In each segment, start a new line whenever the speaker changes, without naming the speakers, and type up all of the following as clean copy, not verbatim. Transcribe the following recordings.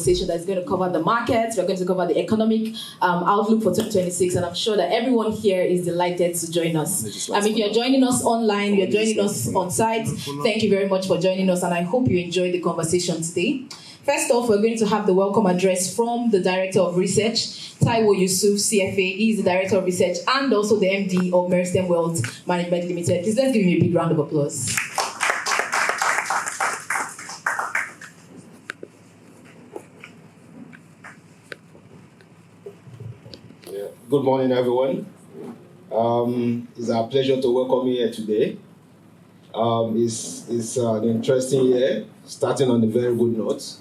conversation that's going to cover the markets. We're going to cover the economic outlook for 2026, and I'm sure that everyone here is delighted to join us. If you're joining us online, you're joining us on site, thank you very much for joining us, and I hope you enjoyed the conversation today. First off, we're going to have the welcome address from the Director of Research, Taiwo Yusuf, CFA. He is the Director of Research and also the MD of Meristem Wealth Management Limited. Please let's give him a big round of applause.
Good morning, everyone. It's our pleasure to welcome you here today. It's an interesting year, starting on a very good note.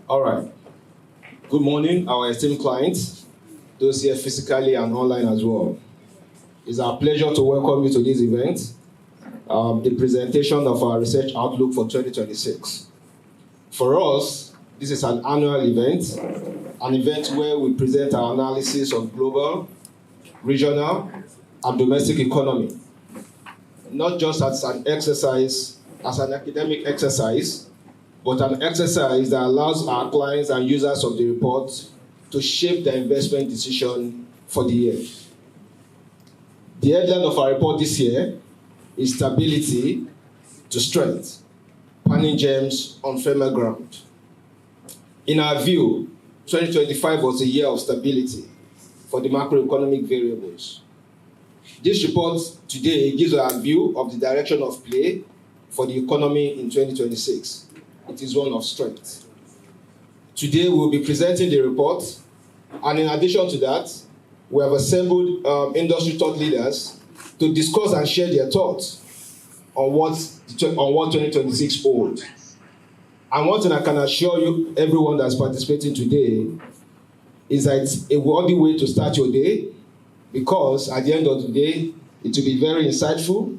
All right. Good morning, our esteemed clients, those here physically and online as well. It's our pleasure to welcome you to this event, the presentation of our research outlook for 2026. For us, this is an annual event where we present our analysis of global, regional, and domestic economy, not just as an exercise, as an academic exercise, but an exercise that allows our clients and users of the report to shape their investment decision for the year. The headline of our report this year is Stability to Strength, Panning Gems on Firmer Ground. In our view, 2025 was a year of stability for the macroeconomic variables. This report today gives our view of the direction of play for the economy in 2026. It is one of strength. Today we will be presenting the report, and in addition to that, we have assembled industry thought leaders to discuss and share their thoughts on what 2026 holds. And one thing I can assure you, everyone that's participating today, is that it's a worthy way to start your day, because at the end of the day, it will be very insightful,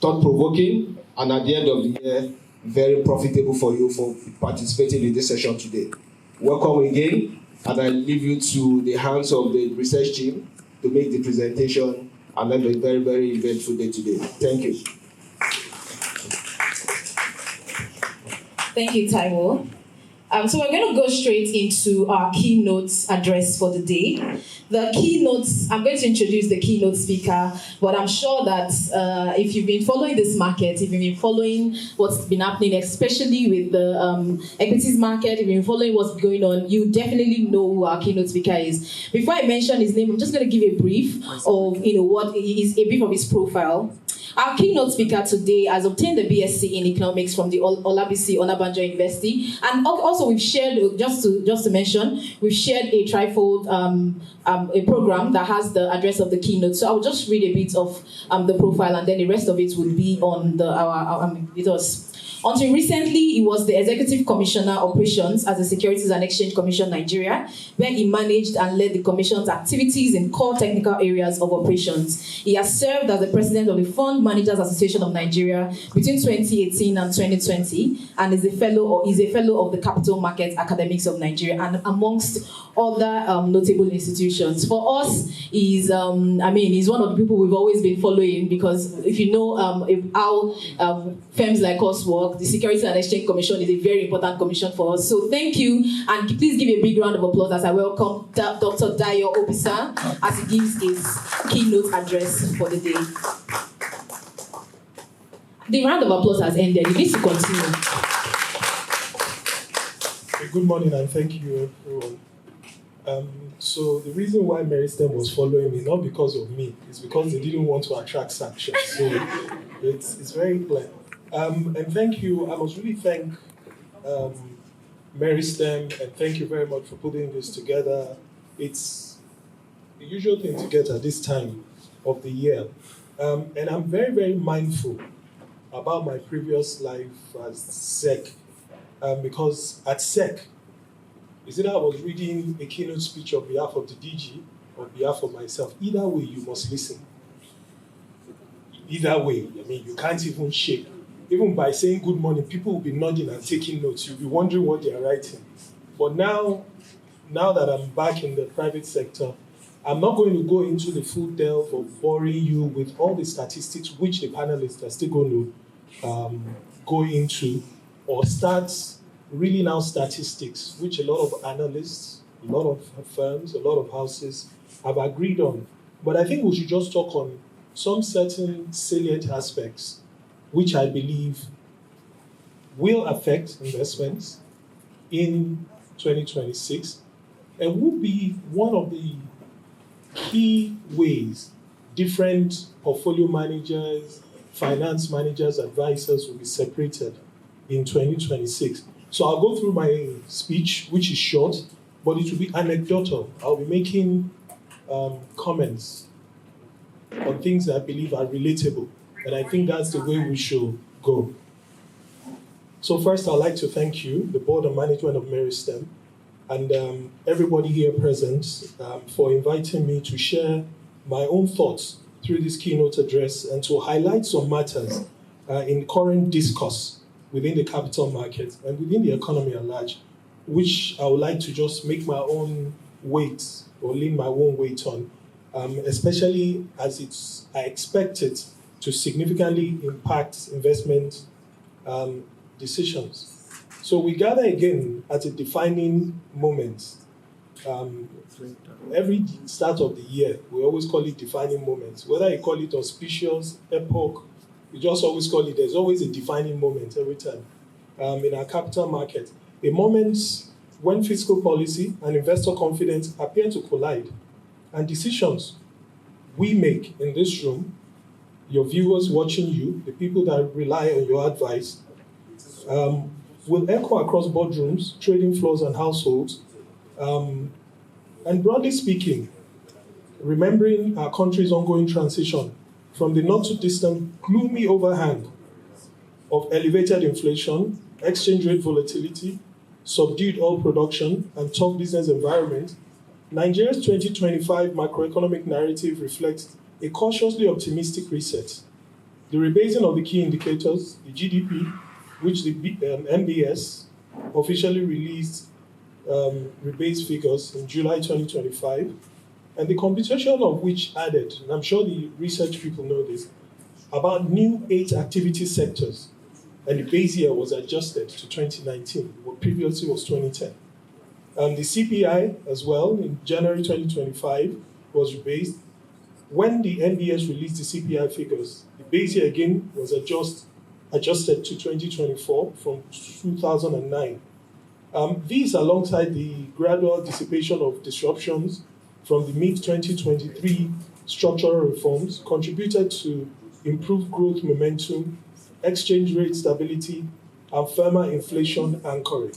thought-provoking, and at the end of the year, very profitable for you for participating in this session today. Welcome again, and I leave you to the hands of the research team to make the presentation and have a very, very eventful day today. Thank you.
Thank you, Taiwo. So we're going to go straight into our keynote address for the day. The keynotes, I'm going to introduce the keynote speaker, but I'm sure that if you've been following this market, if you've been following what's been happening, especially with the equities market, if you've been following what's going on, you definitely know who our keynote speaker is. Before I mention his name, I'm just going to give a brief of, what is a brief of his profile. Our keynote speaker today has obtained the BSc in economics from the Olabisi Onabanjo University, and also we've shared, just to mention, we've shared a trifold a program that has the address of the keynote. So I'll just read a bit of the profile, and then the rest of it will be on with us. Until recently, he was the Executive Commissioner Operations at the Securities and Exchange Commission Nigeria, where he managed and led the Commission's activities in core technical areas of operations. He has served as the President of the Fund Managers Association of Nigeria between 2018 and 2020, and is a fellow of the Capital Markets Academics of Nigeria, and amongst other notable institutions. For us, he's one of the people we've always been following, because if you know how firms like us work, the Securities and Exchange Commission is a very important commission for us. So thank you, and please give a big round of applause as I welcome Dr. Dayo Obisan as he gives his keynote address for the day. The round of applause has ended. It needs to continue.
Good morning, and thank you, everyone. So the reason why Meristem was following me, not because of me, is because they didn't want to attract sanctions. So it's very clear. And thank you. I must really thank Meristem, and thank you very much for putting this together. It's the usual thing to get at this time of the year. And I'm very, very mindful about my previous life as SEC, because at SEC, is either I was reading a keynote speech on behalf of the DG or on behalf of myself. Either way, you must listen. Either way, you can't even shake. Even by saying good morning, people will be nodding and taking notes. You'll be wondering what they are writing. But now that I'm back in the private sector, I'm not going to go into the full delve of boring you with all the statistics which the panelists are still going to go into, or start reeling out statistics which a lot of analysts, a lot of firms, a lot of houses have agreed on. But I think we should just talk on some certain salient aspects which I believe will affect investments in 2026 and will be one of the key ways different portfolio managers, finance managers, advisors will be separated in 2026. So I'll go through my speech, which is short, but it will be anecdotal. I'll be making comments on things that I believe are relatable, and I think that's the way we should go. So first, I'd like to thank you, the board of management of Meristem, and everybody here present for inviting me to share my own thoughts through this keynote address and to highlight some matters in current discourse within the capital market and within the economy at large, which I would like to just make my own weight or lean my own weight on, especially as I expect it to significantly impact investment decisions. So we gather again at a defining moment. Every start of the year, we always call it defining moments. Whether you call it auspicious, epoch, we just always call it, there's always a defining moment every time in our capital market. A moment when fiscal policy and investor confidence appear to collide, and decisions we make in this room, your viewers watching you, the people that rely on your advice, will echo across boardrooms, trading floors, and households. And broadly speaking, remembering our country's ongoing transition from the not-too-distant gloomy overhang of elevated inflation, exchange rate volatility, subdued oil production, and tough business environment, Nigeria's 2025 macroeconomic narrative reflects a cautiously optimistic reset. The rebasing of the key indicators, the GDP, which the NBS officially released rebased figures in July 2025, and the computation of which added, and I'm sure the research people know this, about new 8 activity sectors, and the base year was adjusted to 2019, what previously was 2010. The CPI as well in January 2025 was rebased. When the NBS released the CPI figures, the base year again was adjusted to 2024 from 2009. These, alongside the gradual dissipation of disruptions from the mid-2023 structural reforms, contributed to improved growth momentum, exchange rate stability, and firmer inflation anchoring.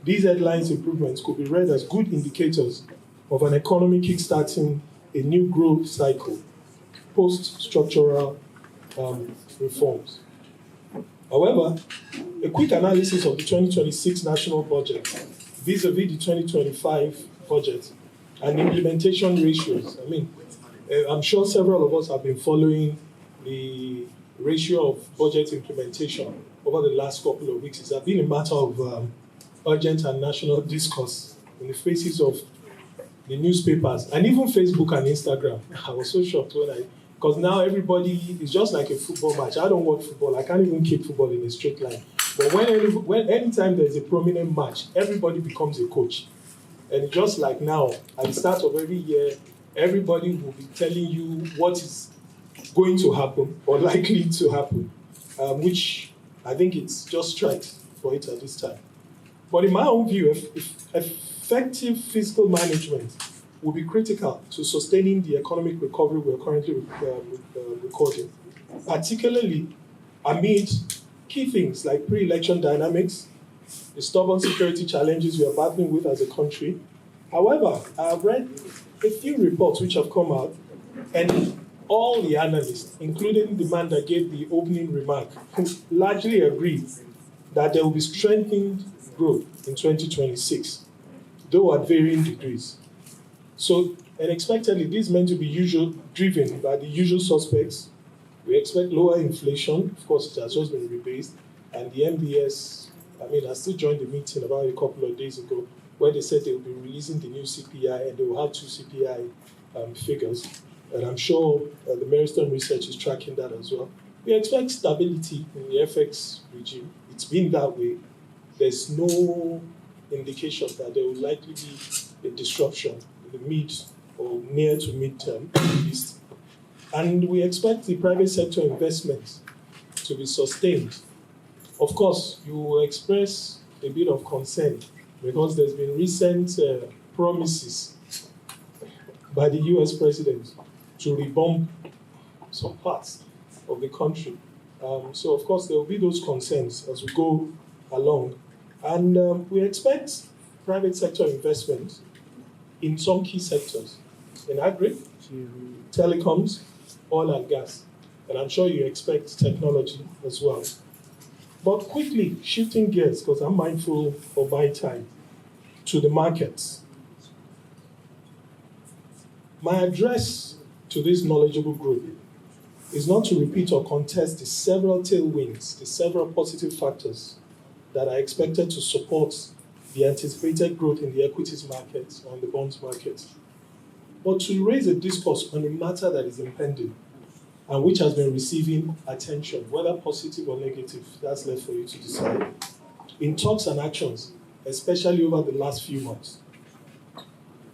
These headlines improvements could be read as good indicators of an economy kickstarting a new growth cycle post-structural reforms. However, a quick analysis of the 2026 national budget vis-a-vis the 2025 budget and implementation ratios. I'm sure several of us have been following the ratio of budget implementation over the last couple of weeks. It's been a matter of urgent and national discourse in the faces of the newspapers and even Facebook and Instagram. I was so shocked because now everybody is just like a football match. I don't watch football. I can't even keep football in a straight line. But anytime there's a prominent match, everybody becomes a coach. And just like now, at the start of every year, everybody will be telling you what is going to happen or likely to happen, which I think it's just right for it at this time. But in my own view, effective fiscal management will be critical to sustaining the economic recovery we're currently recording, particularly amid key things like pre-election dynamics, the stubborn security challenges we are battling with as a country. However, I've read a few reports which have come out, and all the analysts, including the man that gave the opening remark, largely agree that there will be strengthened growth in 2026, though at varying degrees. So, unexpectedly, this is meant to be driven by the usual suspects. We expect lower inflation. Of course, it has just been rebased. And the MBS, I still joined the meeting about a couple of days ago where they said they will be releasing the new CPI and they will have 2 CPI figures, and I'm sure the Meristem research is tracking that as well. We expect stability in the FX regime. It's been that way. There's no indication that there will likely be a disruption in the mid or near to mid-term, at least. And we expect the private sector investment to be sustained. Of course, you will express a bit of concern because there's been recent promises by the US president to rebomb some parts of the country. So, of course, there will be those concerns as we go along. And we expect private sector investment in some key sectors, in agri, telecoms, oil and gas. And I'm sure you expect technology as well. But quickly, shifting gears, because I'm mindful of my time, to the markets. My address to this knowledgeable group is not to repeat or contest the several tailwinds, the several positive factors that are expected to support the anticipated growth in the equities market or in the bonds market, but to raise a discourse on a matter that is impending and which has been receiving attention, whether positive or negative, that's left for you to decide, in talks and actions, especially over the last few months.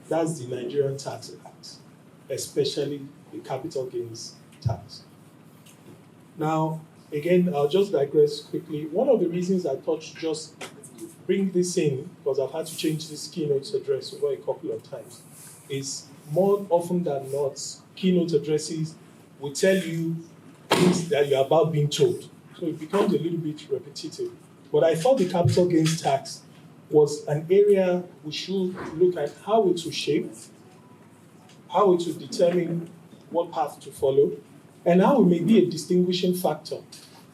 That's the Nigerian Tax Act, especially the capital gains tax. Now, again, I'll just digress quickly. One of the reasons I thought to just bring this in, because I've had to change this keynote address over a couple of times, is more often than not, keynote addresses will tell you things that you're about being told. So it becomes a little bit repetitive. But I thought the capital gains tax was an area we should look at how it will shape, how it will determine what path to follow, and how it may be a distinguishing factor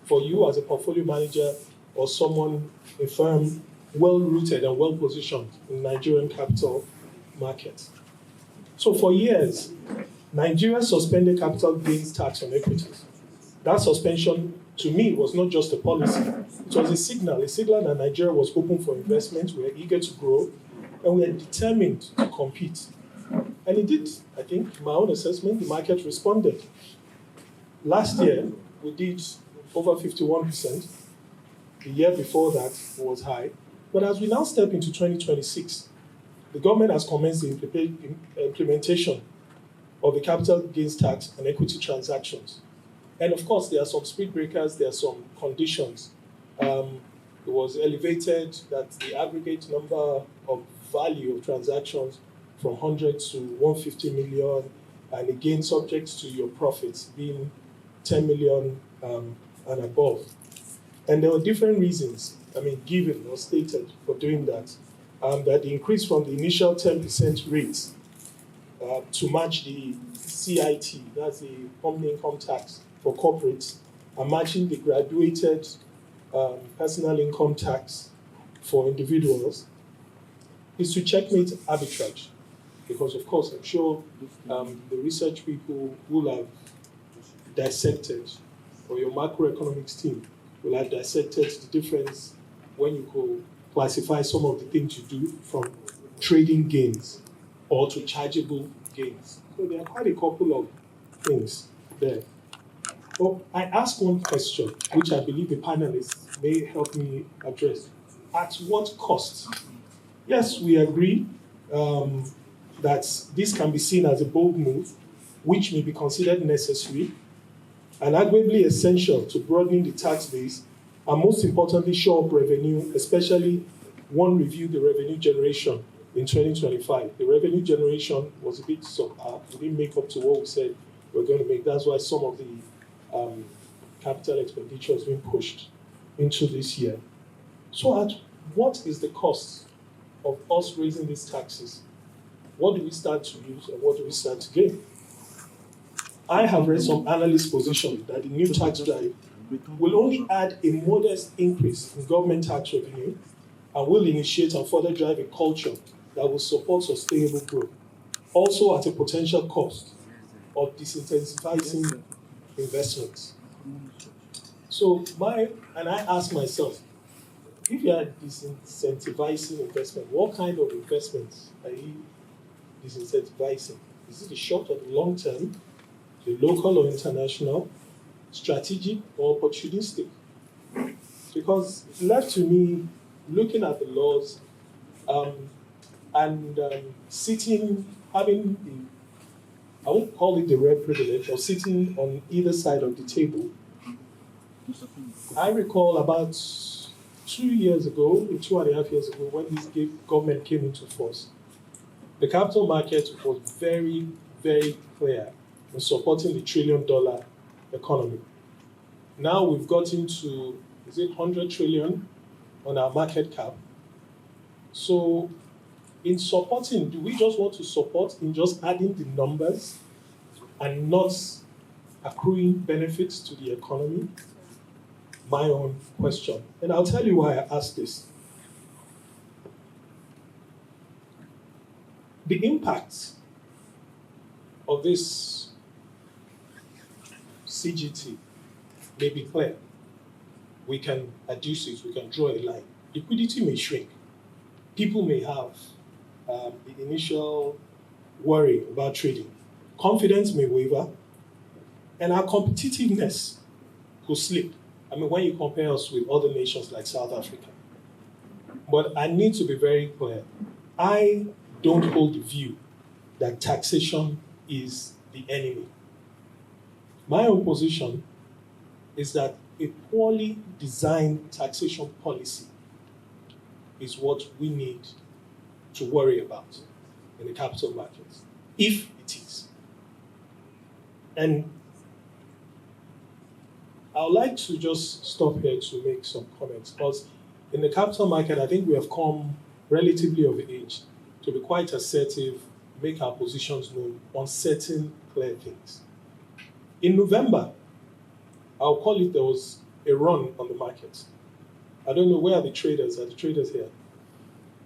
for you as a portfolio manager or someone, a firm well-rooted and well-positioned in Nigerian capital markets. So for years, Nigeria suspended capital gains tax on equities. That suspension, to me, was not just a policy. It was a signal that Nigeria was open for investment, we were eager to grow, and we were determined to compete. And it did, I think, in my own assessment, the market responded. Last year, we did over 51%. The year before that was high. But as we now step into 2026, the government has commenced the implementation of the capital gains tax on equity transactions. And of course, there are some speed breakers, there are some conditions. It was elevated that the aggregate number of value of transactions from 100 to 150 million, and again, subject to your profits being 10 million and above. And there were different reasons, given or stated for doing that. That the increase from the initial 10% rate to match the CIT, that's the company income tax for corporates, and matching the graduated personal income tax for individuals, is to checkmate arbitrage. Because, of course, I'm sure the research people will have dissected, or your macroeconomics team will have dissected the difference when you go classify some of the things you do from trading gains or to chargeable gains. So there are quite a couple of things there. But I asked one question, which I believe the panelists may help me address. At what cost? Yes, we agree that this can be seen as a bold move, which may be considered necessary and arguably essential to broadening the tax base, and most importantly, show up revenue, especially one review the revenue generation in 2025. The revenue generation was a bit subpar. We didn't make up to what we said we were going to make. That's why some of the capital expenditure has been pushed into this year. So at what is the cost of us raising these taxes? What do we start to lose and what do we start to gain? I have read some analyst position that the new tax drive will only add a modest increase in government tax revenue and will initiate and further drive a culture that will support sustainable growth, also at a potential cost of disincentivizing investments. So I ask myself, if you are disincentivizing investment, what kind of investments are you disincentivizing? Is Is it the short or the long term, the local or international, strategic or opportunistic? Because left to me, looking at the laws and sitting, having the, I won't call it the rare privilege, or sitting on either side of the table, I recall about 2 years ago, 2.5 years ago, when this government came into force, the capital market was very, very clear in supporting the $1 trillion economy. Now we've gotten to, is it 100 trillion on our market cap? So in supporting, do we just want to support in just adding the numbers and not accruing benefits to the economy? My own question. And I'll tell you why I asked this. The impact of this CGT may be clear. We can adduce it, we can draw a line. Liquidity may shrink. People may have the initial worry about trading. Confidence may waver, and our competitiveness could slip. I mean, when you compare us with other nations like South Africa. But I need to be very clear. I don't hold the view that taxation is the enemy. My own position is that a poorly designed taxation policy is what we need to worry about in the capital markets, if it is. And I would like to just stop here to make some comments, because in the capital market, I think we have come relatively of age to be quite assertive, make our positions known on certain clear things. In November, I'll call it, there was a run on the market. I don't know, where are the traders? Are the traders here?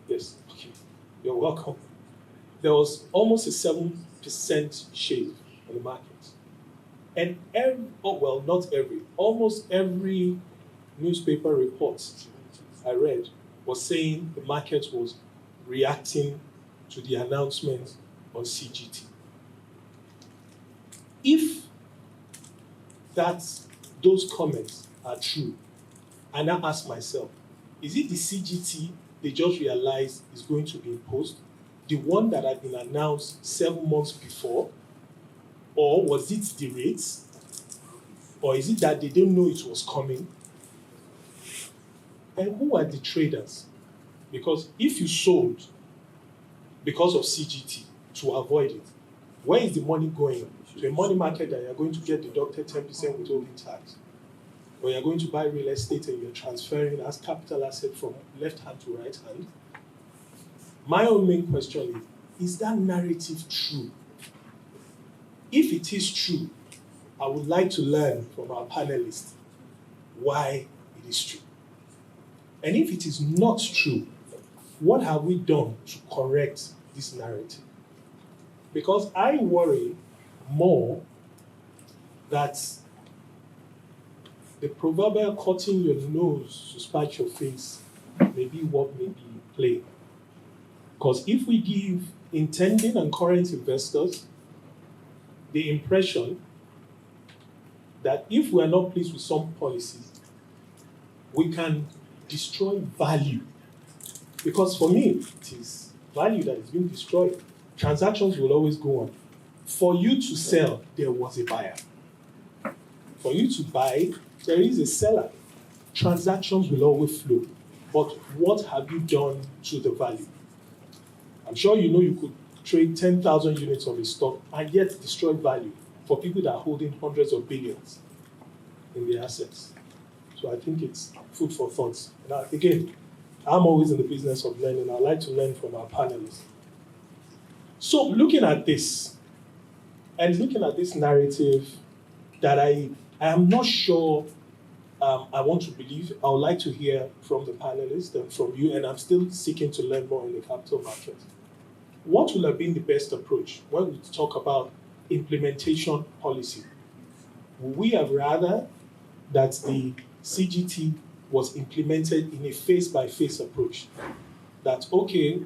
Yes, okay, you're welcome. There was almost a 7% shave on the market. And almost every newspaper report I read was saying the market was reacting to the announcement on CGT. If those comments are true, I now ask myself, is it the CGT they just realized is going to be imposed, the one that had been announced 7 months before? Or was it the rates? Or is it that they didn't know it was coming? And who are the traders? Because if you sold because of CGT to avoid it, where is the money going? To a money market that you're going to get deducted 10% withholding tax, or you're going to buy real estate and you're transferring as capital asset from left hand to right hand. My own main question is that narrative true? If it is true, I would like to learn from our panelists why it is true. And if it is not true, what have we done to correct this narrative? Because I worry more that the proverbial cutting your nose to spite your face may be what may be played. Because if we give intending and current investors the impression that if we are not pleased with some policies, we can destroy value. Because for me, it is value that is being destroyed. Transactions will always go on. For you to sell, there was a buyer. For you to buy, there is a seller. Transactions will always flow. But what have you done to the value? I'm sure you know you could trade 10,000 units of a stock and yet destroy value for people that are holding hundreds of billions in their assets. So I think it's food for thought. Now, again, I'm always in the business of learning. I like to learn from our panelists. So looking at this, and looking at this narrative that I am not sure I want to believe, I would like to hear from the panelists and from you, and I'm still seeking to learn more in the capital market. What will have been the best approach when we talk about implementation policy? Would we have rather that the CGT was implemented in a phase-by-phase approach? That, okay,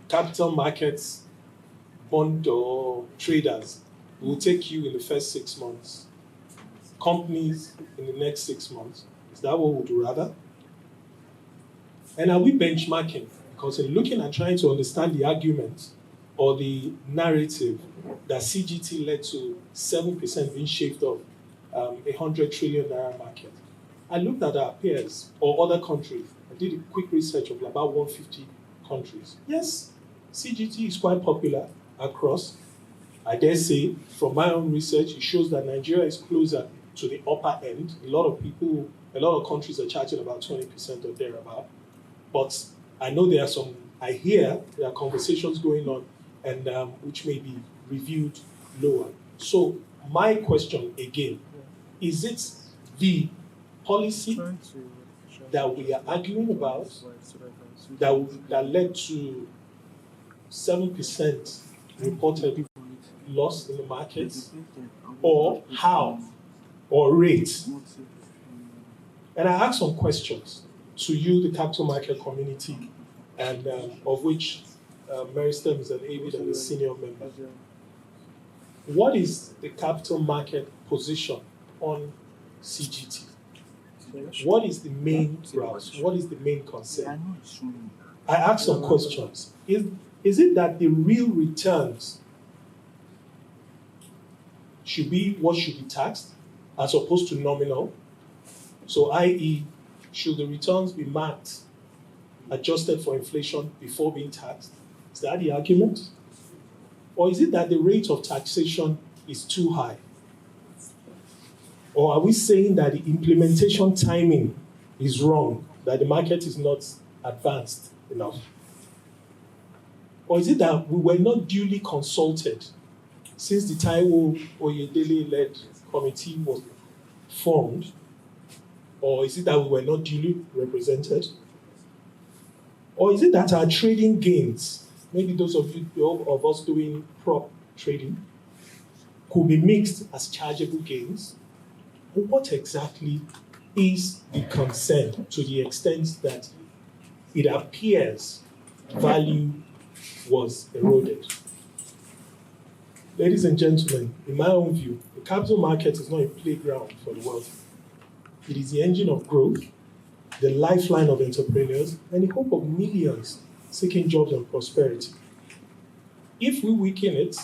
capital markets, bond or traders will take you in the first 6 months, companies in the next 6 months. Is that what we'd rather? And are we benchmarking? Because in looking at trying to understand the argument or the narrative that CGT led to 7% being shaved off 100 trillion naira market, I looked at our peers or other countries. I did a quick research of about 150 countries. Yes, CGT is quite popular across. I dare say, from my own research, it shows that Nigeria is closer to the upper end. A lot of countries are charging about 20% or thereabout. But I know I hear there are conversations going on and which may be reviewed lower. So my question again, is it the policy that we are arguing about that led to 7% reported loss in the markets, or how, or rate? And I asked some questions to you, the capital market community, and of which Meristem is an avid and a senior member. What is the capital market position on CGT? What is the main grouse? What is the main concern? I asked some questions. Is it that the real returns should be what should be taxed as opposed to nominal? So, i.e., should the returns be marked, adjusted for inflation before being taxed? Is that the argument? Or is it that the rate of taxation is too high? Or are we saying that the implementation timing is wrong, that the market is not advanced enough? Or is it that we were not duly consulted since the Dayo Oyedele-led committee was formed? Or is it that we were not duly represented? Or is it that our trading gains, maybe those of us doing prop trading, could be mixed as chargeable gains? What exactly is the concern to the extent that it appears value was eroded? Ladies and gentlemen, in my own view, the capital market is not a playground for the wealthy. It is the engine of growth, the lifeline of entrepreneurs, and the hope of millions seeking jobs and prosperity. If we weaken it,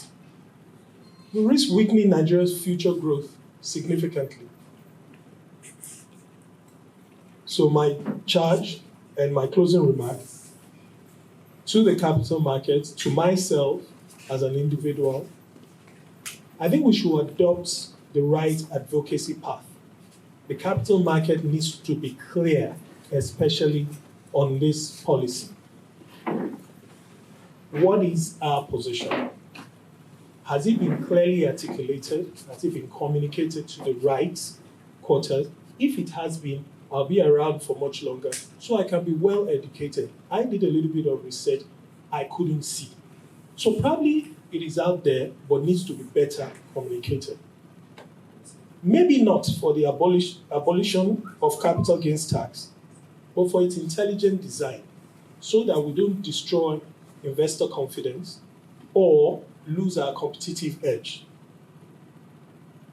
we risk weakening Nigeria's future growth significantly. So my charge and my closing remark to the capital market, to myself as an individual, I think we should adopt the right advocacy path. The capital market needs to be clear, especially on this policy. What is our position? Has it been clearly articulated? Has it been communicated to the right quarters? If it has been, I'll be around for much longer so I can be well educated. I did a little bit of research I couldn't see. So probably it is out there, but needs to be better communicated. Maybe not for the abolition of capital gains tax, but for its intelligent design, so that we don't destroy investor confidence or lose our competitive edge.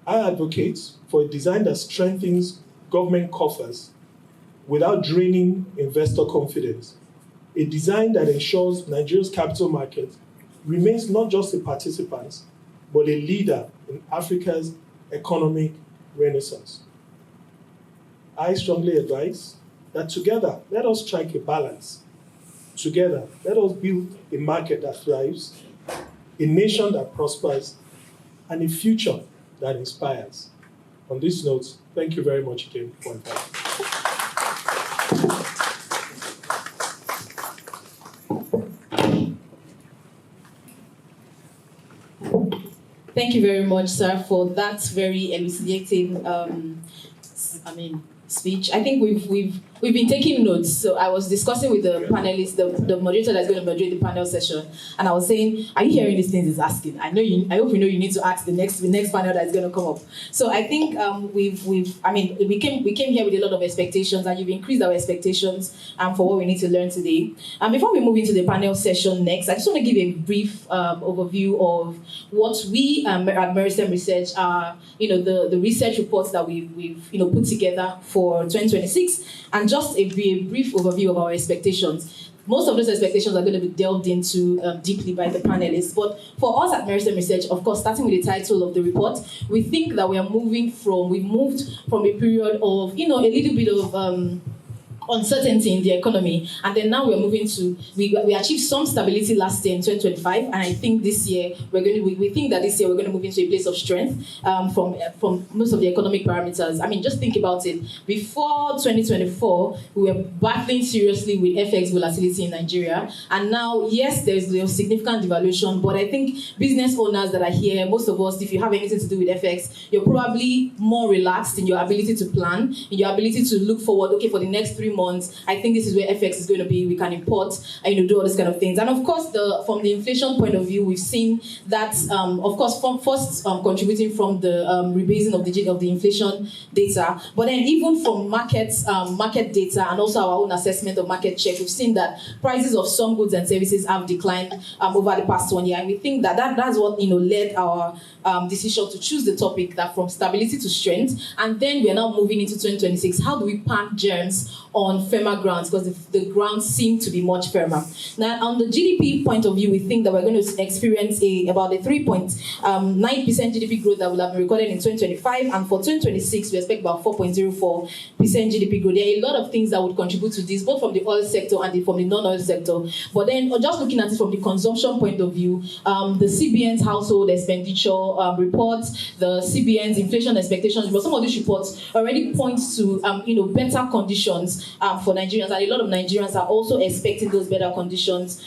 I advocate for a design that strengthens government coffers without draining investor confidence. A design that ensures Nigeria's capital market remains not just a participant, but a leader in Africa's economic renaissance. I strongly advise that together, let us strike a balance. Together, let us build a market that thrives, a nation that prospers, and a future that inspires. On this note, thank you very much again for inviting me.
Thank you very much, sir, for that very elucidating, speech. I think we've we've been taking notes. So I was discussing with the panelists, the moderator that's going to moderate the panel session, and I was saying, "Are you hearing these things he's asking? I hope you know you need to ask the next panel that's going to come up." So I think we came here with a lot of expectations, and you've increased our expectations for what we need to learn today. And before we move into the panel session next, I just want to give a brief overview of what we at Meristem Research are, the research reports that we've put together for 2026, and just a brief overview of our expectations. Most of those expectations are going to be delved into deeply by the panelists. But for us at Meristem Research, of course, starting with the title of the report, we think that we've moved from a period of, a little bit of uncertainty in the economy, and then now we're moving to we achieved some stability last year in 2025, and I think this year we think that this year we're going to move into a place of strength from most of the economic parameters. I mean, just think about it. Before 2024, we were battling seriously with FX volatility in Nigeria, and now, yes, there's significant devaluation, but I think business owners that are here, most of us, if you have anything to do with FX, you're probably more relaxed in your ability to plan, in your ability to look forward, okay, for the next 3 months, I think this is where FX is going to be. We can import and do all these kind of things. And of course, from the inflation point of view, we've seen that, of course, contributing from the rebasing of the inflation data, but then even from market data and also our own assessment of market check, we've seen that prices of some goods and services have declined over the past 1 year. And we think that's what led our decision to choose the topic, that from stability to strength. And then we are now moving into 2026. How do we plant germs on firmer grounds, because the grounds seem to be much firmer. Now, on the GDP point of view, we think that we're going to experience about a 3.9% GDP growth that will have been recorded in 2025, and for 2026, we expect about 4.04% GDP growth. There are a lot of things that would contribute to this, both from the oil sector and from the non-oil sector. But then, just looking at it from the consumption point of view, the CBN's household expenditure reports, the CBN's inflation expectations report, some of these reports already point to better conditions for Nigerians, and a lot of Nigerians are also expecting those better conditions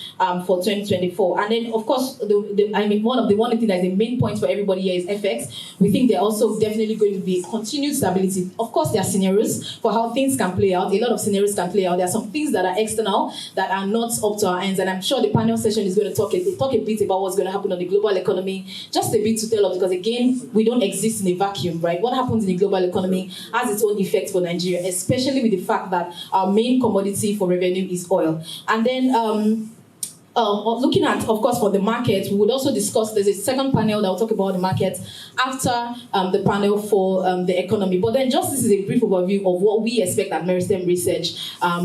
for 2024. And then, of course, one thing that is the main point for everybody here is FX. We think they're also definitely going to be continued stability. Of course, there are scenarios for how things can play out. A lot of scenarios can play out. There are some things that are external that are not up to our ends, and I'm sure the panel session is going to talk a bit about what's going to happen on the global economy, just a bit to tell us, because again, we don't exist in a vacuum, right? What happens in the global economy has its own effects for Nigeria, especially with the fact that our main commodity for revenue is oil. And then looking at, of course, for the market, we would also discuss, there's a second panel that will talk about the market after the panel for the economy. But then this is a brief overview of what we expect at Meristem Research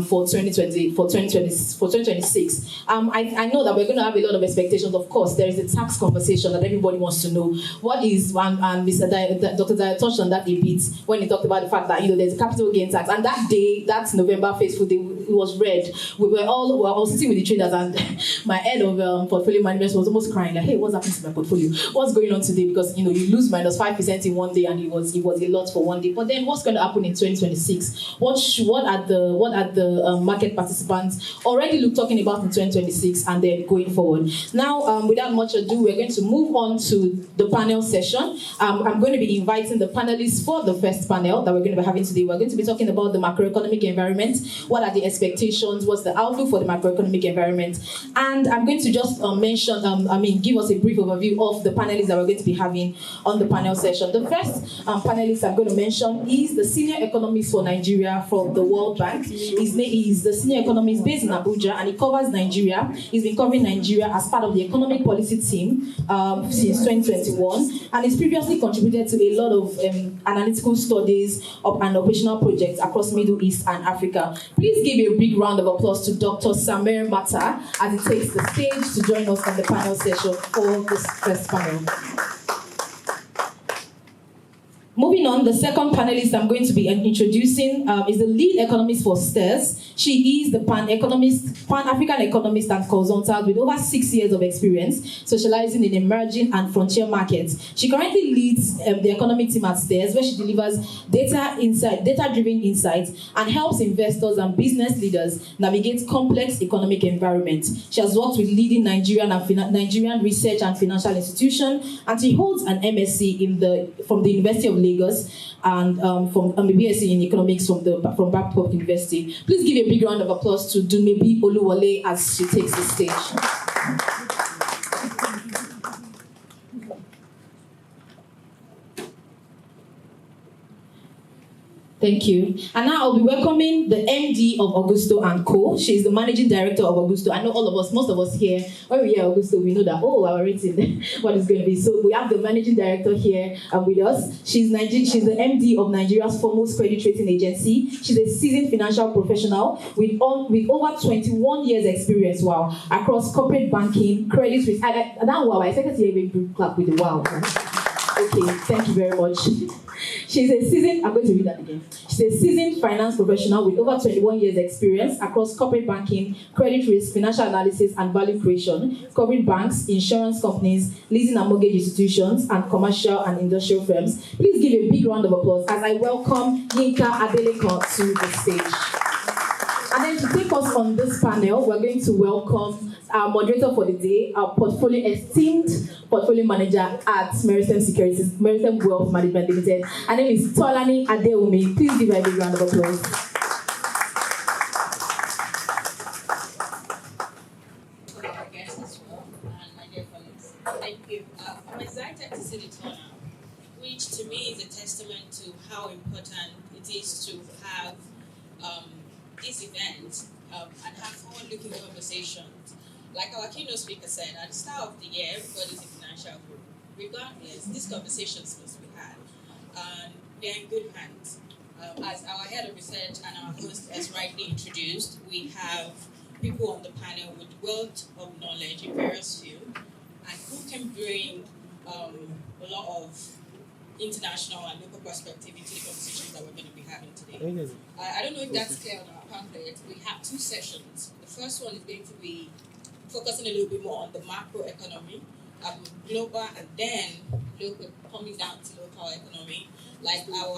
for 2026. I know that we're going to have a lot of expectations. Of course, there is a tax conversation that everybody wants to know. What is, and Dr. Dayo touched on that a bit when he talked about the fact that, there's a capital gain tax. And that day, that November Faithful Day, it was read. We were all sitting with the traders, and my head of portfolio management was almost crying, like, hey, what's happening to my portfolio? What's going on today? Because, you lose minus 5% in one day, and it was a lot for one day. But then what's going to happen in 2026? What are the market participants already talking about in 2026 and then going forward? Now, without much ado, we're going to move on to the panel session. I'm going to be inviting the panelists for the first panel that we're going to be having today. We're going to be talking about the macroeconomic environment. What are the expectations? What's the outlook for the macroeconomic environment? And I'm going to just give us a brief overview of the panelists that we're going to be having on the panel session. The first panelist I'm going to mention is the senior economist for Nigeria from the World Bank. His name is the senior economist based in Abuja, and he covers Nigeria. He's been covering Nigeria as part of the economic policy team since 2021, and he's previously contributed to a lot of analytical studies and operational projects across Middle East and Africa. Please give a big round of applause to Dr. Samer Mata as he takes the stage to join us on the panel session for this first panel. Moving on, the second panelist I'm going to be introducing is the lead economist for STERS. She is the Pan-African economist and consultant with over 6 years of experience, specializing in emerging and frontier markets. She currently leads the economic team at STERS, where she delivers data-driven insights and helps investors and business leaders navigate complex economic environments. She has worked with leading Nigerian research and financial institutions, and she holds an MSc from the University of Lagos, and from a BSc in Economics from Babcock University. Please give a big round of applause to Dumebi Oluwole as she takes the stage. Thank you. And now I'll be welcoming the MD of Augusto & Co. She's the managing director of Augusto. I know all of us, most of us here, when we hear Augusto, we know that, oh, our rating, what is going to be. So we have the managing director here with us. She's the MD of Nigeria's foremost credit rating agency. She's a seasoned financial professional with over 21 years experience, wow, across corporate banking, credit risk. Wow, I expected to hear a big clap with the wow. Okay, thank you very much. She's a seasoned, I'm going to read that again. She's a seasoned finance professional with over 21 years experience across corporate banking, credit risk, financial analysis, and value creation, covering banks, insurance companies, leasing and mortgage institutions, and commercial and industrial firms. Please give a big round of applause as I welcome Yinka Adeleko to the stage. And then to take us on this panel, we're going to welcome our moderator for the day, our esteemed portfolio manager at Meristem Securities, Meristem Wealth Management Limited. Her name is Tolani Adewumi. Please give her a big round of applause.
For our guests as well, and my dear colleagues, thank you. I'm excited to see the turnout, which to me is a testament to how important it is to have this event and have forward-looking conversations. Like our keynote speaker said, at the start of the year, everybody's a financial group. Regardless, these conversations must be had. They're in good hands. As our head of research and our host has rightly introduced, we have people on the panel with wealth of knowledge in various fields and who can bring a lot of international and local perspective into the conversations that we're going to be having today. I don't know if that's clear on our pamphlet. We have two sessions. The first one is going to be focusing a little bit more on the macroeconomy, global, and then local, coming down to local economy. Like our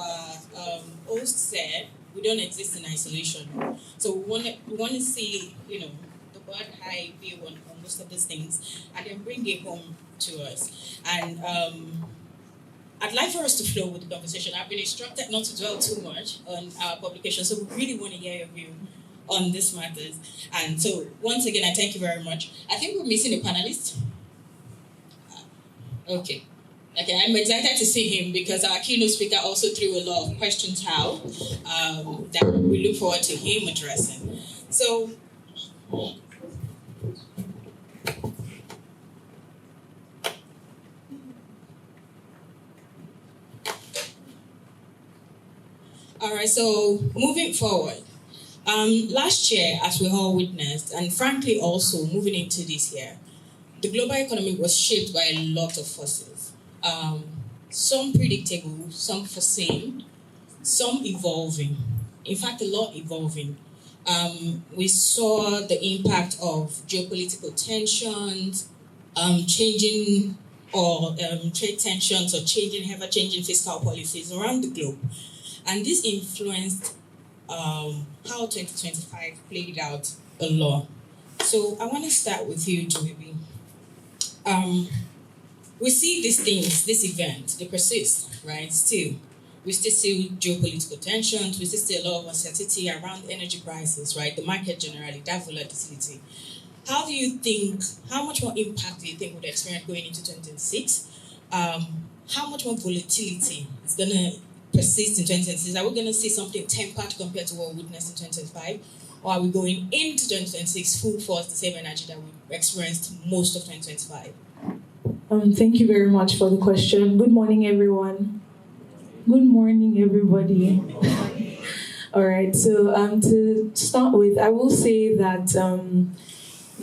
host said, we don't exist in isolation. So we want to see, the bird high view on most of these things, and then bring it home to us. And I'd like for us to flow with the conversation. I've been instructed not to dwell too much on our publication, so we really want to hear your view on these matters. And so, once again, I thank you very much. I think we're missing a panelist. Okay, I'm excited to see him because our keynote speaker also threw a lot of questions out that we look forward to him addressing. So, all right, so moving forward. Last year, as we all witnessed, and frankly also moving into this year, the global economy was shaped by a lot of forces. Some predictable, some foreseen, some evolving. In fact, a lot evolving. We saw the impact of geopolitical tensions, changing or trade tensions or ever-changing fiscal policies around the globe. And this influenced how 2025 played out a lot. So I want to start with you, Joey. We see these things, this event, they persist, right? Still, we still see geopolitical tensions, we still see a lot of uncertainty around energy prices, right? The market generally, that volatility. How much more impact do you think we'll experience going into 2026? How much more volatility is going to persist in 2026? Are we going to see something tempered compared to what we witnessed in 2025? Or are we going into 2026 full force, the same energy that we experienced most of 2025?
Thank you very much for the question. Good morning, everyone. Good morning, everybody. All right, so to start with, I will say that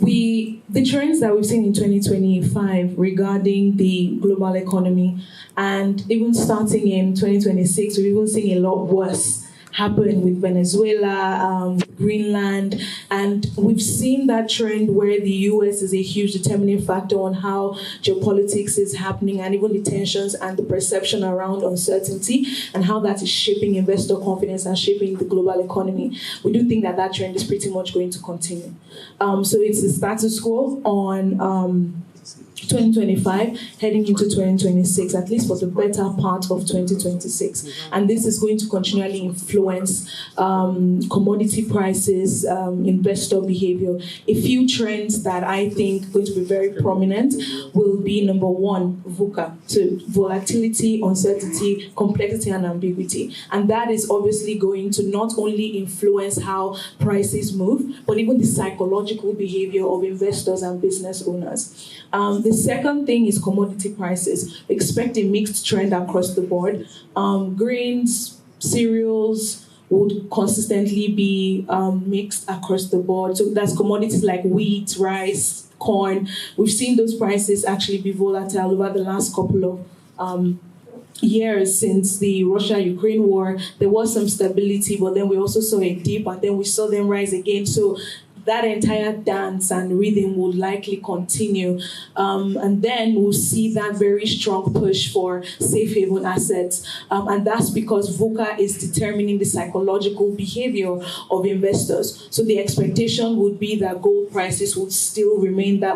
the trends that we've seen in 2025 regarding the global economy, and even starting in 2026, we've even seen a lot worse happen with Venezuela, Greenland, and we've seen that trend where the US is a huge determining factor on how geopolitics is happening, and even the tensions and the perception around uncertainty and how that is shaping investor confidence and shaping the global economy. We do think that that trend is pretty much going to continue. So it's the status quo on 2025, heading into 2026, at least for the better part of 2026. And this is going to continually influence commodity prices, investor behavior. A few trends that I think are going to be very prominent will be number one, VUCA, so volatility, uncertainty, complexity, and ambiguity. And that is obviously going to not only influence how prices move, but even the psychological behavior of investors and business owners. The second thing is commodity prices. Expect a mixed trend across the board. Grains, cereals would consistently be mixed across the board. So that's commodities like wheat, rice, corn. We've seen those prices actually be volatile over the last couple of years since the Russia-Ukraine war. There was some stability, but then we also saw a dip, and then we saw them rise again. So that entire dance and rhythm will likely continue. And then we'll see that very strong push for safe haven assets. And that's because VUCA is determining the psychological behavior of investors. So the expectation would be that gold prices would still retain that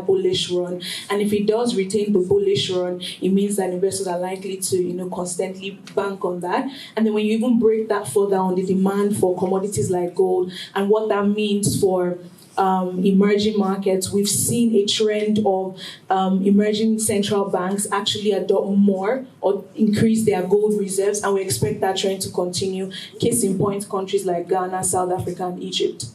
bullish run. And if it does retain the bullish run, it means that investors are likely to, constantly bank on that. And then when you even break that further on the demand for commodities like gold and what that means for emerging markets, we've seen a trend of emerging central banks actually adopt more or increase their gold reserves, and we expect that trend to continue. Case in point, countries like Ghana, South Africa, and Egypt.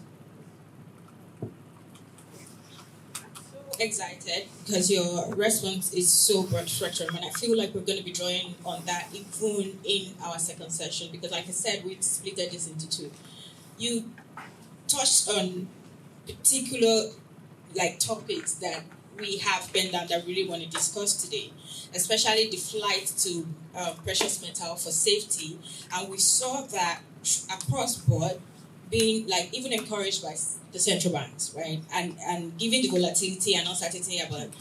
Excited because your response is so broad spectrum, and I feel like we're going to be drawing on that even in our second session, because like I said, we split this into two. You touched on particular topics that we have been down that really want to discuss today, especially the flight to precious metal for safety, and we saw that across board being even encouraged by the central banks, right? And given the volatility and uncertainty around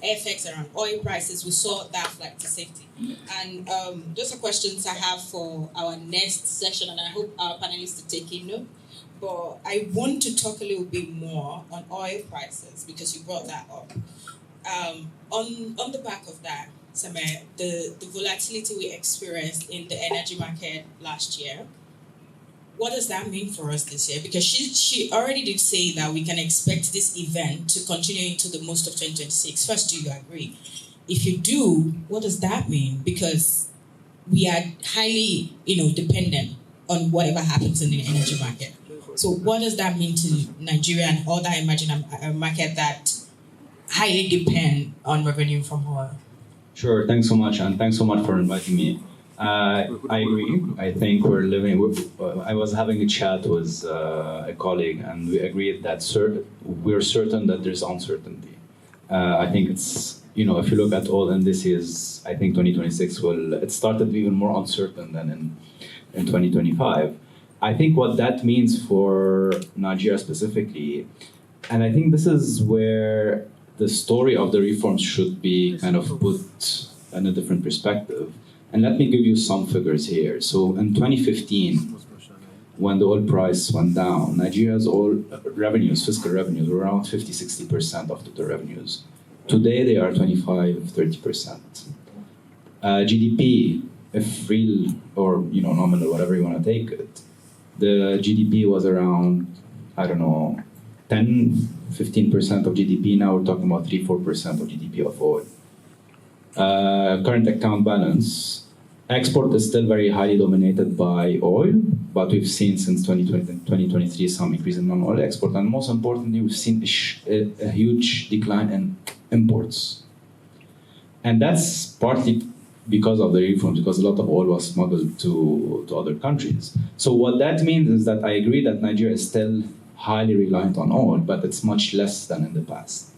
FX, around oil prices, we saw that flight to safety. And those are questions I have for our next session, and I hope our panelists to take in note. But I want to talk a little bit more on oil prices because you brought that up. On the back of that, Samir, the volatility we experienced in the energy market last year, what does that mean for us this year? Because she already did say that we can expect this event to continue into the most of 2026. First, do you agree? If you do, what does that mean? Because we are highly, dependent on whatever happens in the energy market. So what does that mean to Nigeria and other emerging markets that highly depend on revenue from oil?
Sure, thanks so much, and thanks so much for inviting me. I agree. I think I was having a chat with a colleague, and we agreed that we're certain that there's uncertainty. I think it's, if you look at all indices, I think 2026 it started even more uncertain than in 2025. I think what that means for Nigeria specifically, and I think this is where the story of the reforms should be kind of put in a different perspective. And let me give you some figures here. So in 2015, when the oil price went down, Nigeria's oil revenues, fiscal revenues, were around 50-60% of total revenues. Today, they are 25-30%. GDP, if real or nominal, whatever you want to take it, the GDP was around, 10-15% of GDP. Now we're talking about 3-4% of GDP of oil. Current account balance, export is still very highly dominated by oil, but we've seen since 2023 some increase in non-oil export, and most importantly, we've seen a huge decline in imports. And that's partly because of the reforms, because a lot of oil was smuggled to other countries. So what that means is that I agree that Nigeria is still highly reliant on oil, but it's much less than in the past.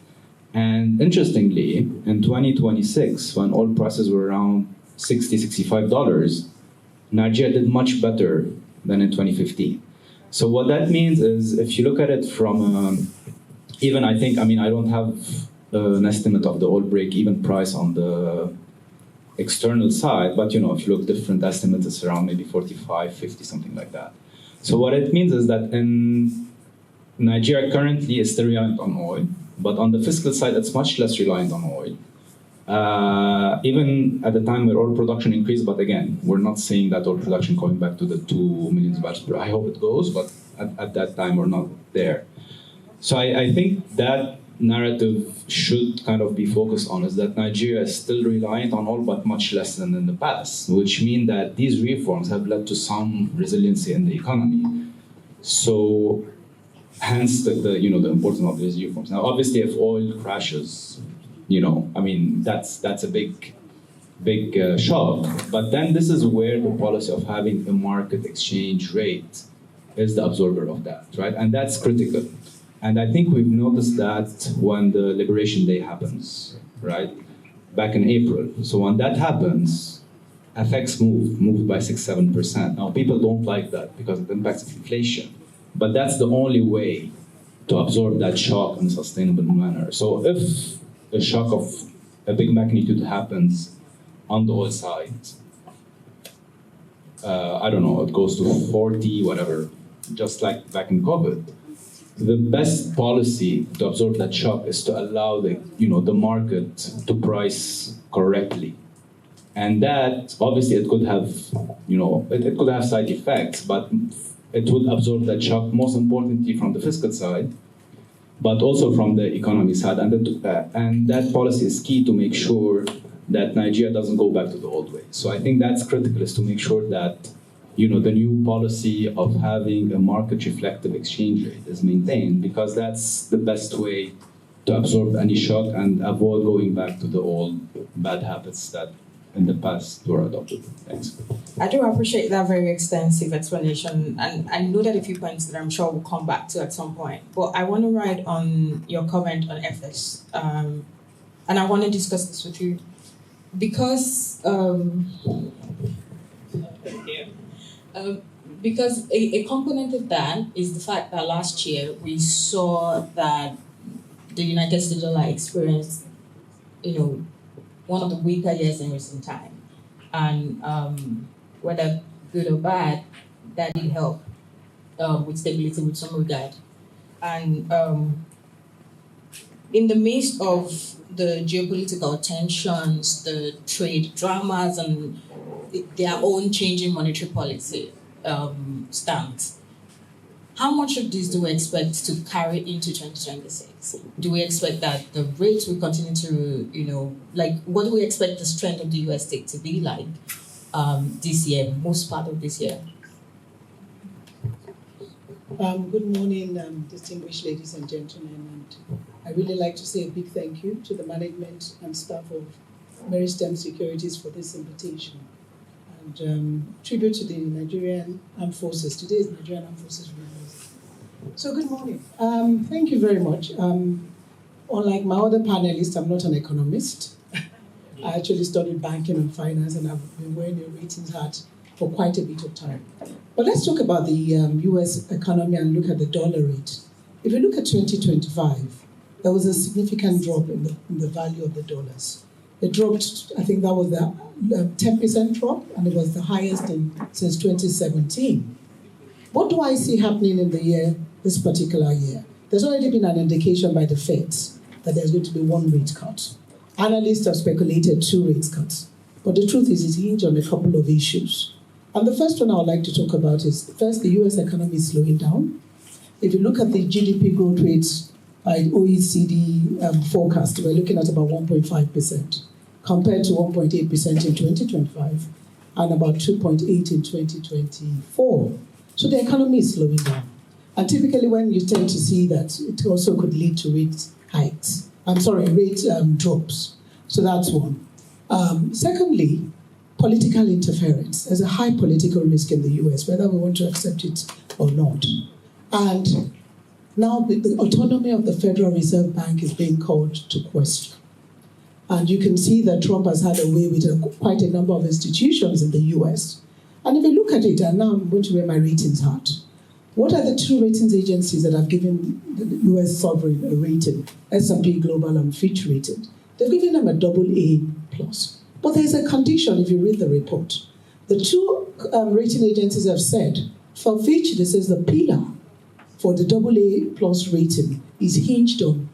And interestingly, in 2026, when oil prices were around $60-65, Nigeria did much better than in 2015. So what that means is, if you look at it from, I don't have an estimate of the oil break-even price on the external side, but if you look different estimates, it's around maybe 45, 50, something like that. So what it means is that in Nigeria currently is still reliant on oil. But on the fiscal side, it's much less reliant on oil. Even at the time where oil production increased, but again, we're not seeing that oil production going back to the 2 million barrels per. I hope it goes, but at that time we're not there. So I think that narrative should kind of be focused on is that Nigeria is still reliant on oil, but much less than in the past, which means that these reforms have led to some resiliency in the economy. So hence the importance of these reforms. Now, obviously, if oil crashes, that's a big shock. But then this is where the policy of having a market exchange rate is the absorber of that, right? And that's critical. And I think we've noticed that when the Liberation Day happens, right? Back in April. So when that happens, FX moved by 6-7%. Now people don't like that because it impacts inflation. But that's the only way to absorb that shock in a sustainable manner. So if a shock of a big magnitude happens on the oil side, it goes to 40, whatever, just like back in COVID. The best policy to absorb that shock is to allow the market to price correctly. And that, obviously, it could have, it could have side effects, but it would absorb that shock, most importantly from the fiscal side, but also from the economy side. And that policy is key to make sure that Nigeria doesn't go back to the old way. So I think that's critical, is to make sure that the new policy of having a market-reflective exchange rate is maintained, because that's the best way to absorb any shock and avoid going back to the old bad habits that in the past were adopted. Thanks.
I do appreciate that very extensive explanation, and I know that a few points that I'm sure we'll come back to at some point. But I want to ride on your comment on FS, and I want to discuss this with you because a component of that is the fact that last year we saw that the United States dollar experienced, one of the weaker years in recent time. And whether good or bad, that did help with stability with some regard. And in the midst of the geopolitical tensions, the trade dramas, and their own changing monetary policy stance, how much of this do we expect to carry into 2026? Do we expect that the rates will continue to, what do we expect the strength of the US state to be like this year, most part of this year?
Good morning, distinguished ladies and gentlemen. And I really like to say a big thank you to the management and staff of Meristem Securities for this invitation. And tribute to the Nigerian Armed Forces. Today is Nigerian Armed Forces Release. So good morning. Thank you very much. Unlike my other panelists, I'm not an economist. I actually studied banking and finance, and I've been wearing a ratings hat for quite a bit of time. But let's talk about the US economy and look at the dollar rate. If you look at 2025, there was a significant drop in the value of the dollars. It dropped, I think that was the 10% drop, and it was the highest since 2017. What do I see happening in this particular year? There's already been an indication by the Fed that there's going to be one rate cut. Analysts have speculated 2 rate cuts. But the truth is, it's hinged on a couple of issues. And the first one I would like to talk about is, first, the US economy is slowing down. If you look at the GDP growth rates by OECD forecast, we're looking at about 1.5%, compared to 1.8% in 2025 and about 2.8% in 2024. So the economy is slowing down. And typically when you tend to see that, it also could lead to rate drops. So that's one. Secondly, political interference. There's a high political risk in the US, whether we want to accept it or not. And now the autonomy of the Federal Reserve Bank is being called to question. And you can see that Trump has had a way with quite a number of institutions in the US. And if you look at it, and now I'm going to wear my ratings hat, what are the 2 ratings agencies that have given the US sovereign a rating? S&P Global and Fitch rated. They've given them a AA+. But there's a condition if you read the report. The 2 rating agencies have said, for Fitch, this is the pillar for the AA+ rating is hinged on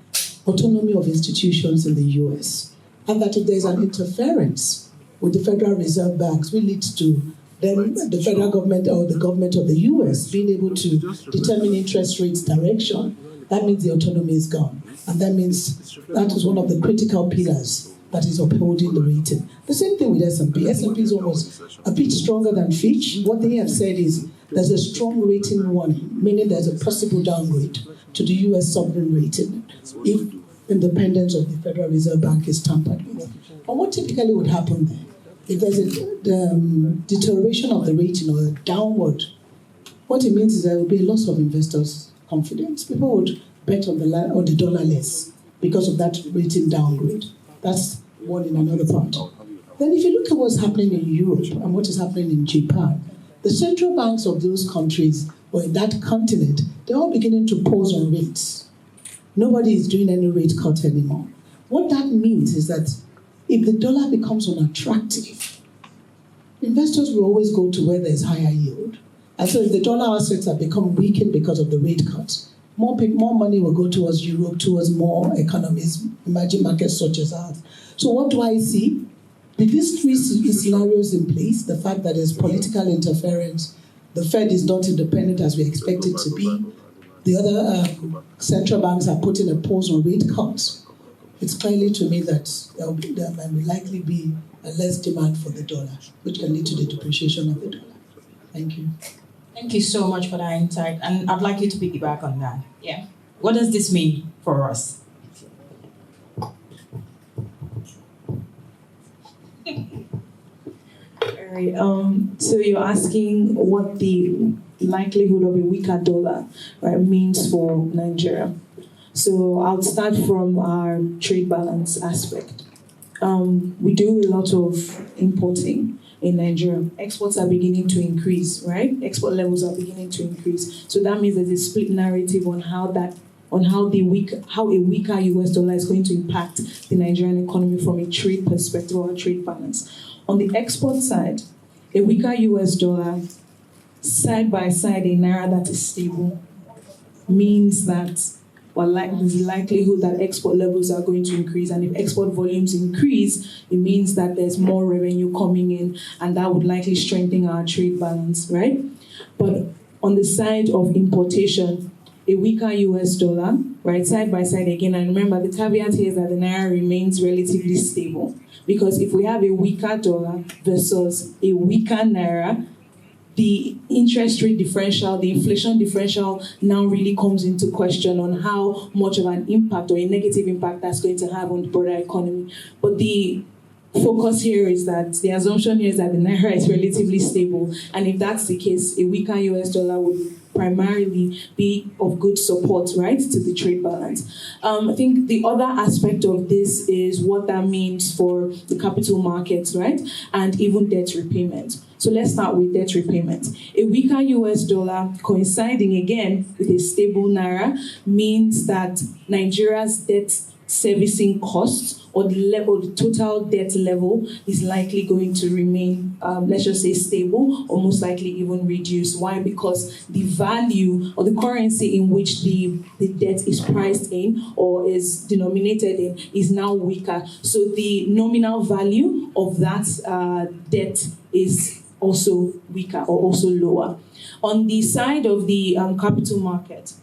autonomy of institutions in the US. And that if there's an interference with the Federal Reserve banks, will lead to then the federal government or the government of the US being able to determine interest rates direction, that means the autonomy is gone. And that means that is one of the critical pillars that is upholding the rating. The same thing with S&P. S&P is almost a bit stronger than Fitch. What they have said is there's a strong rating warning, meaning there's a possible downgrade to the US sovereign rating if independence of the Federal Reserve Bank is tampered with. And what typically would happen there? If there's a deterioration of the rating or a downward, what it means is there will be a loss of investors' confidence. People would bet on the dollar less because of that rating downgrade. That's one in another part. Then if you look at what's happening in Europe and what is happening in Japan, the central banks of those countries or in that continent, they're all beginning to pause on rates. Nobody is doing any rate cut anymore. What that means is that if the dollar becomes unattractive, investors will always go to where there's higher yield. And so if the dollar assets have become weakened because of the rate cuts, more money will go towards Europe, towards more economies, emerging markets such as ours. So what do I see? With these three scenarios in place, the fact that there's political interference, the Fed is not independent as we expect it to be, the other central banks are putting a pause on rate cuts, it's clearly to me that there might likely be a less demand for the dollar, which can lead to the depreciation of the dollar. Thank you.
Thank you so much for that insight, and I'd like you to piggyback on that. Yeah. What does this mean for us?
All right. So you're asking what the likelihood of a weaker dollar, right, means for Nigeria. So I'll start from our trade balance aspect. We do a lot of importing in Nigeria. Exports are beginning to increase, right? Export levels are beginning to increase. So that means there's a split narrative on how a weaker US dollar is going to impact the Nigerian economy from a trade perspective or a trade balance. On the export side, a weaker US dollar side by side a naira that is stable means that there's a likelihood that export levels are going to increase, and if export volumes increase, it means that there's more revenue coming in, and that would likely strengthen our trade balance, right? But on the side of importation, a weaker US dollar, right, side by side again, and remember the caveat here is that the naira remains relatively stable, because if we have a weaker dollar versus a weaker naira, the interest rate differential, the inflation differential now really comes into question on how much of an impact or a negative impact that's going to have on the broader economy. But the focus here is that the assumption here is that the naira is relatively stable. And if that's the case, a weaker US dollar would primarily be of good support, right, to the trade balance. I think the other aspect of this is what that means for the capital markets, right, and even debt repayment. So let's start with debt repayment. A weaker US dollar coinciding again with a stable naira means that Nigeria's debt servicing costs or the total debt level is likely going to remain, let's just say, stable or most likely even reduce. Why? Because the value or the currency in which the debt is priced in or is denominated in is now weaker. So the nominal value of that debt is also weaker or also lower. On the side of the capital market,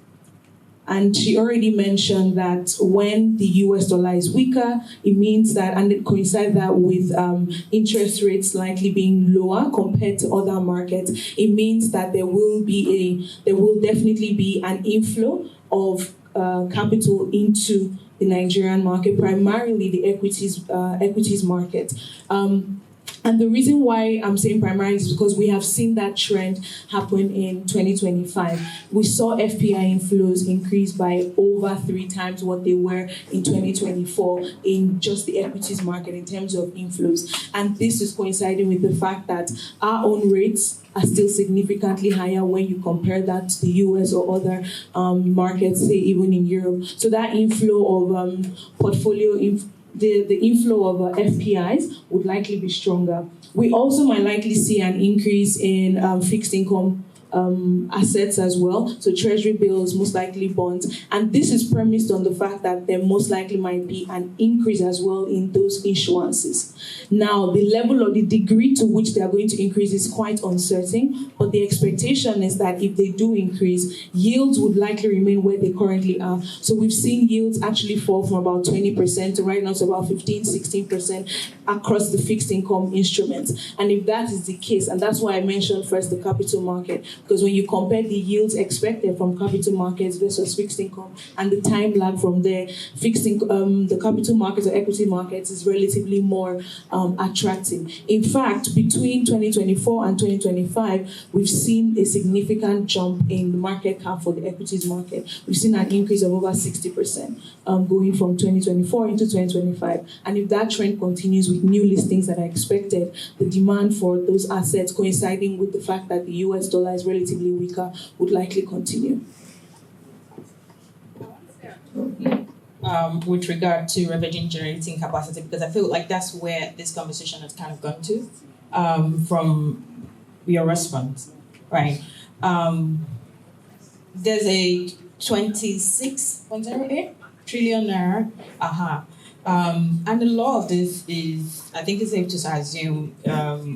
and she already mentioned that when the US dollar is weaker, it means that, and it coincides that with interest rates likely being lower compared to other markets, it means that there will definitely be an inflow of capital into the Nigerian market, primarily the equities market. And the reason why I'm saying primarily is because we have seen that trend happen in 2025. We saw FPI inflows increase by over 3 times what they were in 2024 in just the equities market in terms of inflows. And this is coinciding with the fact that our own rates are still significantly higher when you compare that to the US or other markets, say even in Europe. So that inflow of the inflow of FPIs would likely be stronger. We also might likely see an increase in fixed income assets as well. So treasury bills, most likely bonds. And this is premised on the fact that there most likely might be an increase as well in those issuances. Now, the level or the degree to which they are going to increase is quite uncertain, but the expectation is that if they do increase, yields would likely remain where they currently are. So we've seen yields actually fall from about 20% to right now to about 15-16% across the fixed income instruments. And if that is the case, and that's why I mentioned first the capital market, because when you compare the yields expected from capital markets versus fixed income and the time lag from there, the capital markets or equity markets is relatively more attractive. In fact, between 2024 and 2025, we've seen a significant jump in the market cap for the equities market. We've seen an increase of over 60% going from 2024 into 2025. And if that trend continues with new listings that are expected, the demand for those assets coinciding with the fact that the US dollar is relatively weaker would likely continue.
With regard to revenue generating capacity, because I feel like that's where this conversation has kind of gone to from your response, right? There's a 26.08 trillion naira, and a lot of this is, I think it's safe to assume,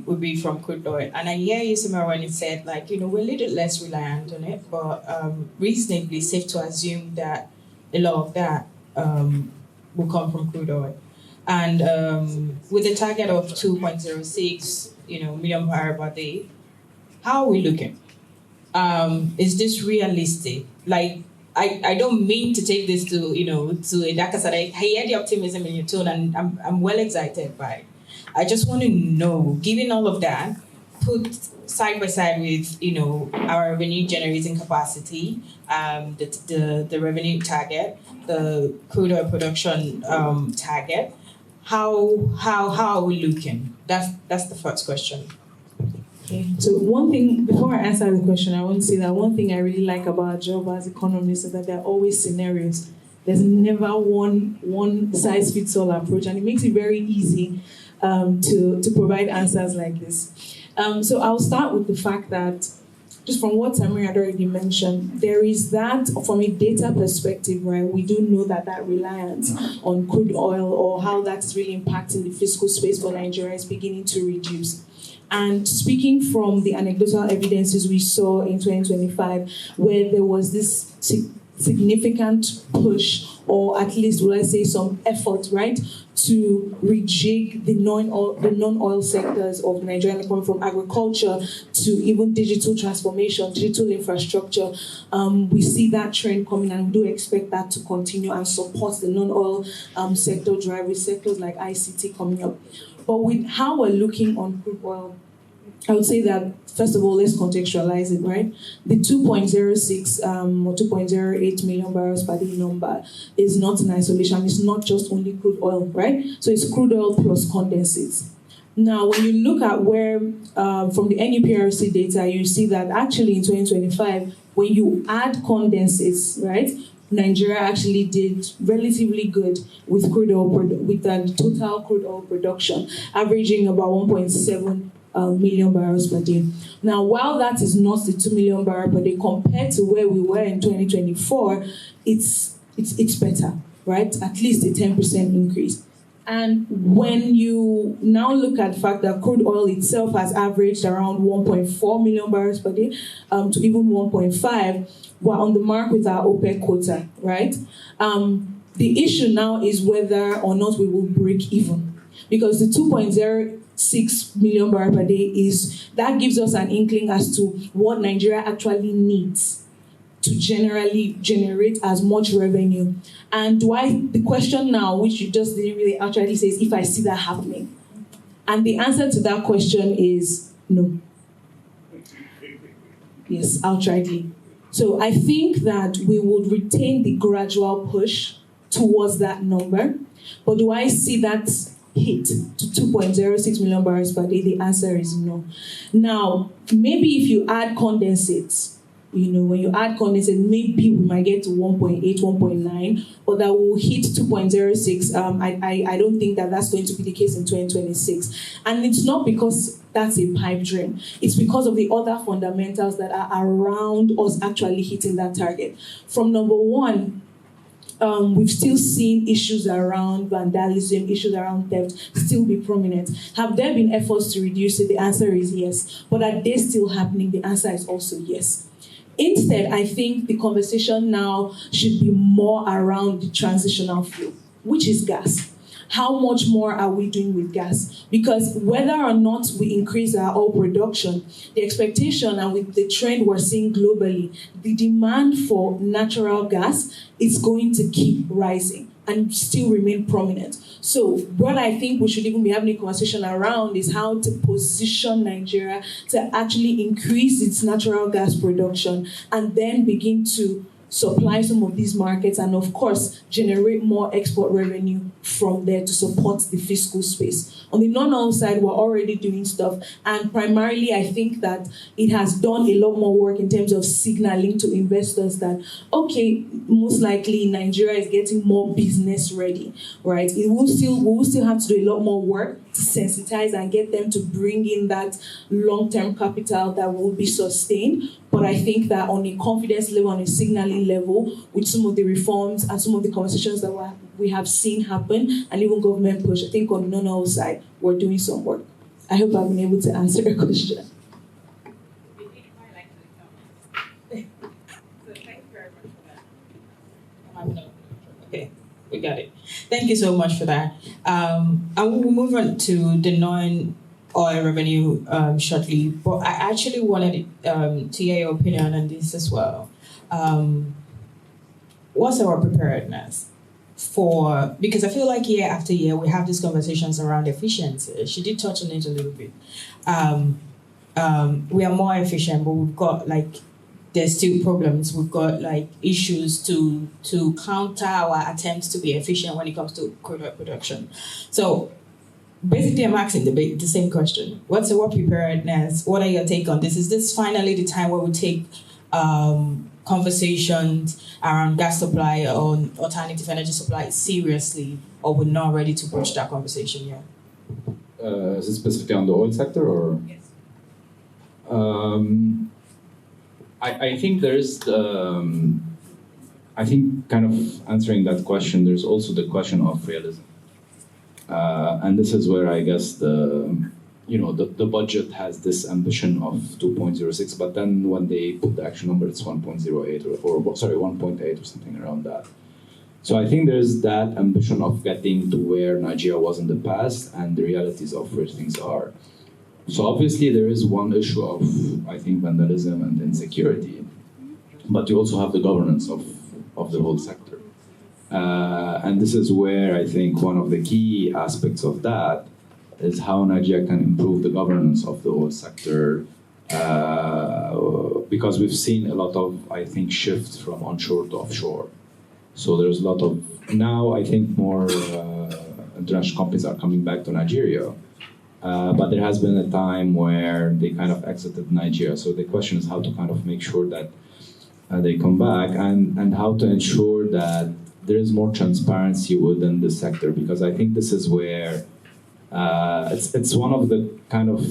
would be from crude oil. And I hear you somewhere when it said, like, we're a little less reliant on it, but reasonably safe to assume that a lot of that will come from crude oil. And with a target of 2.06, million barrels per day, how are we looking? Is this realistic? Like, I don't mean to take this to a darker side. I hear the optimism in your tone, and I'm well excited by it. I just want to know, given all of that, put side by side with our revenue generating capacity, the revenue target, the crude oil production target. How are we looking? That's the first question.
Okay. So one thing, before I answer the question, I want to say that one thing I really like about our job as economists is that there are always scenarios. There's never one size fits all approach, and it makes it very easy to provide answers like this. So I'll start with the fact that, just from what Samir had already mentioned, there is that, from a data perspective, right, we do know that reliance on crude oil or how that's really impacting the fiscal space for Nigeria is beginning to reduce. And speaking from the anecdotal evidences we saw in 2025, where there was this significant push, or at least, will I say, some effort, right, to rejig the non-oil sectors of Nigeria, economy, from agriculture to even digital transformation, digital infrastructure. We see that trend coming, and we do expect that to continue and support the non-oil sector drive, with sectors like ICT coming up. But with how we're looking on crude oil, I would say that, first of all, let's contextualize it, right? The 2.06 or 2.08 million barrels per day number is not in isolation. It's not just only crude oil, right? So it's crude oil plus condensates. Now, when you look at where, from the NUPRC data, you see that actually in 2025, when you add condensates, right, Nigeria actually did relatively good with crude oil, with the total crude oil production, averaging about 1.7 million barrels per day. Now, while that is not the 2 million barrels per day compared to where we were in 2024, it's better, right? At least a 10% increase. And when you now look at the fact that crude oil itself has averaged around 1.4 million barrels per day to even 1.5, we're on the mark with our OPEC quota, right? The issue now is whether or not we will break even, because the 2.06 million barrels per day that gives us an inkling as to what Nigeria actually needs to generally generate as much revenue. And the question now, which you just didn't really actually say, is if I see that happening. And the answer to that question is no. Yes, outrightly. So I think that we would retain the gradual push towards that number. But do I see that hit to 2.06 million barrels per day? The answer is no. Now, maybe if you add condensates, When you add condensate, maybe we might get to 1.8, 1.9, but that will hit 2.06. I don't think that that's going to be the case in 2026. And it's not because that's a pipe dream. It's because of the other fundamentals that are around us actually hitting that target. From number one, we've still seen issues around vandalism, issues around theft still be prominent. Have there been efforts to reduce it? The answer is yes. But are they still happening? The answer is also yes. Instead, I think the conversation now should be more around the transitional fuel, which is gas. How much more are we doing with gas? Because whether or not we increase our oil production, the expectation and with the trend we're seeing globally, the demand for natural gas is going to keep rising and still remain prominent. So what I think we should even be having a conversation around is how to position Nigeria to actually increase its natural gas production and then begin to supply some of these markets and, of course, generate more export revenue from there to support the fiscal space. On the non-oil side, we're already doing stuff, and primarily I think that it has done a lot more work in terms of signaling to investors that, okay, most likely Nigeria is getting more business ready, right? We will still have to do a lot more work to sensitize and get them to bring in that long-term capital that will be sustained. But I think that on a confidence level, on a signaling level, with some of the reforms and some of the conversations that we have seen happen, and even government push, I think on the non-oil side, we're doing some work. I hope I've been able to answer your question.
Okay, we got it. Thank you so much for that. I will move on to the non-oil revenue shortly, but I actually wanted to hear your opinion on this as well. What's our preparedness because I feel like year after year we have these conversations around efficiency. She did touch on it a little bit. We are more efficient, but we've got there's still problems. We've got issues to counter our attempts to be efficient when it comes to crude oil production. So basically, I'm asking the same question. What's our preparedness? What are your take on this? Is this finally the time where we take conversations around gas supply or alternative energy supply seriously, or we're not ready to push that conversation yet?
Is it specifically on the oil sector, or?
Yes.
I think there's I think kind of answering that question, there's also the question of realism. And this is where I guess the budget has this ambition of 2.06, but then when they put the actual number, it's 1.08 or 1.8 or something around that. So I think there's that ambition of getting to where Nigeria was in the past and the realities of where things are. So obviously there is one issue of, I think, vandalism and insecurity, but you also have the governance of the whole sector. And this is where I think one of the key aspects of that is how Nigeria can improve the governance of the whole sector, because we've seen a lot of, I think, shift from onshore to offshore. So there's a lot of, now I think more international companies are coming back to Nigeria, but there has been a time where they kind of exited Nigeria. So the question is how to kind of make sure that they come back and how to ensure that there is more transparency within the sector, because I think this is where it's one of the kind of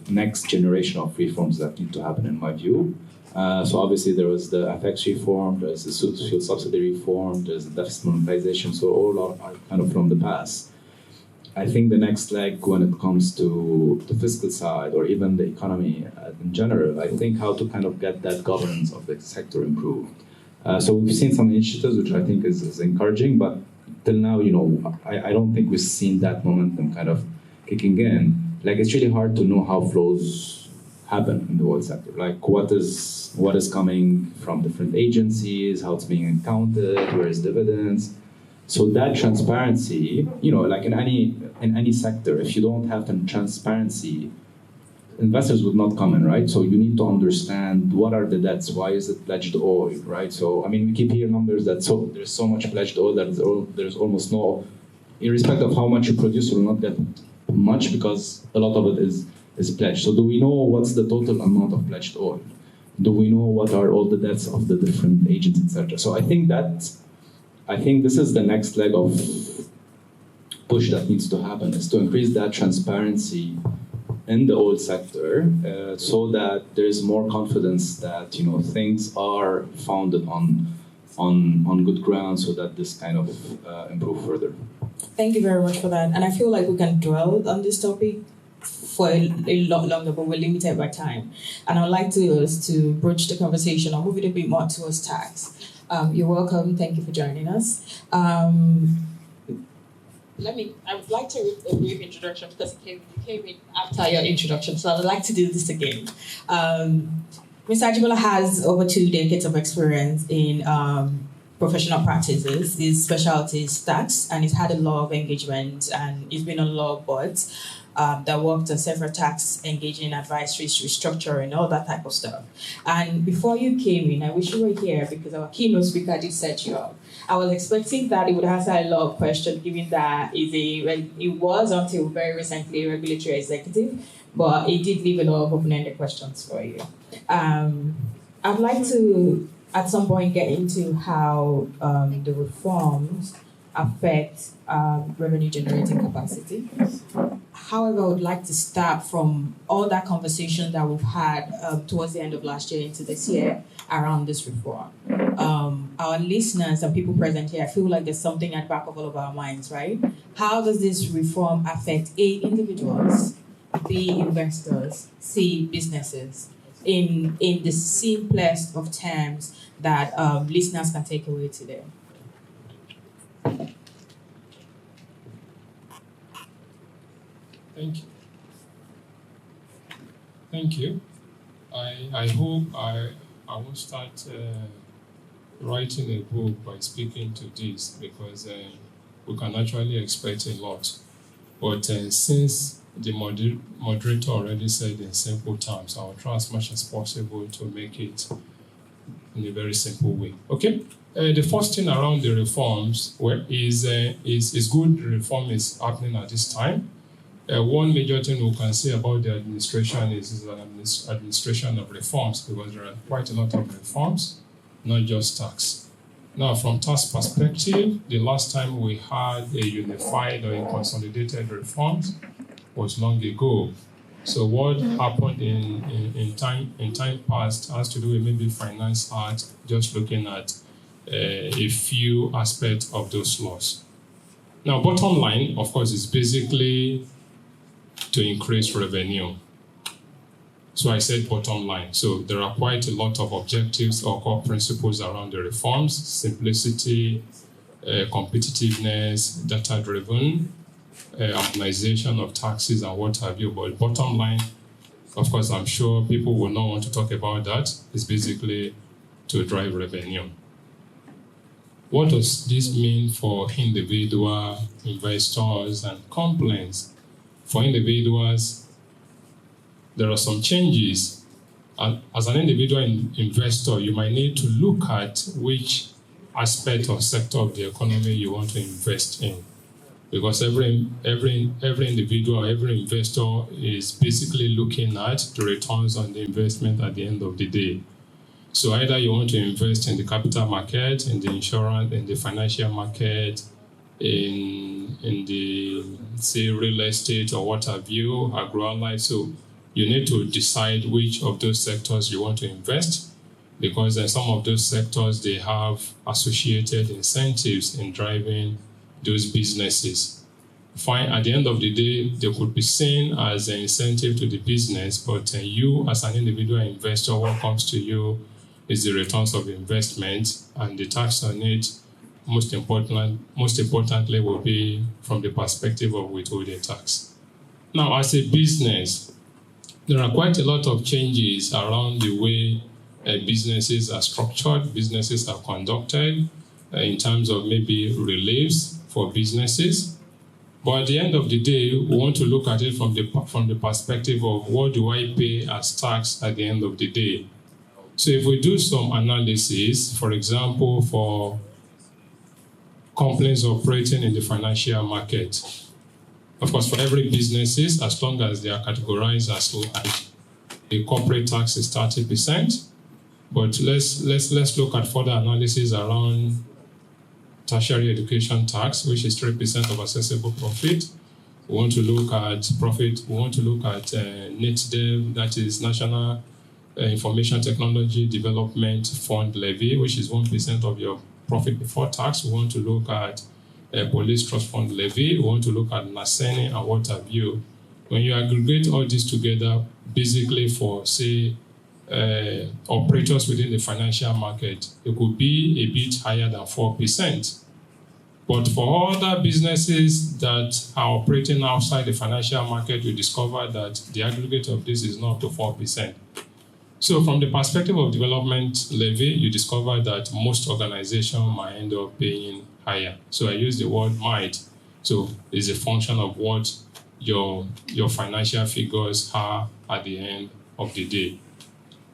next generation of reforms that need to happen in my view. So obviously there was the FX reform, there's the fuel subsidy reform, there's the deficit monetization, so all are kind of from the past. I think the next leg when it comes to the fiscal side or even the economy in general, I think how to kind of get that governance of the sector improved. So we've seen some initiatives which I think is encouraging, but till now, I don't think we've seen that momentum kind of kicking in. It's really hard to know how flows happen in the oil sector. What is coming from different agencies, how it's being accounted, where is dividends. So that transparency, in any sector, if you don't have the transparency, investors would not come in, right? So you need to understand what are the debts, why is it pledged oil, right? So, we keep hearing numbers that there's so much pledged oil that there's almost no, irrespective of how much you produce, you will not get much because a lot of it is pledged. So do we know what's the total amount of pledged oil? Do we know what are all the debts of the different agents, etc.? So I think this is the next leg of push that needs to happen, is to increase that transparency in the oil sector, so that there is more confidence that things are founded on good ground, so that this kind of improve further.
Thank you very much for that. And I feel like we can dwell on this topic for a lot longer, but we're limited by time. And I'd like to broach the conversation or move it a bit more towards tax. You're welcome. Thank you for joining us. I would like to read a brief introduction because you came in after your introduction, so I'd like to do this again. Mr. Ajibola has over 2 decades of experience in professional practices. His specialty is tax, and he's had a lot of engagement, and he's been on law boards that worked on several tax, engaging advisories, restructuring, all that type of stuff. And before you came in, I wish you were here because our keynote speaker did set you up. I was expecting that he would answer a lot of questions, given that he was until very recently a regulatory executive, but he did leave a lot of open-ended questions for you. I'd like to, at some point, get into how the reforms affect revenue-generating capacity. However, I would like to start from all that conversation that we've had towards the end of last year into this year around this reform. Our listeners and people present here, I feel like there's something at the back of all of our minds, right? How does this reform affect A, individuals, B, investors, C, businesses, in the simplest of terms that listeners can take away today?
Thank you. I hope I won't start writing a book by speaking to this, because we can actually expect a lot. But since the moderator already said in simple terms, I'll try as much as possible to make it in a very simple way. Okay? The first thing around the reforms is good reform is happening at this time. One major thing we can say about the administration is an administration of reforms, because there are quite a lot of reforms, not just tax. Now, from tax perspective, the last time we had a unified or a consolidated reforms was long ago. So what happened in time past has to do with maybe Finance Act, just looking at a few aspects of those laws. Now, bottom line, of course, is basically to increase revenue. So I said bottom line. So there are quite a lot of objectives or core principles around the reforms: simplicity, competitiveness, data-driven, optimization of taxes and what have you. But bottom line, of course, I'm sure people will not want to talk about that. It's basically to drive revenue. What does this mean for individual investors and complaints? For individuals, there are some changes. As an individual investor, you might need to look at which aspect or sector of the economy you want to invest in, because every individual, every investor is basically looking at the returns on the investment at the end of the day. So either you want to invest in the capital market, in the insurance, in the financial market, in the, say, real estate or what have you, agro-allied. So you need to decide which of those sectors you want to invest, because in some of those sectors, they have associated incentives in driving those businesses. Fine, at the end of the day, they could be seen as an incentive to the business, but you as an individual investor, what comes to you is the returns of investment, and the tax on it, most importantly, will be from the perspective of withholding tax. Now, as a business, there are quite a lot of changes around the way businesses are structured, businesses are conducted, in terms of maybe reliefs for businesses. But at the end of the day, we want to look at it from the perspective of what do I pay as tax at the end of the day. So if we do some analysis, for example, for companies operating in the financial market, of course, for every businesses, as long as they are categorized as like the corporate tax is 30%, But let's look at further analysis around tertiary education tax, which is 3% of accessible profit. We want to look at profit. We want to look at NITDEV, that is National Information Technology Development Fund levy, which is 1% of your profit before tax. We want to look at Police Trust Fund levy. We want to look at NASENI and what have you. When you aggregate all this together, basically for, say, operators within the financial market, it could be a bit higher than 4%. But for other businesses that are operating outside the financial market, you discover that the aggregate of this is not up to 4%. So from the perspective of development levy, you discover that most organizations might end up paying higher. So I use the word might. So it's a function of what your financial figures are at the end of the day.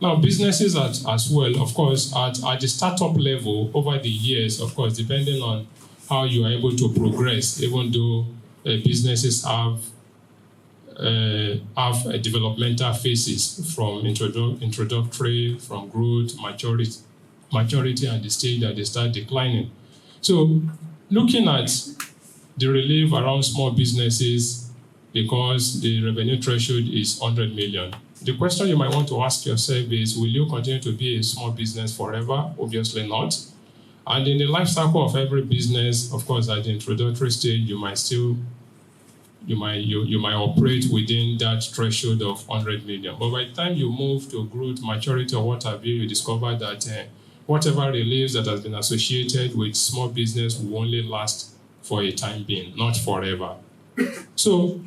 Now, businesses as well, of course, at the startup level over the years, of course, depending on how you are able to progress, even though businesses have developmental phases from introductory, from growth, maturity, and the stage that they start declining. So, looking at the relief around small businesses, because the revenue threshold is 100 million. The question you might want to ask yourself is, will you continue to be a small business forever? Obviously not. And in the life cycle of every business, of course, at the introductory stage, you might operate within that threshold of 100 million. But by the time you move to growth, maturity, or what have you, you discover that whatever reliefs that has been associated with small business will only last for a time being, not forever. So,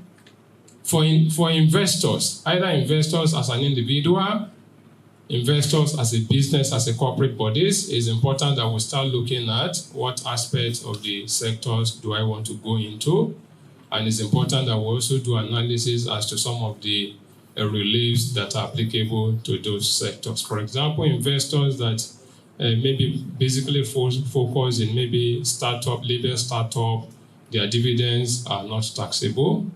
for investors, either investors as an individual, investors as a business, as a corporate bodies, it's important that we start looking at what aspects of the sectors do I want to go into. And it's important that we also do analysis as to some of the reliefs that are applicable to those sectors. For example, investors that maybe basically focus in maybe labor startup, their dividends are not taxable.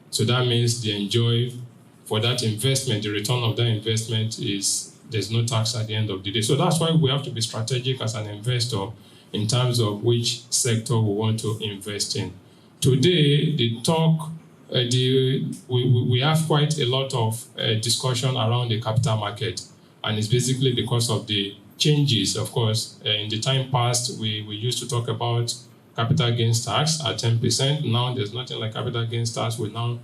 So that means they enjoy, for that investment, the return of that investment is, there's no tax at the end of the day. So that's why we have to be strategic as an investor in terms of which sector we want to invest in. Today, we have quite a lot of discussion around the capital market, and it's basically because of the changes. Of course, in the time past, we used to talk about capital gains tax at 10%. Now there's nothing like capital gains tax. We now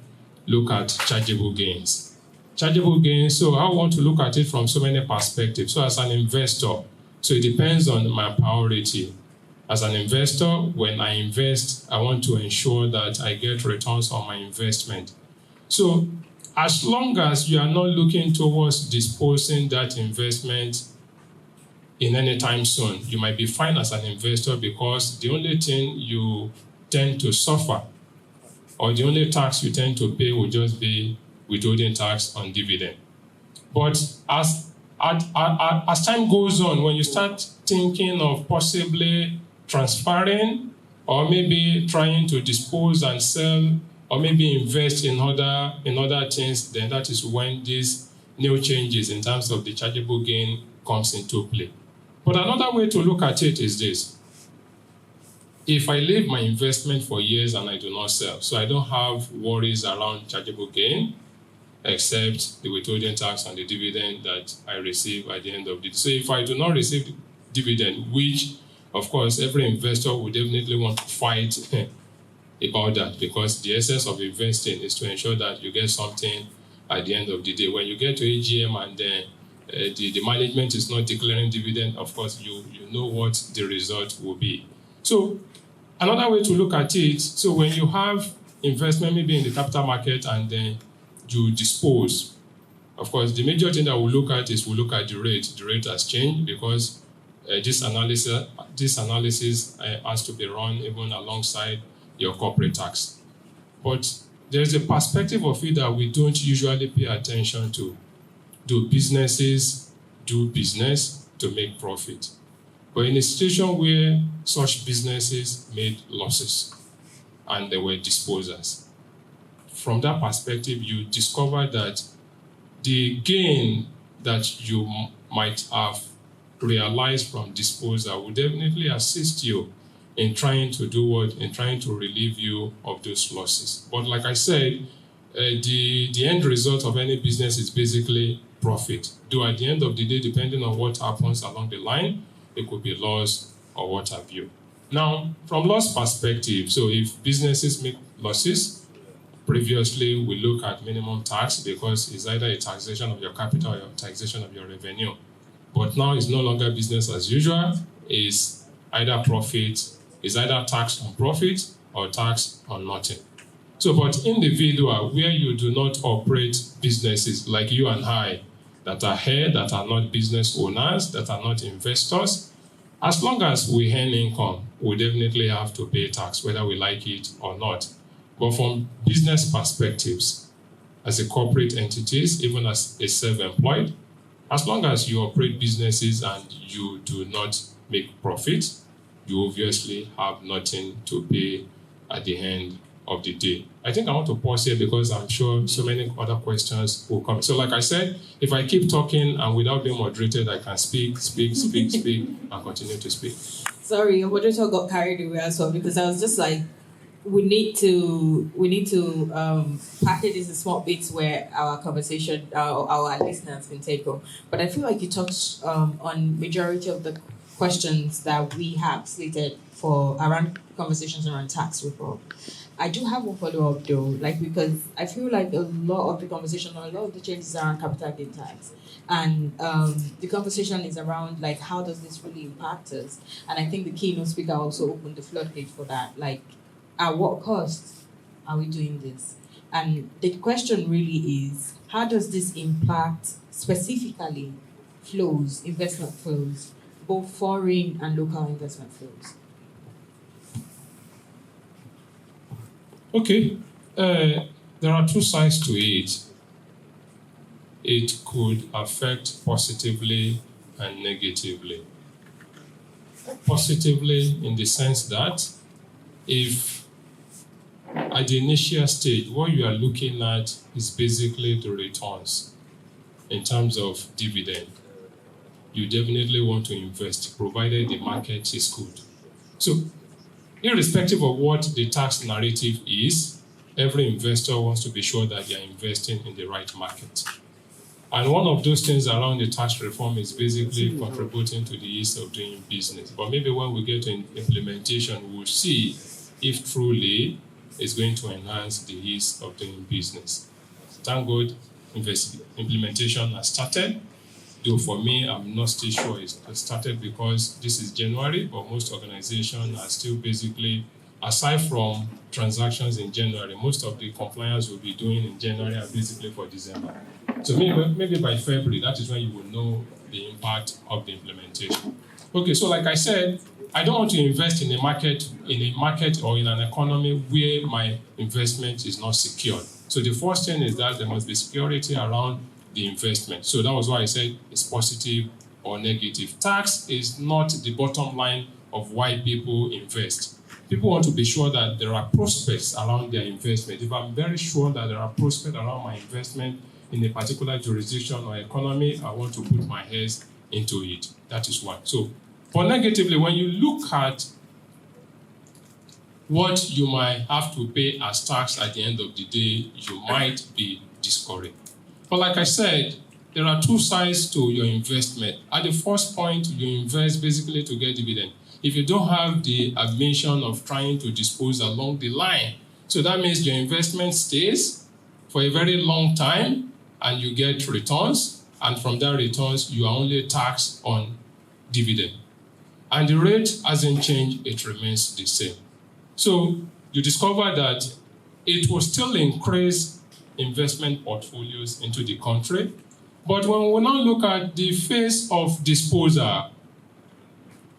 look at chargeable gains. Chargeable gains, so I want to look at it from so many perspectives. So as an investor, so it depends on my priority. As an investor, when I invest, I want to ensure that I get returns on my investment. So as long as you are not looking towards disposing that investment in any time soon, you might be fine as an investor, because the only thing you tend to suffer, or the only tax you tend to pay, will just be withholding tax on dividend. But as time goes on, when you start thinking of possibly transferring, or maybe trying to dispose and sell, or maybe invest in other things, then that is when these new changes in terms of the chargeable gain comes into play. But another way to look at it is this. If I leave my investment for years and I do not sell, so I don't have worries around chargeable gain, except the withholding tax and the dividend that I receive at the end of the day. So if I do not receive dividend, which, of course, every investor would definitely want to fight about that, because the essence of investing is to ensure that you get something at the end of the day. When you get to AGM and then the management is not declaring dividend, of course, you know what the result will be. So another way to look at it, so when you have investment maybe in the capital market and then you dispose, of course, the major thing that we'll look at is we'll look at the rate. The rate has changed because this analysis has to be run even alongside your corporate tax. But there's a perspective of it that we don't usually pay attention to. Do businesses do business to make profit? But in a situation where such businesses made losses and they were disposers, from that perspective, you discover that the gain that you might have realized from disposal will definitely assist you in trying to do what? In trying to relieve you of those losses. But like I said, the end result of any business is basically profit. Though at the end of the day, depending on what happens along the line, it could be loss or what have you. Now, from loss perspective, so if businesses make losses, previously we look at minimum tax because it's either a taxation of your capital or a taxation of your revenue. But now it's no longer business as usual. It's either profit, it's either tax on profit or tax on nothing. So, but individual, where you do not operate businesses like you and I, that are here, that are not business owners, that are not investors, as long as we earn income, we definitely have to pay tax, whether we like it or not. But from business perspectives, as a corporate entities, even as a self-employed, as long as you operate businesses and you do not make profit, you obviously have nothing to pay at the end of the day. I think I want to pause here because I'm sure so many other questions will come. So like I said, if I keep talking and without being moderated, I can speak, and continue to speak.
Sorry, your moderator got carried away as well because I was just like, we need to package this in small bits where our conversation, our listeners can take on. But I feel like you touched on majority of the questions that we have slated for around conversations around tax reform. I do have one follow-up though, because I feel like a lot of the conversation or a lot of the changes around capital gain tax. And the conversation is around how does this really impact us? And I think the keynote speaker also opened the floodgate for that. At what cost are we doing this? And the question really is, how does this impact specifically flows, investment flows, both foreign and local investment flows?
Okay, there are two sides to it. It could affect positively and negatively. Positively in the sense that if at the initial stage, what you are looking at is basically the returns in terms of dividend, you definitely want to invest, provided the market is good. So, irrespective of what the tax narrative is, every investor wants to be sure that they are investing in the right market. And one of those things around the tax reform is basically contributing to the ease of doing business. But maybe when we get to implementation, we'll see if truly it's going to enhance the ease of doing business. Thank God, implementation has started. Though for me, I'm not still sure it's started because this is January, but most organizations are still basically, aside from transactions in January, most of the compliance we'll be doing in January are basically for December. So maybe by February, that is when you will know the impact of the implementation. Okay, so like I said, I don't want to invest in a market or in an economy where my investment is not secured. So the first thing is that there must be security around the investment. So that was why I said it's positive or negative. Tax is not the bottom line of why people invest. People want to be sure that there are prospects around their investment. If I'm very sure that there are prospects around my investment in a particular jurisdiction or economy, I want to put my heads into it. That is one. So, for negatively, when you look at what you might have to pay as tax at the end of the day, you might be discouraged. But like I said, there are two sides to your investment. At the first point, you invest basically to get dividend. If you don't have the ambition of trying to dispose along the line, so that means your investment stays for a very long time and you get returns, and from that returns, you are only taxed on dividend. And the rate hasn't changed, it remains the same. So you discover that it will still increase investment portfolios into the country. But when we now look at the phase of disposal,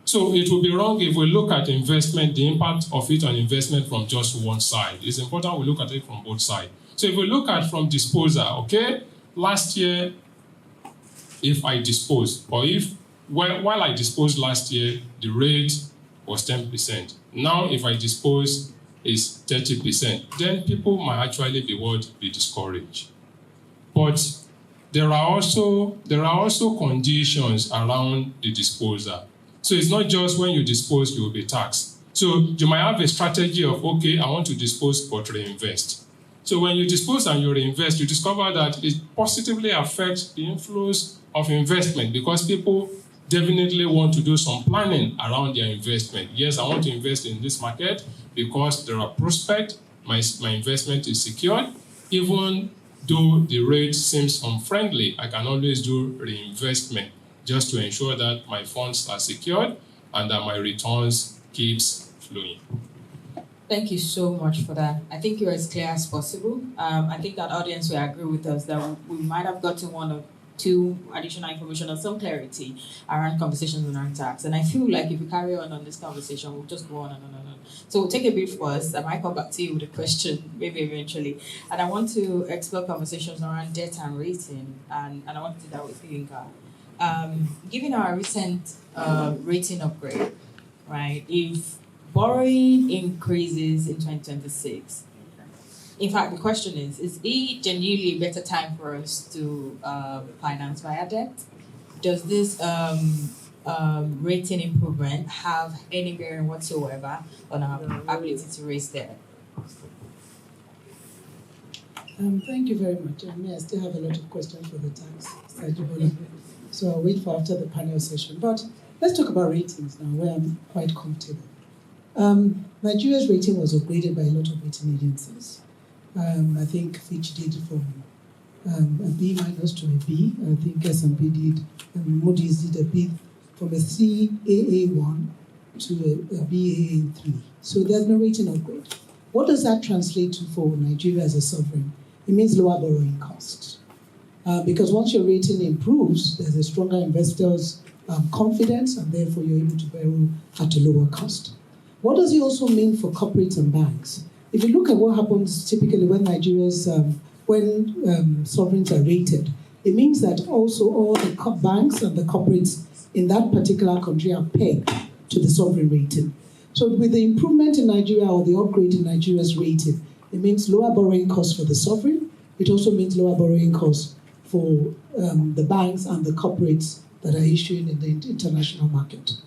so it will be wrong if we look at investment, the impact of it on investment from just one side. It's important we look at it from both sides. So if we look at from disposal, okay, last year, if I dispose, or if while I disposed last year, the rate was 10%. Now, if I dispose, is 30%. Then people might actually be discouraged. But there are also conditions around the disposal. So it's not just when you dispose, you will be taxed. So you might have a strategy of, okay, I want to dispose but reinvest. So when you dispose and you reinvest, you discover that it positively affects the inflows of investment because people definitely want to do some planning around their investment. Yes, I want to invest in this market because there are prospects, my investment is secured. Even though the rate seems unfriendly, I can always do reinvestment just to ensure that my funds are secured and that my returns keeps flowing.
Thank you so much for that. I think you're as clear as possible. I think that audience will agree with us that we might have gotten one or two additional information or some clarity around conversations around tax. And I feel like if we carry on this conversation, we'll just go on and on and on. So we'll take a brief pause. I might come back to you with a question, maybe eventually. And I want to explore conversations around debt and rating. And I want to do that with you, Inka. Given our recent rating upgrade, right, if borrowing increases in 2026, in fact, the question is it genuinely a better time for us to finance via debt? Does this rating improvement have any bearing whatsoever on our ability to raise debt?
Thank you very much. I still have a lot of questions for the tax, so I'll wait for after the panel session. But let's talk about ratings now, where I'm quite comfortable. Nigeria's rating was upgraded by a lot of rating agencies. I think Fitch did from a B- to a B. I think S&P did, and Moody's did a B from a CAA1 to a BAA3. So there's no rating upgrade. What does that translate to for Nigeria as a sovereign? It means lower borrowing costs. Because once your rating improves, there's a stronger investor's confidence, and therefore you're able to borrow at a lower cost. What does it also mean for corporates and banks? If you look at what happens typically when Nigeria's, sovereigns are rated, it means that also all the banks and the corporates in that particular country are pegged to the sovereign rating. So with the improvement in Nigeria or the upgrade in Nigeria's rating, it means lower borrowing costs for the sovereign. It also means lower borrowing costs for the banks and the corporates that are issuing in the international market.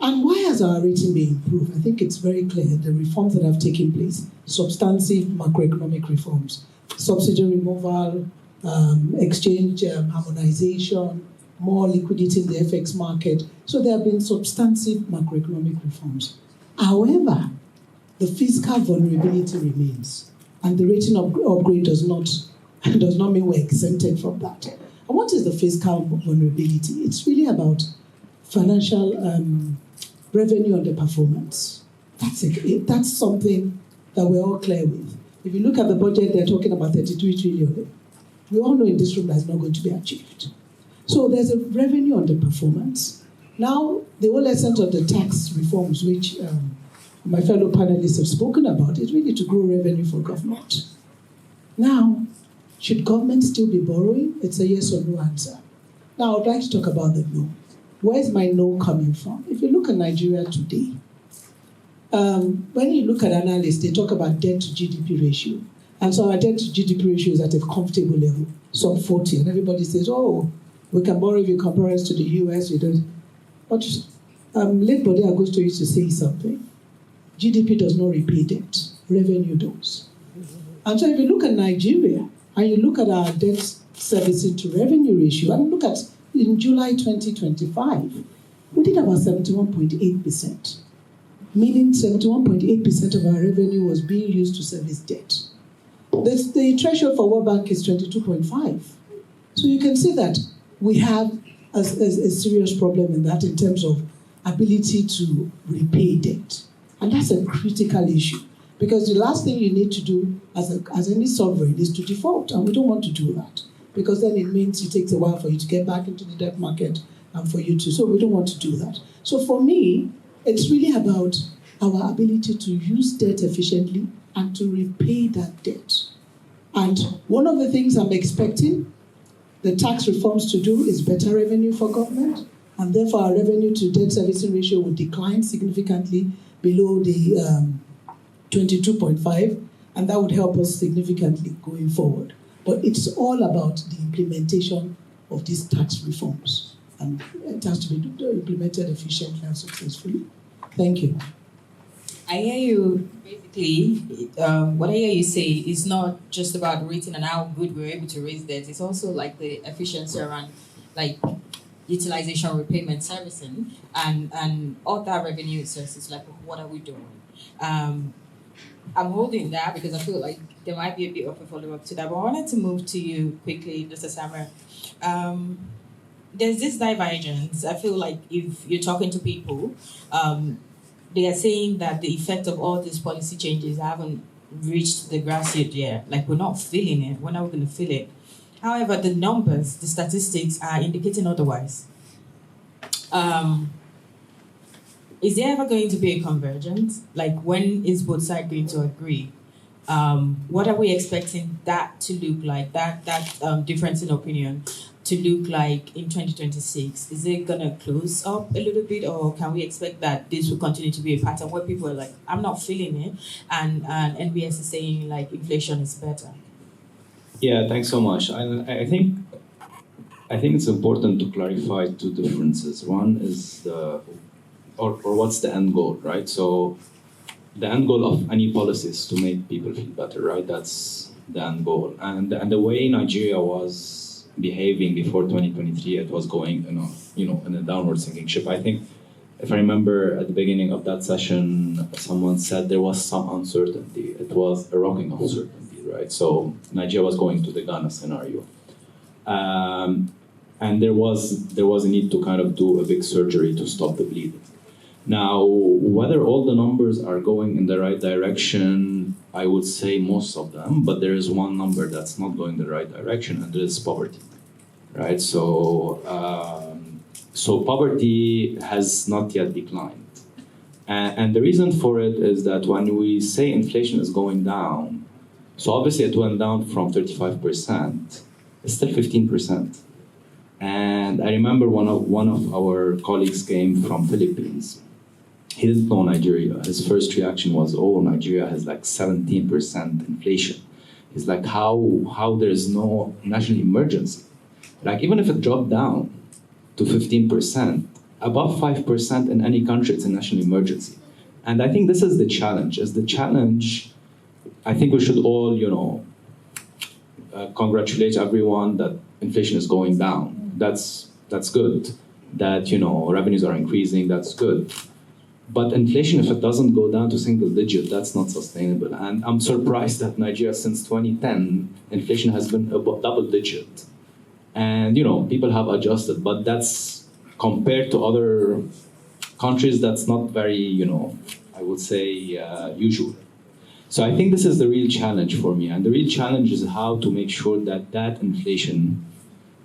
And why has our rating been improved? I think it's very clear, the reforms that have taken place, substantive macroeconomic reforms, subsidy removal, exchange harmonization, more liquidity in the FX market. So there have been substantive macroeconomic reforms. However, the fiscal vulnerability remains, and the rating upgrade does not mean we're exempted from that. And what is the fiscal vulnerability? It's really about financial revenue underperformance. That's something that we're all clear with. If you look at the budget, they're talking about 33 trillion. We all know in this room that's not going to be achieved. So there's a revenue underperformance. Now, the whole essence of the tax reforms, which my fellow panelists have spoken about, is really to grow revenue for government. Now, should government still be borrowing? It's a yes or no answer. Now, I'd like to talk about the no. Where's my no coming from? If you look at Nigeria today, when you look at analysts, they talk about debt to GDP ratio. And so our debt to GDP ratio is at a comfortable level, sub 40. And everybody says, oh, we can borrow if you compare us to the US. We don't. But late Bode Agosto used to say something. GDP does not repay debt. Revenue does. And so if you look at Nigeria, and you look at our debt servicing to revenue ratio, and look at in July 2025, we did about 71.8%, meaning 71.8% of our revenue was being used to service debt. The threshold for World Bank is 22.5. So you can see that we have a serious problem in that in terms of ability to repay debt. And that's a critical issue, because the last thing you need to do as any sovereign is to default, and we don't want to do that, because then it means it takes a while for you to get back into the debt market and for you to, so we don't want to do that. So for me, it's really about our ability to use debt efficiently and to repay that debt. And one of the things I'm expecting the tax reforms to do is better revenue for government, and therefore our revenue to debt servicing ratio will decline significantly below the 22.5, and that would help us significantly going forward. But it's all about the implementation of these tax reforms. And it has to be implemented efficiently and successfully. Thank you.
I hear you. Basically, what I hear you say is not just about rating and how good we're able to raise debt. It's also like the efficiency around like utilization, repayment, servicing, and other revenue sources. Like, what are we doing? I'm holding that because I feel like there might be a bit of a follow-up to that. But I wanted to move to you quickly, Mr. Samuel. There's this divergence. I feel like if you're talking to people, they are saying that the effect of all these policy changes haven't reached the grassroots yet. Like, we're not feeling it. When are we going to feel it? However, the numbers, the statistics are indicating otherwise. Is there ever going to be a convergence? Like, when is both sides going to agree? What are we expecting that to look like, that difference in opinion to look like in 2026? Is it going to close up a little bit, or can we expect that this will continue to be a pattern where people are like, I'm not feeling it, and NBS is saying like inflation is better?
Yeah, thanks so much. I think it's important to clarify two differences. One is or what's the end goal, right? So the end goal of any policy is to make people feel better, right? That's the end goal. And the way Nigeria was behaving before 2023, it was going in a downward sinking ship. I think, if I remember at the beginning of that session, someone said there was some uncertainty. It was a rocking uncertainty, right? So Nigeria was going to the Ghana scenario. And there was a need to kind of do a big surgery to stop the bleeding. Now, whether all the numbers are going in the right direction, I would say most of them, but there is one number that's not going in the right direction, and that is poverty, right? So poverty has not yet declined. And the reason for it is that when we say inflation is going down, so obviously it went down from 35%, it's still 15%. And I remember one of our colleagues came from Philippines. He didn't know Nigeria. His first reaction was, oh, Nigeria has like 17% inflation. He's like, how there's no national emergency? Like, even if it dropped down to 15%, above 5% in any country, it's a national emergency. And I think this is the challenge. I think we should all, congratulate everyone that inflation is going down. That's good. That, revenues are increasing, that's good. But inflation, if it doesn't go down to single digit, that's not sustainable. And I'm surprised that Nigeria, since 2010, inflation has been above double digit. And, people have adjusted, but that's compared to other countries, that's not very, I would say, usual. So I think this is the real challenge for me. And the real challenge is how to make sure that inflation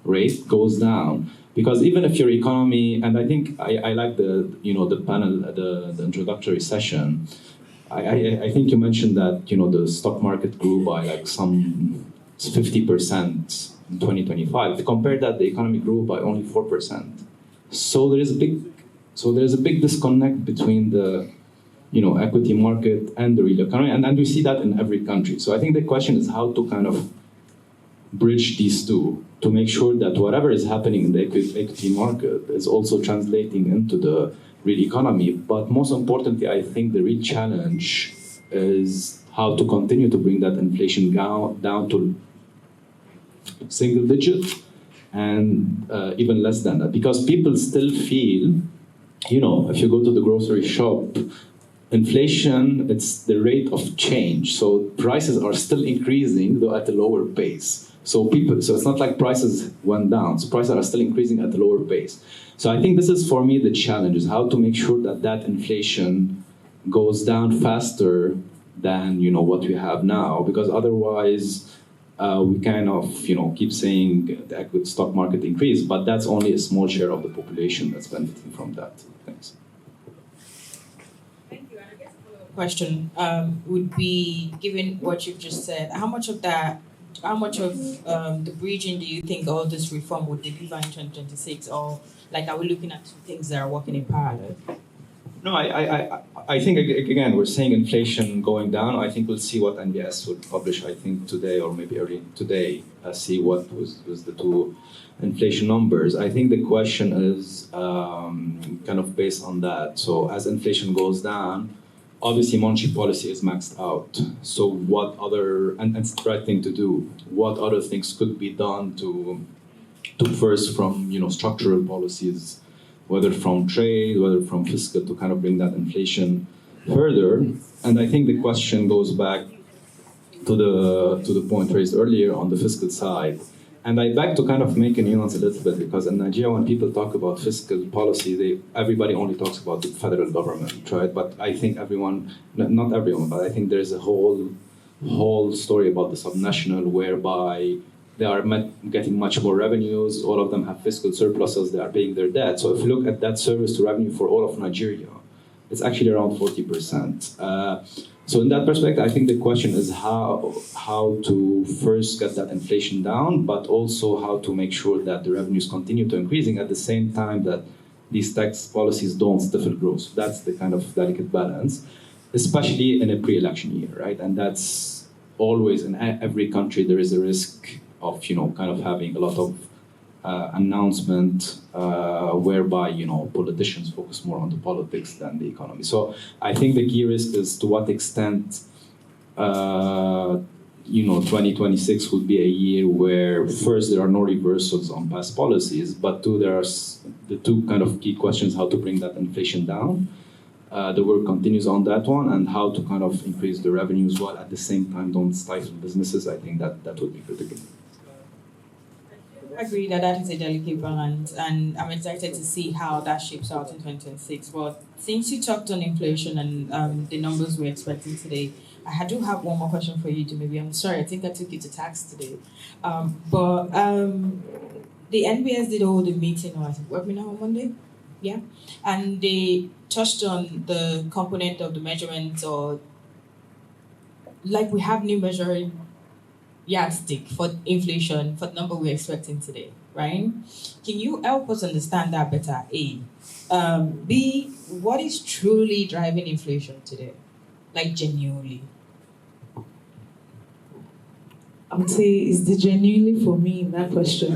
rate goes down. Because even if your economy, and I think I like the panel, the introductory session, I think you mentioned that, the stock market grew by like some 50% in 2025. If you compare that, the economy grew by only 4%. So there is a big disconnect between the equity market and the real economy, and we see that in every country. So I think the question is how to kind of bridge these two to make sure that whatever is happening in the equity market is also translating into the real economy. But most importantly, I think the real challenge is how to continue to bring that inflation down to single digit and even less than that. Because people still feel, if you go to the grocery shop, inflation, it's the rate of change. So prices are still increasing, though at a lower pace. So it's not like prices went down. So prices are still increasing at a lower pace. So I think this is, for me, the challenge, is how to make sure that inflation goes down faster than what we have now. Because otherwise, we kind of keep saying the equity stock market increase, but that's only a small share of the population that's benefiting from that. Thanks.
Question would be, given what you've just said, how much of the bridging do you think all this reform would deliver in 2026, or like are we looking at two things that are working in parallel?
No, I think, again, we're seeing inflation going down. I think we'll see what NBS would publish, I think, today or maybe early today, see what was the two inflation numbers. I think the question is kind of based on that. So as inflation goes down, obviously monetary policy is maxed out. So what other, and it's the right thing to do, what other things could be done to first from, structural policies, whether from trade, whether from fiscal, to kind of bring that inflation further. And I think the question goes back to the point raised earlier on the fiscal side. And I beg to kind of make a nuance a little bit, because in Nigeria, when people talk about fiscal policy, everybody only talks about the federal government, right? But I think not everyone, but I think there's a whole story about the subnational, whereby they are getting much more revenues. All of them have fiscal surpluses. They are paying their debt. So if you look at that service to revenue for all of Nigeria, it's actually around 40%. So in that perspective, I think the question is how to first get that inflation down, but also how to make sure that the revenues continue to increasing at the same time that these tax policies don't stifle growth. That's the kind of delicate balance, especially in a pre-election year, right? And that's always in every country there is a risk of kind of having a lot of announcement whereby politicians focus more on the politics than the economy. So I think the key risk is to what extent 2026 would be a year where first there are no reversals on past policies, but two, there are the two kind of key questions: how to bring that inflation down. The work continues on that one, and how to kind of increase the revenues while at the same time don't stifle businesses. I think that would be critical.
I agree that is a delicate balance, and I'm excited to see how that shapes out in 2026. But since you talked on inflation and the numbers we're expecting today, I do have one more question for you, Maybe. I'm sorry, I think I took you to tax today. But the NBS did hold a meeting, or I think webinar on Monday, yeah? And they touched on the component of the measurement, or like we have new measuring yardstick for inflation for the number we're expecting today, right? Can you help us understand that better, A? B, what is truly driving inflation today? Like genuinely?
I would say it's the genuinely for me in that question.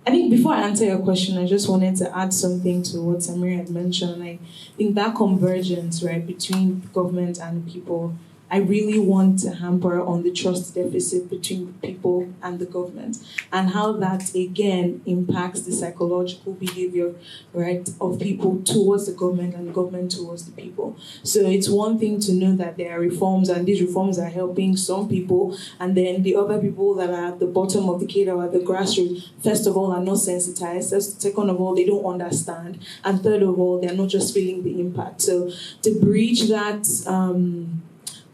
I think before I answer your question, I just wanted to add something to what Samir had mentioned. I think that convergence, right, between government and people, I really want to hamper on the trust deficit between people and the government, and how that, again, impacts the psychological behavior, right, of people towards the government and government towards the people. So it's one thing to know that there are reforms, and these reforms are helping some people, and then the other people that are at the bottom of the cadre or at the grassroots, first of all, are not sensitized. Second of all, they don't understand. And third of all, they're not just feeling the impact. So to bridge that,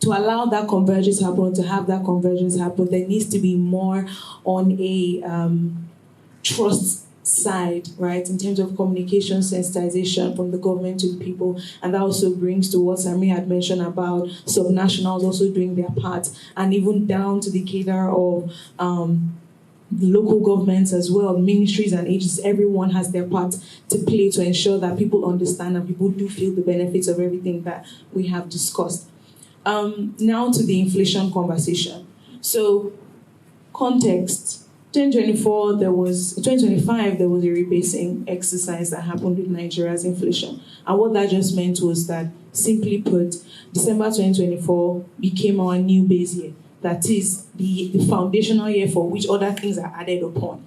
to allow that convergence happen, to have that convergence happen, there needs to be more on a trust side, right, in terms of communication, sensitization from the government to the people. And that also brings to what Sami had mentioned about subnationals also doing their part, and even down to the cadre of the local governments as well, ministries and agencies. Everyone has their part to play to ensure that people understand and people do feel the benefits of everything that we have discussed. Now to the inflation conversation. So, context. 2025, there was a rebasing exercise that happened with Nigeria's inflation. And what that just meant was that, simply put, December 2024 became our new base year. That is the foundational year for which other things are added upon.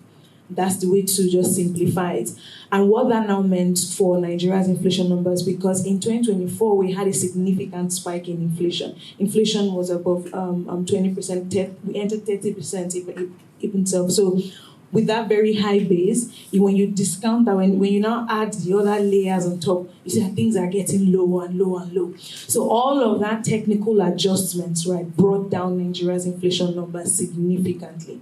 That's the way to just simplify it. And what that now meant for Nigeria's inflation numbers, because in 2024, we had a significant spike in inflation. Inflation was above 20%, we entered 30% even so. So with that very high base, when you discount that, when you now add the other layers on top, you see that things are getting lower and lower and low. So all of that technical adjustments, right, brought down Nigeria's inflation numbers significantly.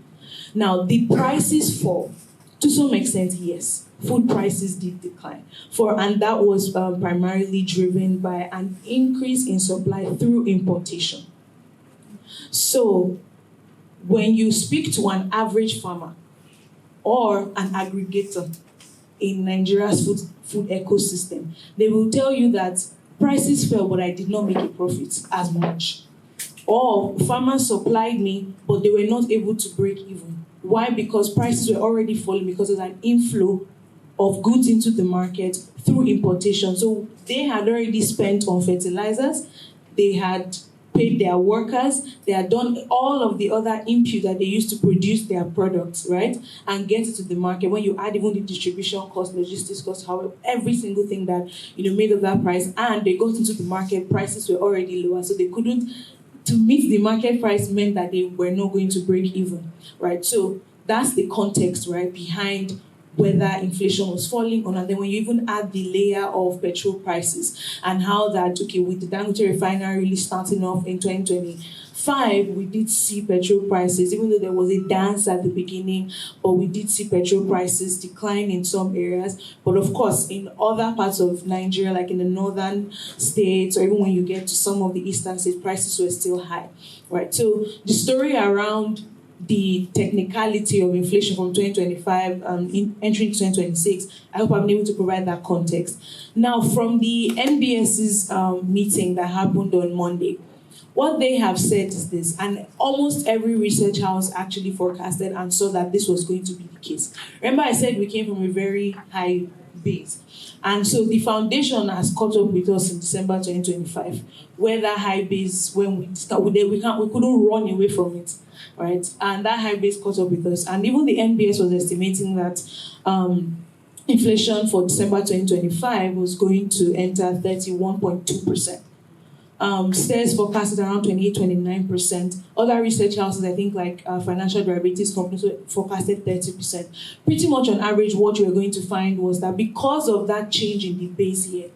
Now, the prices fall. To some extent, yes. Food prices did decline. And that was primarily driven by an increase in supply through importation. So, when you speak to an average farmer or an aggregator, in Nigeria's food ecosystem. They will tell you that prices fell, but I did not make a profit as much. Or farmers supplied me, but they were not able to break even. Why? Because prices were already falling because there's an inflow of goods into the market through importation. So they had already spent on fertilizers, they had paid their workers, they had done all of the other input that they used to produce their products, right? And get it to the market. When you add even the distribution cost, logistics cost, however, every single thing that made of that price, and they got into the market, prices were already lower, so they couldn't. To meet the market price meant that they were not going to break even, right? So that's the context, right, behind whether inflation was falling or not. And then when you even add the layer of petrol prices and how that, okay, with the Dangote refinery really starting off in 2025, we did see petrol prices, even though there was a dance at the beginning, but we did see petrol prices decline in some areas. But of course, in other parts of Nigeria, like in the northern states, or even when you get to some of the eastern states, prices were still high, right? So the story around the technicality of inflation from 2025 entering 2026, I hope I've been able to provide that context. Now, from the NBS's meeting that happened on Monday, what they have said is this, and almost every research house actually forecasted and saw that this was going to be the case. Remember I said we came from a very high base. And so the foundation has caught up with us in December 2025, where that high base, when we couldn't run away from it, right? And that high base caught up with us. And even the NBS was estimating that inflation for December 2025 was going to enter 31.2%. STERS forecasted around 28-29%. Other research houses, I think like financial derivatives companies, forecasted 30%. Pretty much on average, what you are going to find was that because of that change in the base year,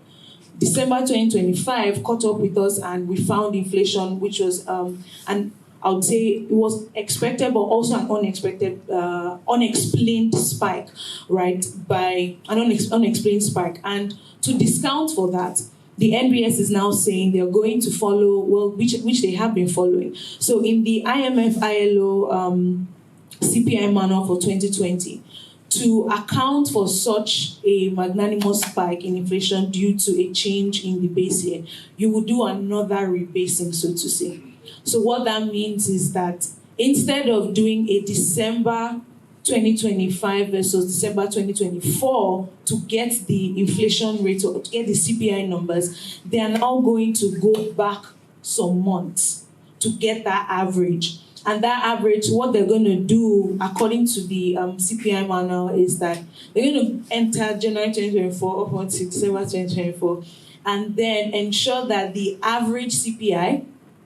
December 2025 caught up with us and we found inflation, which was, and I would say it was expected, but also an unexpected, unexplained spike, right? By an unexplained spike. And to discount for that, the NBS is now saying they're going to follow, well, which they have been following. So in the IMF ILO CPI manual for 2020, to account for such a magnanimous spike in inflation due to a change in the base year, you will do another rebasing, so to say. So what that means is that instead of doing a December 2025 versus December 2024 to get the inflation rate or to get the CPI numbers, they are now going to go back some months to get that average. And that average, what they're going to do, according to the CPI manual, is that they're going to enter January 2024 up until December 2024 and then ensure that the average CPI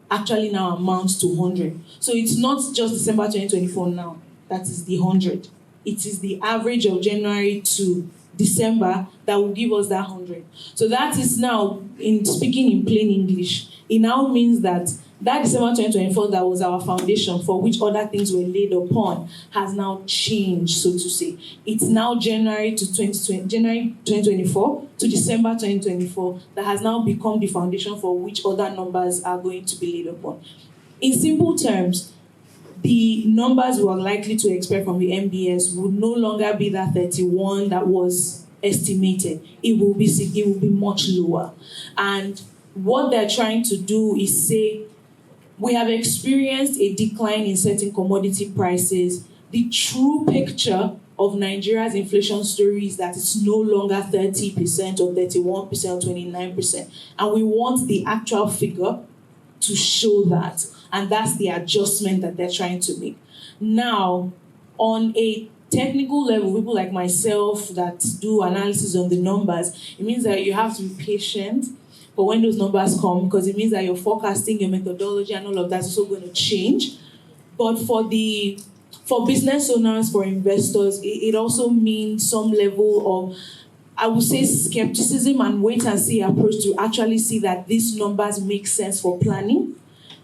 actually now amounts to 100. So it's not just December 2024 now. That is the 100. It is the average of January to December that will give us that 100. So that is now, in speaking in plain English, it now means that December 2024 that was our foundation for which other things were laid upon has now changed, so to say. It's now January 2024 to December 2024 that has now become the foundation for which other numbers are going to be laid upon. In simple terms, the numbers we are likely to expect from the MBS would no longer be that 31 that was estimated. It will be much lower. And what they're trying to do is say, we have experienced a decline in certain commodity prices. The true picture of Nigeria's inflation story is that it's no longer 30% or 31% or 29%. And we want the actual figure to show that. And that's the adjustment that they're trying to make. Now, on a technical level, people like myself that do analysis on the numbers, it means that you have to be patient for when those numbers come, because it means that your forecasting, your methodology, and all of that is also going to change. But for business owners, for investors, it also means some level of, I would say, skepticism and wait and see approach to actually see that these numbers make sense for planning.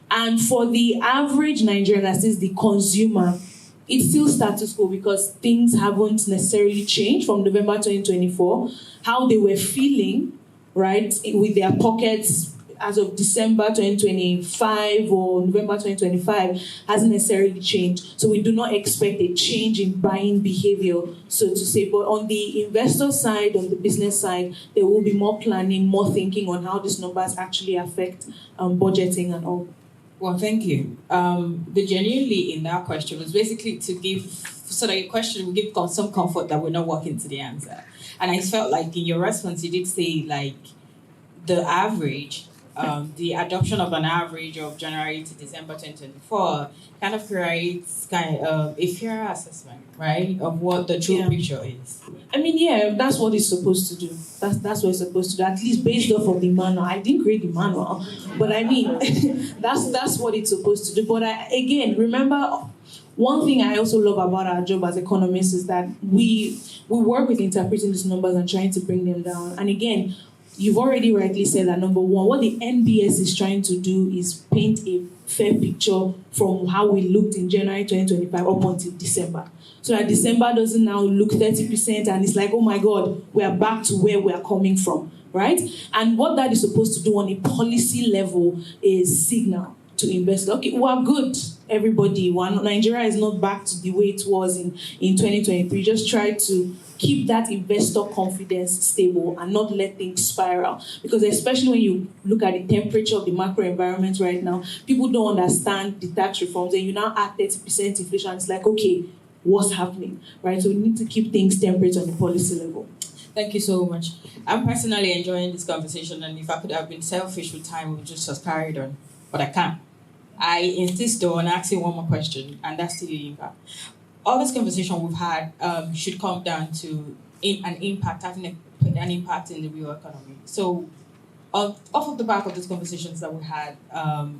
And for the average Nigerian, that is the consumer, it's still status quo because things haven't necessarily changed from November 2024. How they were feeling, right, with their pockets as of December 2025 or November 2025 hasn't necessarily changed. So we do not expect a change in buying behavior, so to say. But on the investor side, on the business side, there will be more planning, more thinking on how these numbers actually affect budgeting and all.
Well, thank you. The genuinely in that question was basically to give, so that your question will give some comfort that we're not walking to the answer. And I felt like in your response, you did say like the average, the adoption of an average of January to December 2024 kind of creates a fair assessment, right, of what the true picture is.
I mean, yeah, that's what it's supposed to do. That's what it's supposed to do, at least based off of the manual. I didn't create the manual, but I mean, that's what it's supposed to do. But again, remember, one thing I also love about our job as economists is that we work with interpreting these numbers and trying to bring them down. And again, you've already rightly said that number one, what the NBS is trying to do is paint a fair picture from how we looked in January 2025 up until December. So that December doesn't now look 30% and it's like, oh my God, we are back to where we are coming from, right? And what that is supposed to do on a policy level is signal to investors. Okay, we are good, everybody. Nigeria is not back to the way it was in 2023. Just try to keep that investor confidence stable and not let things spiral. Because especially when you look at the temperature of the macro environment right now, people don't understand the tax reforms, and you now add 30% inflation. It's like, okay, what's happening, right? So we need to keep things temperate on the policy level.
Thank you so much. I'm personally enjoying this conversation, and if I could have been selfish with time, we would just have carried on, but I can't. I insist though on asking one more question, and that's to the impact. All this conversation we've had should come down to an impact, having an impact in the real economy. So off of the back of these conversations that we had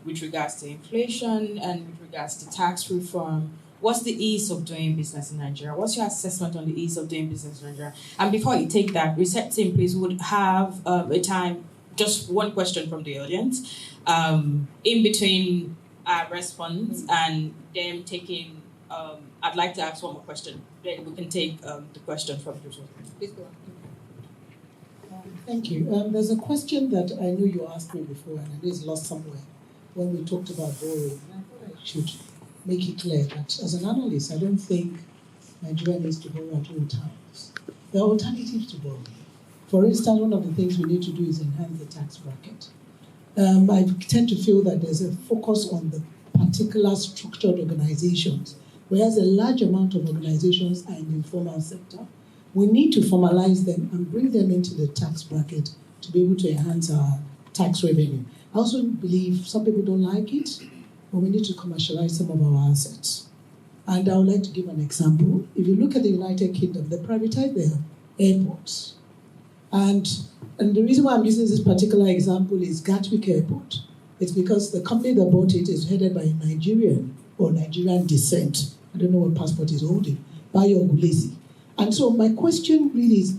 with regards to inflation and with regards to tax reform, what's the ease of doing business in Nigeria? What's your assessment on the ease of doing business in Nigeria? And before you take that, Reset Team, please, would have a time, just one question from the audience, in between our response and them taking, I'd like to ask one more question. Then we can take the question from the audience. Please go on.
Thank you. There's a question that I know you asked me before, and it is lost somewhere when we talked about borrowing. I thought I should make it clear that as an analyst, I don't think Nigeria needs to borrow at all times. There are alternatives to borrowing. For instance, one of the things we need to do is enhance the tax bracket. I tend to feel that there's a focus on the particular structured organizations, whereas a large amount of organizations are in the informal sector. We need to formalize them and bring them into the tax bracket to be able to enhance our tax revenue. I also believe some people don't like it, but we need to commercialize some of our assets. And I would like to give an example. If you look at the United Kingdom, they privatize their airports. And the reason why I'm using this particular example is Gatwick Airport. It's because the company that bought it is headed by a Nigerian or Nigerian descent. I don't know what passport he's holding, Dayo. And so my question really is,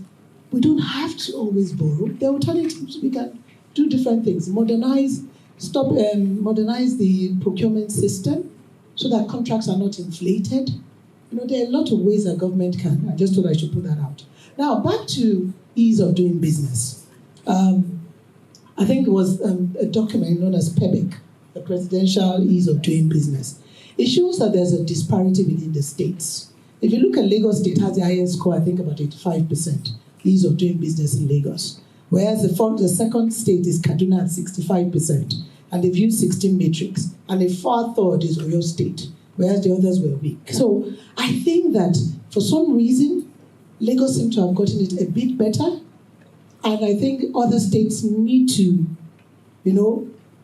we don't have to always borrow. There are alternatives. We can do different things. Modernize the procurement system so that contracts are not inflated. You know, there are a lot of ways that government can. I just thought I should put that out. Now, back to ease of doing business. I think it was a document known as PEBIC, the Presidential Ease of Doing Business. It shows that there's a disparity within the states. If you look at Lagos State, has the highest score, I think about 85%, ease of doing business in Lagos. Whereas the second state is Kaduna at 65%, and they've used 16 metrics. And the far third is Oyo State, whereas the others were weak. So I think that for some reason, Lagos seems to have gotten it a bit better. And I think other states need to,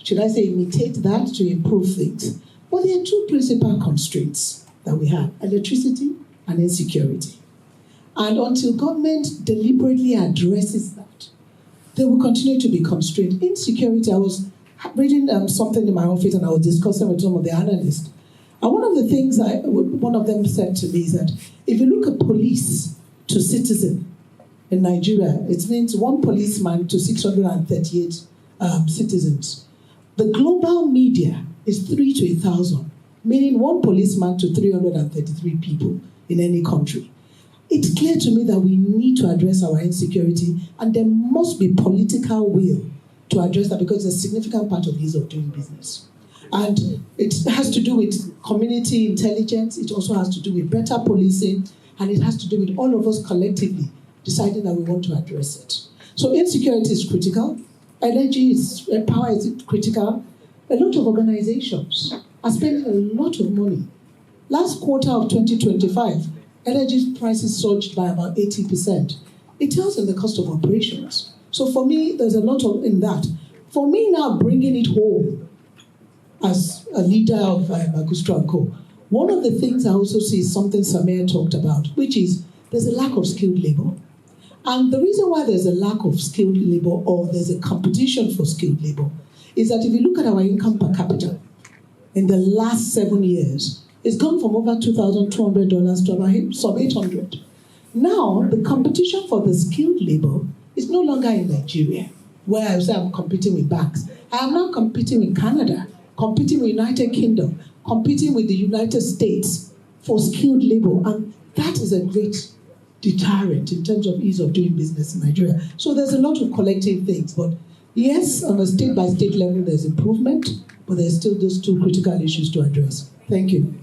should I say, imitate that to improve things. But there are two principal constraints that we have: electricity and insecurity. And until government deliberately addresses that, they will continue to be constrained. Insecurity, I was reading something in my office and I was discussing with some of the analysts. And one of the things one of them said to me is that if you look at police to citizen in Nigeria, it means one policeman to 638 citizens. The global media is 3 to 1,000, meaning one policeman to 333 people in any country. It's clear to me that we need to address our insecurity, and there must be political will to address that because it's a significant part of ease of doing business. And it has to do with community intelligence, it also has to do with better policing, and it has to do with all of us collectively deciding that we want to address it. So insecurity is critical, power is critical. A lot of organizations are spending a lot of money. Last quarter of 2025, energy prices surged by about 80%. It tells in the cost of operations. So for me, there's a lot in that. For me now, bringing it home as a leader of Agustro & Co., one of the things I also see is something Samir talked about, which is there's a lack of skilled labor. And the reason why there's a lack of skilled labor or there's a competition for skilled labor is that if you look at our income per capita in the last 7 years, it's gone from over $2,200 to about some $800. Now, the competition for the skilled labor is no longer in Nigeria, where I say I'm competing with banks. I am now competing with Canada, competing with United Kingdom, competing with the United States for skilled labor. And that is a great deterrent in terms of ease of doing business in Nigeria. So there's a lot of collective things. But yes, on a state-by-state level, there's improvement, but there's still those two critical issues to address. Thank you.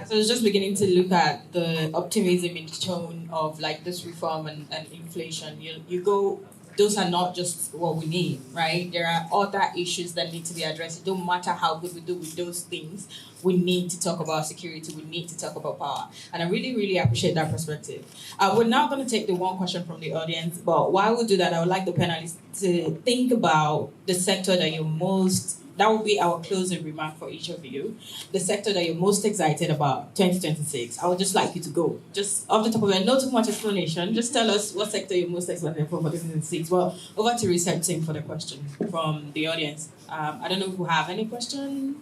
So I was just beginning to look at the optimism in the tone of like this reform and inflation. You go, those are not just what we need, right? There are other issues that need to be addressed. It don't matter how good we do with those things. We need to talk about security. We need to talk about power. And I really, really appreciate that perspective. We're now going to take the one question from the audience. But while we do that, I would like the panelists to think about the sector that you're most, that will be our closing remark for each of you. The sector that you're most excited about, 2026. I would just like you to go. Just off the top of your head, not too much explanation. Just tell us what sector you're most excited for 2026. Well, over to research team for the question from the audience. I don't know if you have any question.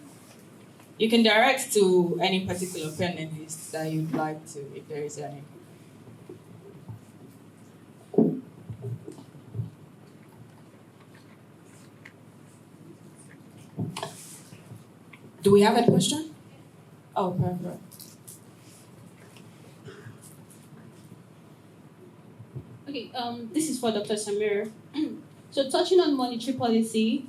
You can direct to any particular panelist that you'd like to, if there is any. Do we have a question? Oh, perfect.
Okay, this is for Dr. Samir. So touching on monetary policy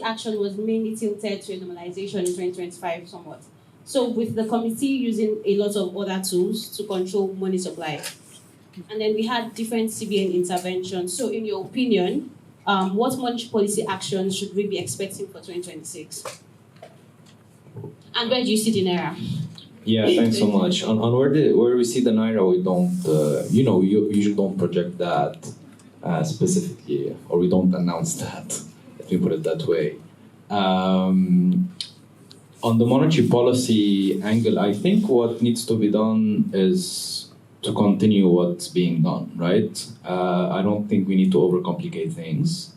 action was mainly tilted to normalization in 2025 somewhat. So with the committee using a lot of other tools to control money supply. And then we had different CBN interventions. So in your opinion, what monetary policy actions should we be expecting for 2026? And where do you see the Naira?
Yeah, thanks so much. On where we see the Naira, we don't, you usually don't project that specifically, or we don't announce that, if you put it that way. On the monetary policy angle, I think what needs to be done is to continue what's being done, right? I don't think we need to overcomplicate things.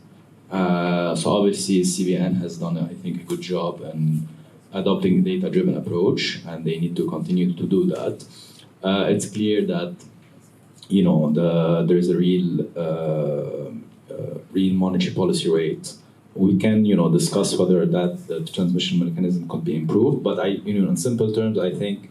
So obviously CBN has done, I think, a good job in adopting a data-driven approach, and they need to continue to do that. It's clear that, there's a real monetary policy rate. We can, discuss whether the transmission mechanism could be improved, but in simple terms, I think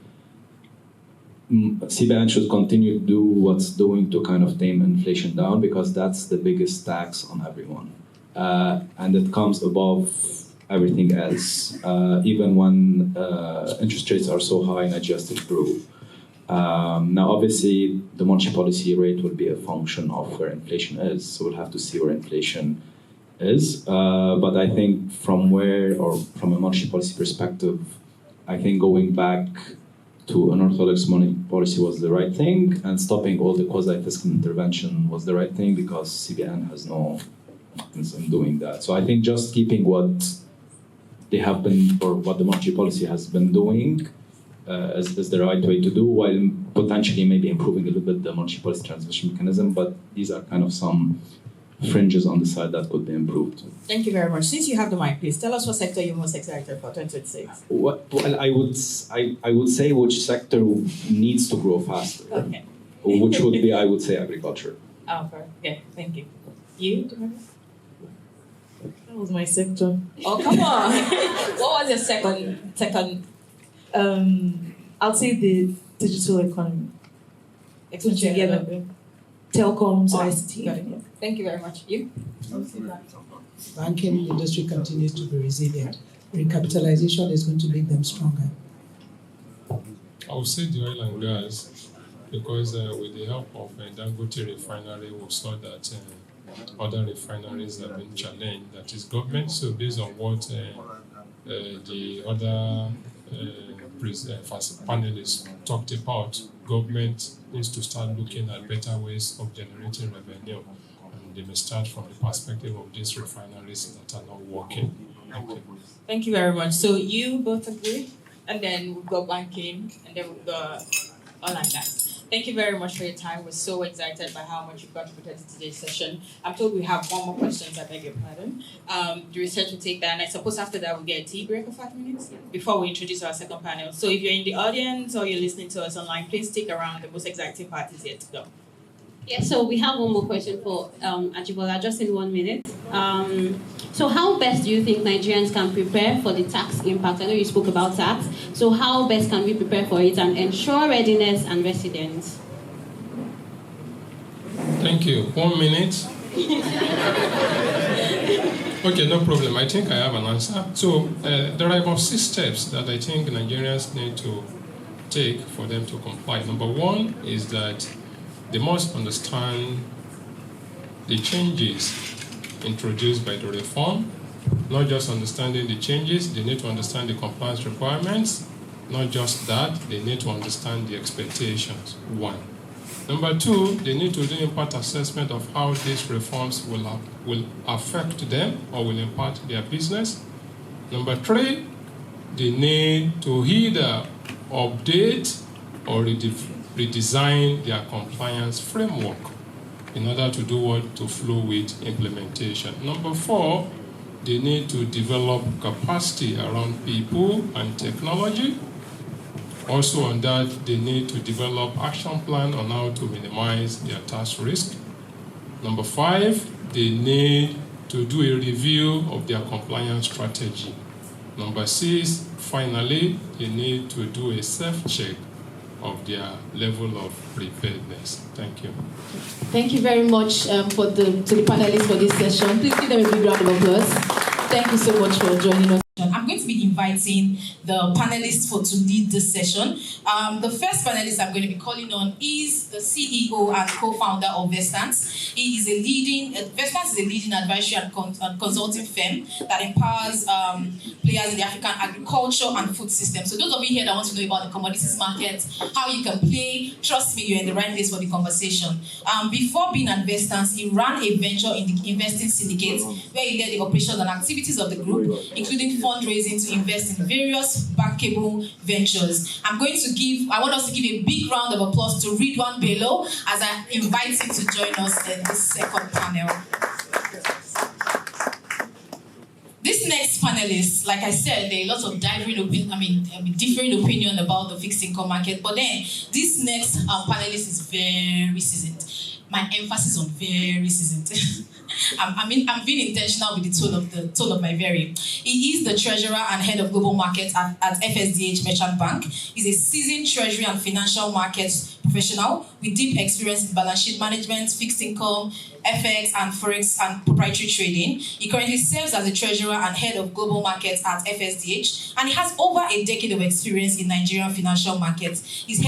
CBN should continue to do what's doing to kind of tame inflation down, because that's the biggest tax on everyone. And it comes above everything else, even when interest rates are so high and adjusted through. Now, obviously, the monetary policy rate will be a function of where inflation is, so we'll have to see where inflation is. But I think from a monetary policy perspective, I think going back to an orthodox monetary policy was the right thing, and stopping all the quasi-fiscal intervention was the right thing, because CBN has no business in doing that. So I think just keeping what they have been, or what the monetary policy has been doing, is the right way to do, while potentially maybe improving a little bit the monetary policy transmission mechanism. But these are kind of some fringes on the side that could be improved.
Thank you very much. Since you have the mic, please tell us what sector you're most excited for 2026.
Well, I would say which sector needs to grow faster.
Okay.
Which would be, I would say, agriculture.
Oh, perfect. Okay, thank you. You?
That was my sector.
Oh, come on. What was your second?
I'll say the digital economy.
Explain together.
telecoms,
Got
ICT.
it. Thank you very much. You?
Banking industry continues to be resilient. Recapitalization is going to make them stronger.
I would say the oil and gas, because with the help of Dangote refinery, we saw that other refineries have been challenged, that is government. So based on what the other panelists talked about, government needs to start looking at better ways of generating revenue. And they may start from the perspective of these refineries that are not working. Thank you.
Thank you very much. So you both agree? And then we've got banking, and then we've got oil and gas. Thank you very much for your time. We're so excited by how much you've contributed to today's session. I'm told we have one more question, so I beg your pardon. The research will take that, and I suppose after that we'll get a tea break of 5 minutes before we introduce our second panel. So if you're in the audience or you're listening to us online, please stick around. The most exciting part is yet to go.
Yeah, so we have one more question for Ajibola, just in 1 minute. So how best do you think Nigerians can prepare for the tax impact? I know you spoke about tax. So how best can we prepare for it and ensure readiness and resilience?
Thank you. 1 minute. Okay, no problem. I think I have an answer. So there are about 6 steps that I think Nigerians need to take for them to comply. Number 1 is that they must understand the changes introduced by the reform. Not just understanding the changes, they need to understand the compliance requirements. Not just that, they need to understand the expectations. 1. Number 2, they need to do impact assessment of how these reforms will affect them or will impact their business. Number 3, they need to either update or redesign their compliance framework in order to do what? To flow with implementation. Number 4, they need to develop capacity around people and technology. Also on that, they need to develop action plan on how to minimize their tax risk. Number 5, they need to do a review of their compliance strategy. Number 6, finally, they need to do a self-check of their level of preparedness. Thank you.
Thank you very much to the panelists for this session. Please give them a big round of applause. Thank you so much for joining us. I'm going to be inviting the panelists to lead this session. The first panelist I'm going to be calling on is the CEO and co-founder of Vestance. He is Vestance is a leading advisory and consulting firm that empowers players in the African agriculture and food system. So those of you here that want to know about the commodities market, how you can play, trust me, you're in the right place for the conversation. Before being at Vestance, he ran a venture in the investing syndicate where he led the operations and activities of the group, including fundraising to invest in various bankable ventures. I want us to give a big round of applause to Ridwan Bello as I invite him to join us in this second panel. This next panelist, like I said, there are lots of different opinion about the fixed income market, but then this next panelist is very seasoned. My emphasis on very seasoned. I'm being intentional with the tone of my very. He is the treasurer and head of global markets at FSDH Merchant Bank. He's a seasoned treasury and financial markets professional with deep experience in balance sheet management, fixed income, FX and Forex and proprietary trading. He currently serves as the treasurer and head of global markets at FSDH, and he has over a decade of experience in Nigerian financial markets. He's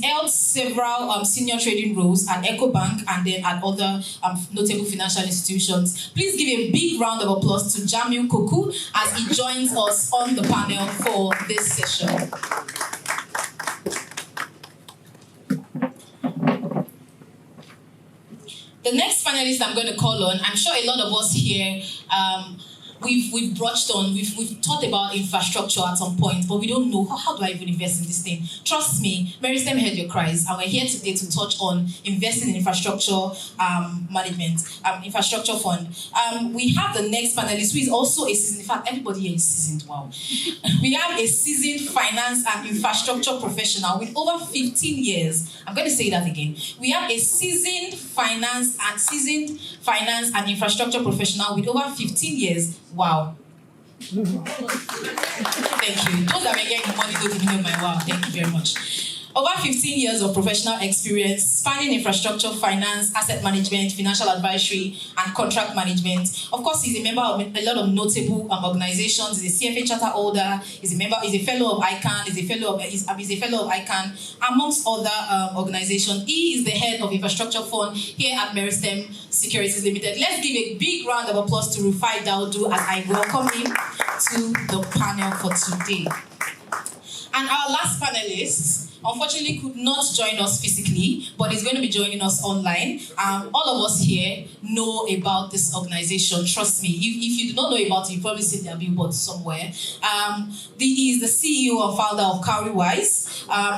held several senior trading roles at EcoBank and then at other notable financial institutions. Please give a big round of applause to Jamil Koku as he joins us on the panel for this session. The next panelist I'm going to call on, I'm sure a lot of us here, we've brushed on, we've thought about infrastructure at some point, but we don't know, how do I even invest in this thing? Trust me, Meristem heard your cries, and we're here today to touch on investing in infrastructure management, infrastructure fund. We have the next panelist who is also a seasoned, in fact, everybody here is seasoned, wow. We have a seasoned finance and infrastructure professional with over 15 years. I'm going to say that again. We have a seasoned finance and infrastructure professional with over 15 years. Wow. Thank you. Those that were getting money don't even know my wow. Thank you very much. Over 15 years of professional experience spanning infrastructure, finance, asset management, financial advisory, and contract management. Of course, he's a member of a lot of notable organizations. He's a CFA charter holder. He's a fellow of ICANN. He's a fellow of ICANN, amongst other organizations. He is the head of infrastructure fund here at Meristem Securities Limited. Let's give a big round of applause to Rufai Daudu as I welcome him to the panel for today. And our last panelist, unfortunately, could not join us physically, but he's going to be joining us online. All of us here know about this organization. Trust me, if you do not know about it, you probably see their billboard somewhere. He is the CEO and founder of Cowrywise.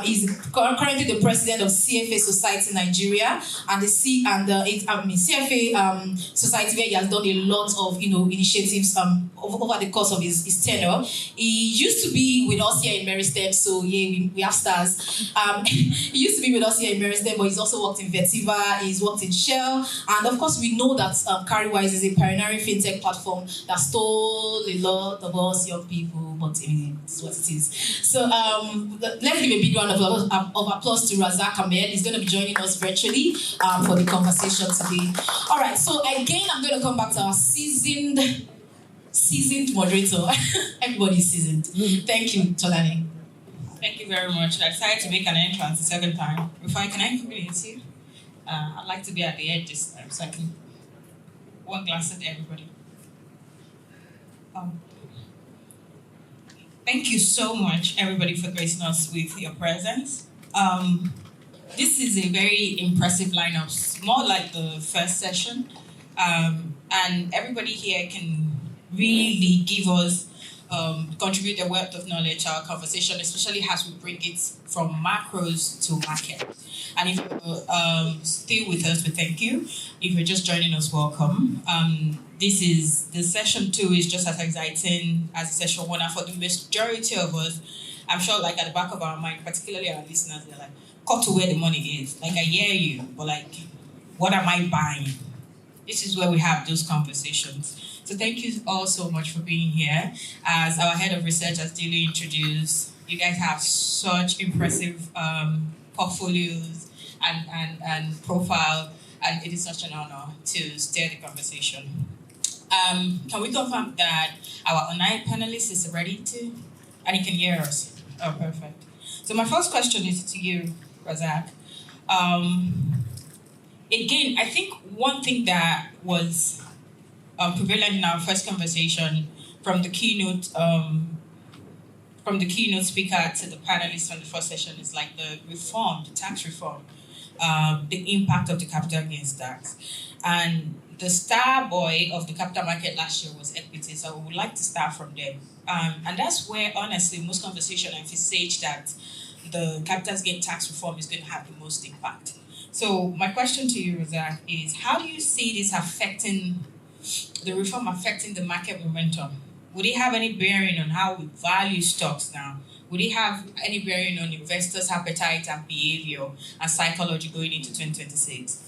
He's currently the president of CFA Society Nigeria and the CFA Society, where he has done a lot of initiatives over the course of his tenure. He used to be with us here in Meristem, so yeah, we have stars. He used to be with us here in Meristem, but he's also worked in Vetiva, he's worked in Shell, and of course we know that Cowrywise is a pioneering fintech platform that stole a lot of us young people, but it's what it is. So let's give a big round of applause to Razak Ahmed. He's going to be joining us virtually for the conversation today. All right, so again, I'm going to come back to our seasoned moderator. Everybody's seasoned. Thank you, Tolani.
Thank you very much. I decided to make an entrance the second time. Rufai, can I convince you? I'd like to be at the edge this time, so I can one glass at everybody. Thank you so much, everybody, for gracing us with your presence. This is a very impressive lineup, more like the first session, and everybody here can really give us contribute their wealth of knowledge to our conversation, especially as we bring it from macros to market. And if you're still with us, we thank you. If you're just joining us, welcome. The session 2 is just as exciting as session 1, and for the majority of us, I'm sure, like at the back of our mind, particularly our listeners, they're like, cut to where the money is. Like, I hear you, but like, what am I buying? This is where we have those conversations. So thank you all so much for being here. As our head of research, as Dayo introduced, you guys have such impressive portfolios and profile, and it is such an honor to steer the conversation. Can we confirm that our online panelist is ready to, and he can hear us? Oh, perfect. So my first question is to you, Razak. Again, I think one thing that was prevalent in our first conversation from the keynote speaker to the panelists on the first session is like the tax reform, the impact of the capital gains tax. And the star boy of the capital market last year was equity, so we would like to start from there. And that's where, honestly, most conversation emphasize that the capital gains tax reform is going to have the most impact. So my question to you, Razak, is how do you see this the reform affecting the market momentum? Would it have any bearing on how we value stocks now? Would it have any bearing on investors' appetite and behavior and psychology going into 2026?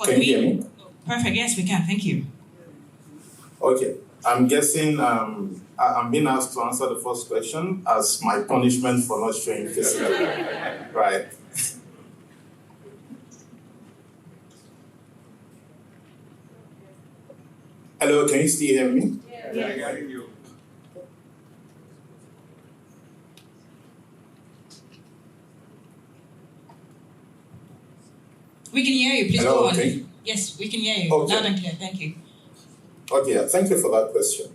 Can you hear me?
Perfect, yes, we can, thank you.
Okay, I'm guessing I'm being asked to answer the first question as my punishment for not showing physical. Right. Hello, can you still hear me?
Yeah, I hear you.
We can hear you, please
Hello,
go on.
okay.
Yes, we can hear you,
Okay.
loud and clear, thank you.
Okay, thank you for that question.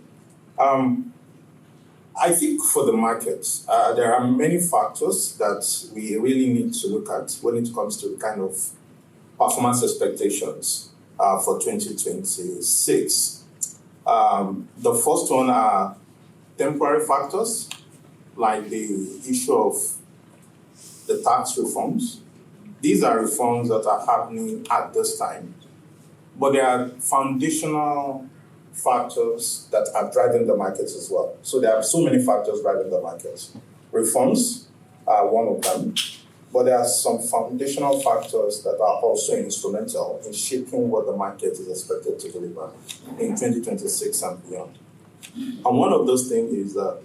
I think for the market, there are many factors that we really need to look at when it comes to kind of performance expectations for 2026. The first one are temporary factors, like the issue of the tax reforms. These are reforms that are happening at this time, but there are foundational factors that are driving the markets as well. So there are so many factors driving the markets. Reforms are one of them. but there are some foundational factors that are also instrumental in shaping what the market is expected to deliver in 2026 and beyond. And one of those things is that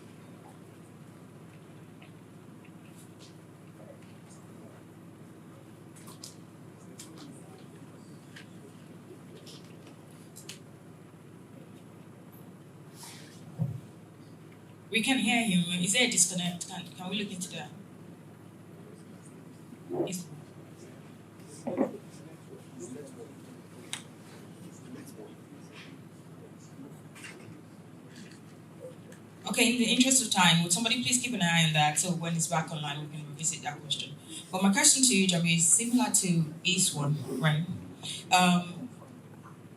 we can hear you. Is there a disconnect? Can we look into that? Okay, in the interest of time, would somebody please keep an eye on that so when it's back online, we can revisit that question. But my question to you, Jamie, is similar to East one, right?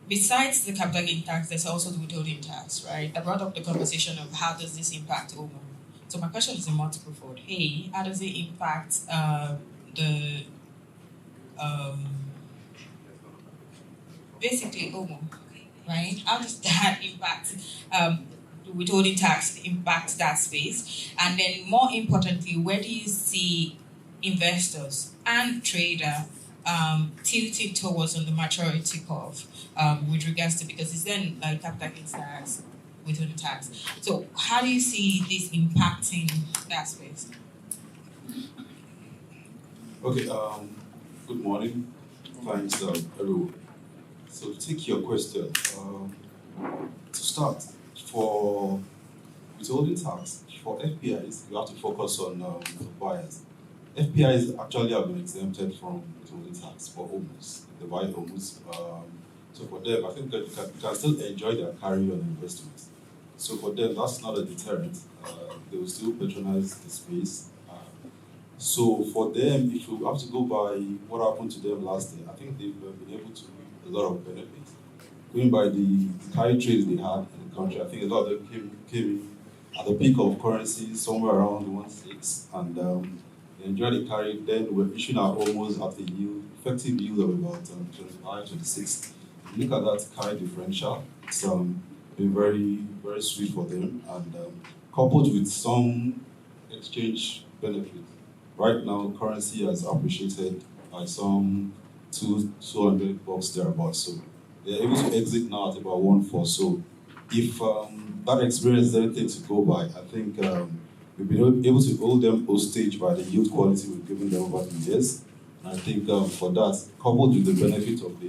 Besides the capital gain tax, there's also the withholding tax, right? I brought up the conversation of how does this impact Omo. So my question is in multiple fold. A, how does it impact basically Omo, right? How does that impact the withholding tax impact that space? And then more importantly, where do you see investors and trader tilting towards on the maturity curve with regards to, because it's then like capital gains tax, withholding tax. So how do you see this impacting that space?
Okay, good morning. Thanks, everyone. So to take your question, to start, for withholding tax, for FPIs, you have to focus on the buyers. FPIs actually have been exempted from withholding tax for almost, the buy almost. So for them, I think that you can still enjoy their carry on investments. So for them, that's not a deterrent. They will still patronize the space. So for them, if you have to go by what happened to them last year, I think they've been able to reap a lot of benefits. Going by the carry trades they had in the country, I think a lot of them came in at the peak of currency somewhere around 1.6, and they enjoyed the carry. Then we're issuing our almost at a yield, effective yield of about 25, 26. If you look at that carry differential, it's been very, very sweet for them, and coupled with some exchange benefits. Right now, currency has appreciated by some $200 thereabouts. So they're able to exit now at about 1.4. So if that experience is anything to go by, I think we've been able to hold them hostage by the yield quality we've given them over the years. And I think for that, coupled with the benefit of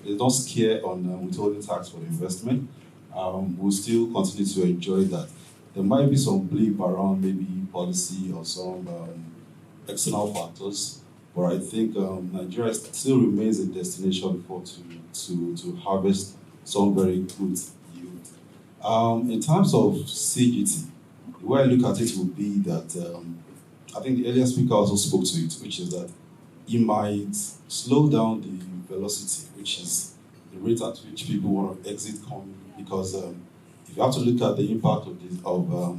they're not scared on withholding tax for the investment, we'll still continue to enjoy that. There might be some blip around maybe policy or some external factors, but I think Nigeria still remains a destination to harvest some very good yield. In terms of CGT, the way I look at it would be that I think the earlier speaker also spoke to it, which is that it might slow down the velocity, which is the rate at which people want to exit company, because if you have to look at the impact of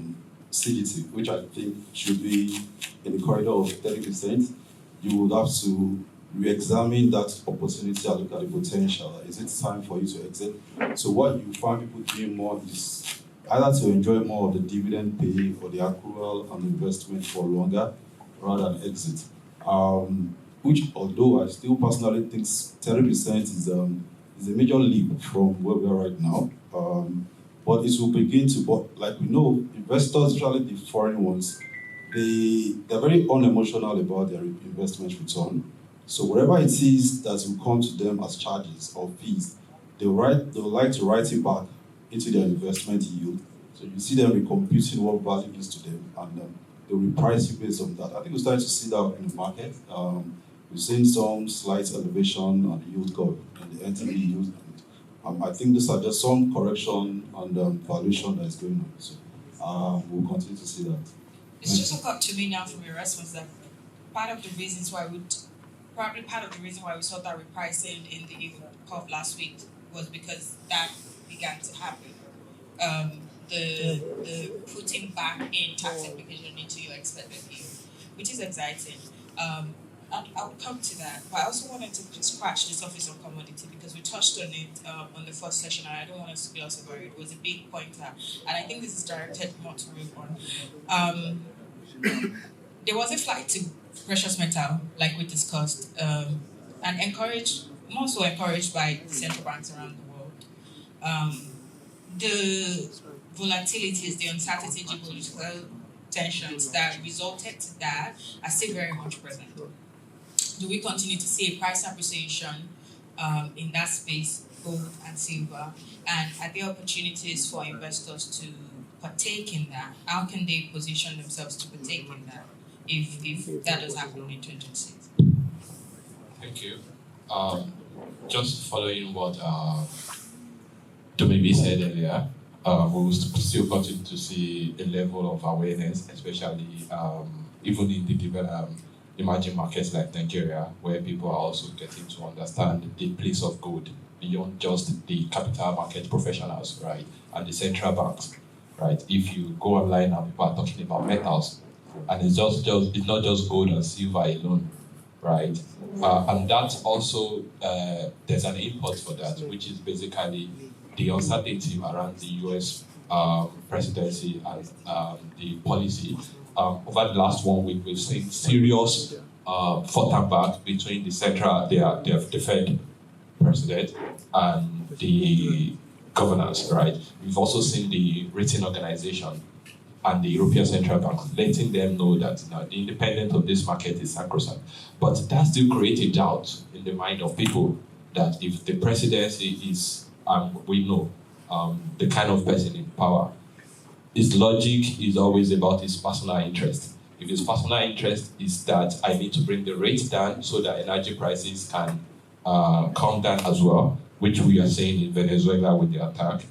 CGT, which I think should be in the corridor of 30%, you would have to re-examine that opportunity and look at the potential. Is it time for you to exit? So what you find people doing more is either to enjoy more of the dividend pay or the accrual and investment for longer rather than exit. Which, although I still personally think 30% is a major leap from where we are right now. But it will begin to, but like we know, investors, especially the foreign ones, they're very unemotional about their investment return. So whatever it is that will come to them as charges or fees, they would like to write it back into their investment yield. So you see them recomputing what value is to them, and they will reprice you based on that. I think we're starting to see that in the market. We've seen some slight elevation on the yield curve and the NTB yield. I think these are just some correction on the valuation that is going on. So we'll continue to see that.
It's just occurred to me now from your response that part of the reason why we saw that repricing in the yield curve last week was because that began to happen. The putting back in tax implication into your expected yield, which is exciting. I'll come to that, but I also wanted to just scratch the surface of commodity because we touched on it on the first session, and I don't want us to gloss over it. It was a big pointer, and I think this is directed more to Rayvon. There was a flight to
precious metal, like we discussed, and more so encouraged by central banks around the world. The volatilities, the uncertainty, geopolitical tensions that resulted to that are still very much present. Do we continue to see a price appreciation in that space, gold and silver? And are there opportunities for investors to partake in that? How can they position themselves to partake in that if that does happen in 2026?
Thank you. Just following what Domibi said earlier, we will still continue to see a level of awareness, especially even in the emerging markets like Nigeria, where people are also getting to understand the place of gold beyond just the capital market professionals, right, and the central banks, right? If you go online and people are talking about metals, and it's not just gold and silver alone, right? And that's also there's an import for that, which is basically the uncertainty around the U.S. Presidency and the policy. Over the last 1 week, we've seen serious forth and back between the Fed president and the governors, right? We've also seen the rating organization and the European Central Bank letting them know that the independence of this market is sacrosanct. But that still creates a doubt in the mind of people that if the presidency is, we know, the kind of person in power, his logic is always about his personal interest. If his personal interest is that I need to bring the rates down so that energy prices can come down as well, which we are seeing in Venezuela with the attack,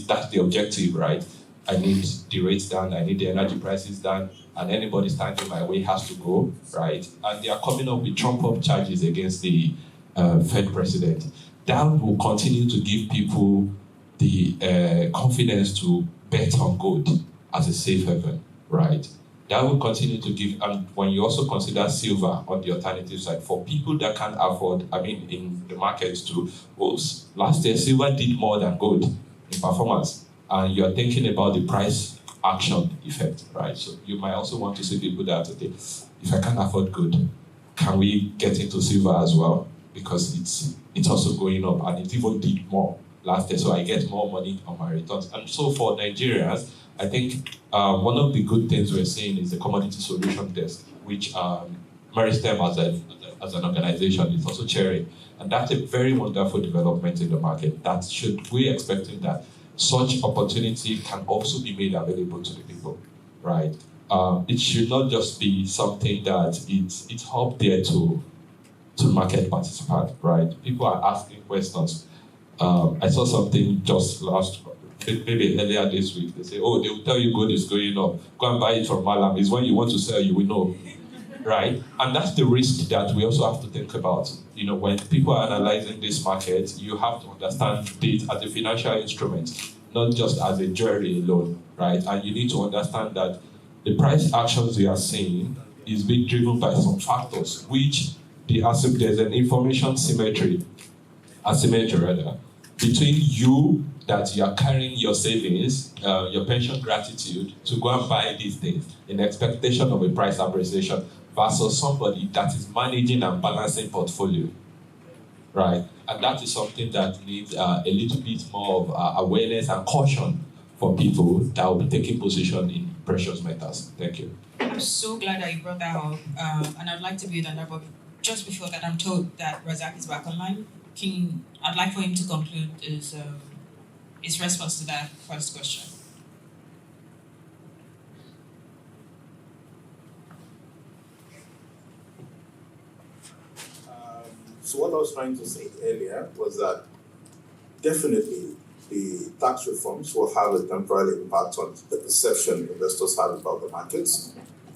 that's the objective, right? I need the rates down, I need the energy prices down, and anybody standing my way has to go, right? And they are coming up with trump-up charges against the Fed president. That will continue to give people the confidence to bet on gold as a safe haven, right? That will continue to give, and when you also consider silver on the alternative side, for people that can't afford, in the markets too, last year silver did more than gold in performance, and you're thinking about the price action effect, right? So you might also want to see people that, okay, if I can't afford gold, can we get into silver as well? Because it's also going up, and it even did more last year, so I get more money on my returns. And so for Nigerians, I think one of the good things we're seeing is the commodity solution desk, which Meristem as an organization is also chairing. And that's a very wonderful development in the market. We're expecting that such opportunity can also be made available to the people, right? It should not just be something that it's up there to market participants, right? People are asking questions. I saw something just maybe earlier this week. They say, they will tell you gold is going up. Go and buy it from Malam. It's when you want to sell, you will know, right? And that's the risk that we also have to think about. When people are analyzing this market, you have to understand it as a financial instrument, not just as a jewelry alone, right? And you need to understand that the price actions we are seeing is being driven by some factors, which there's an information asymmetry between you that you are carrying your savings, your pension gratitude to go and buy these things in expectation of a price appreciation versus somebody that is managing and balancing portfolio, right? And that is something that needs a little bit more of awareness and caution for people that will be taking position in precious metals. Thank you.
I'm so glad that you brought that up, and I'd like to build on that, but just before that, I'm told that Razak is back online. I'd like for him to conclude his response to that first question.
So what I was trying to say earlier was that definitely the tax reforms will have a temporary impact on the perception investors have about the markets.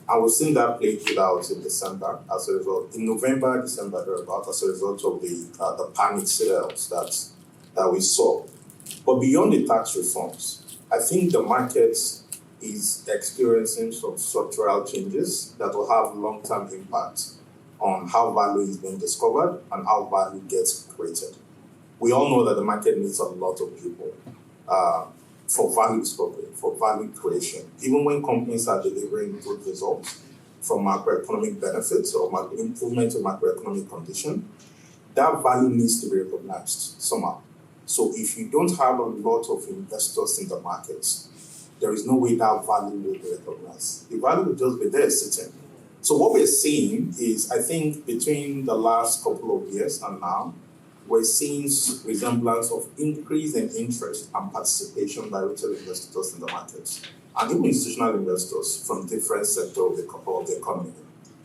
And we've seen that played out in December as a result, in November, December, thereabout, as a result of the panic sales that we saw. But beyond the tax reforms, I think the market is experiencing some structural changes that will have long-term impact on how value is being discovered and how value gets created. We all know that the market needs a lot of people for value discovery, for value creation. Even when companies are delivering good results, from macroeconomic benefits or improvement of macroeconomic condition, that value needs to be recognized somehow. So if you don't have a lot of investors in the markets, there is no way that value will be recognized. The value will just be there sitting. So what we're seeing is, I think, between the last couple of years and now, we're seeing resemblance of increase in interest and participation by retail investors in the markets, and even institutional investors from different sectors of the economy.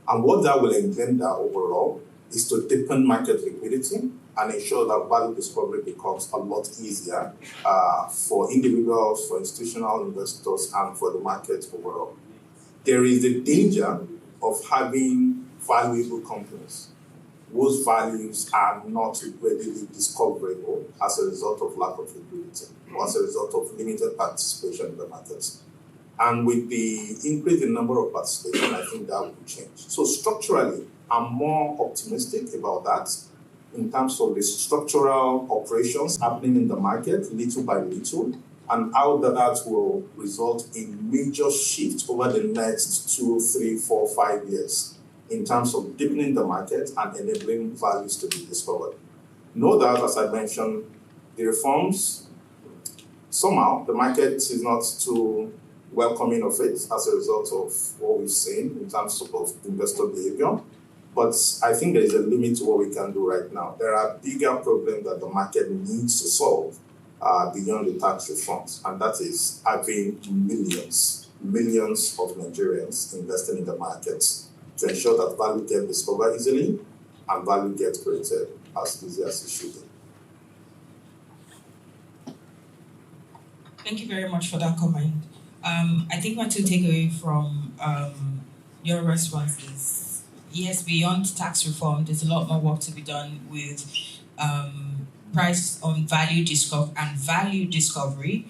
And what that will engender overall is to deepen market liquidity and ensure that value discovery becomes a lot easier for individuals, for institutional investors, and for the market overall. There is the danger of having valuable companies whose values are not readily discoverable as a result of lack of liquidity or as a result of limited participation in the markets. And with the increase in number of participation, I think that will change. So structurally, I'm more optimistic about that in terms of the structural operations happening in the market little by little, and how that will result in major shift over the next 2, 3, 4, 5 years in terms of deepening the market and enabling values to be discovered. Know that, as I mentioned, the reforms, somehow the market is not too welcoming of it as a result of what we've seen in terms of investor behavior. But I think there is a limit to what we can do right now. There are bigger problems that the market needs to solve beyond the tax reforms, and that is having millions of Nigerians investing in the markets to ensure that value gets discovered easily and value gets created as easy as it should be.
Thank you very much for that comment. I think what to take away from your responses, yes, beyond tax reform, there's a lot more work to be done with price on value discovery,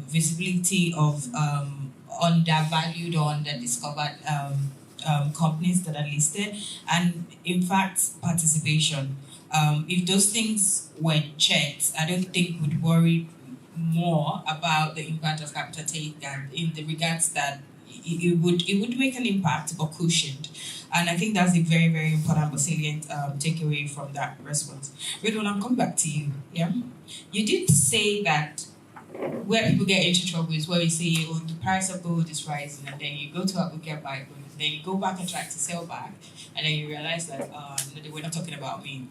visibility of undervalued or underdiscovered companies that are listed, and in fact, participation. If those things were checked, I don't think we'd worry more about the impact of capital take, and in the regards that it would make an impact but cushioned. And I think that's a very, very important but salient takeaway from that response. Redwan, I'll come back to you. Yeah, you did say that where people get into trouble is where you say, oh, the price of gold is rising, and then you go to Abuja buy gold, then you go back and try to sell back, and then you realize that no, they were not talking about me.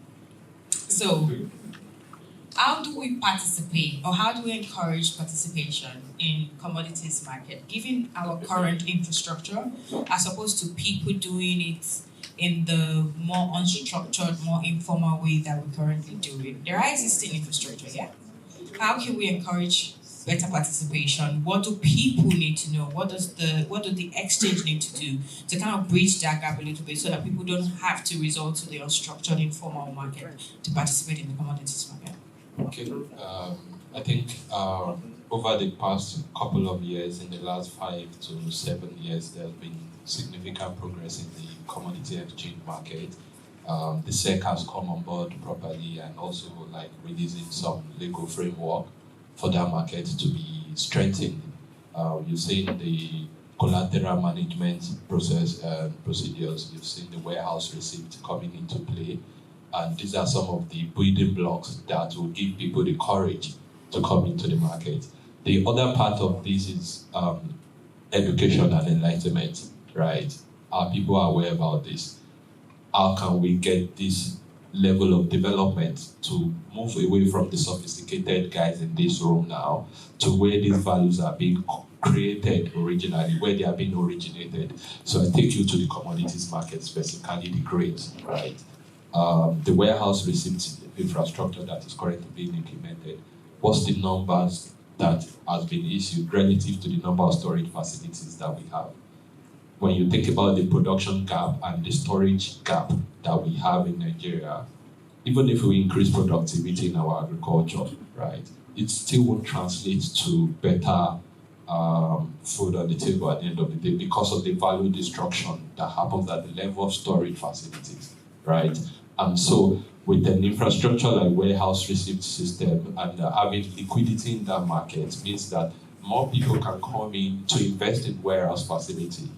So how do we participate, or how do we encourage participation in commodities market, given our current infrastructure, as opposed to people doing it in the more unstructured, more informal way that we're currently doing? There are existing infrastructure, yeah? How can we encourage better participation? What do people need to know? What do the exchange need to do to kind of bridge that gap a little bit so that people don't have to resort to the unstructured, informal market to participate in the commodities market?
Okay, I think over the past couple of years, in the last 5 to 7 years, there's been significant progress in the commodity exchange market. The SEC has come on board properly and also like releasing some legal framework for that market to be strengthened. You've seen the collateral management process procedures, you've seen the warehouse receipt coming into play. And these are some of the building blocks that will give people the courage to come into the market. The other part of this is education and enlightenment, right? Are people aware about this? How can we get this level of development to move away from the sophisticated guys in this room now to where these values are being created originally, where they are being originated? So I take you to the commodities market, specifically the grains, right? The warehouse receipt infrastructure that is currently being implemented, what's the numbers that has been issued relative to the number of storage facilities that we have? When you think about the production gap and the storage gap that we have in Nigeria, even if we increase productivity in our agriculture, right, it still won't translate to better food on the table at the end of the day because of the value destruction that happens at the level of storage facilities, right? And so with an infrastructure like warehouse receipt system and having liquidity in that market means that more people can come in to invest in warehouse facility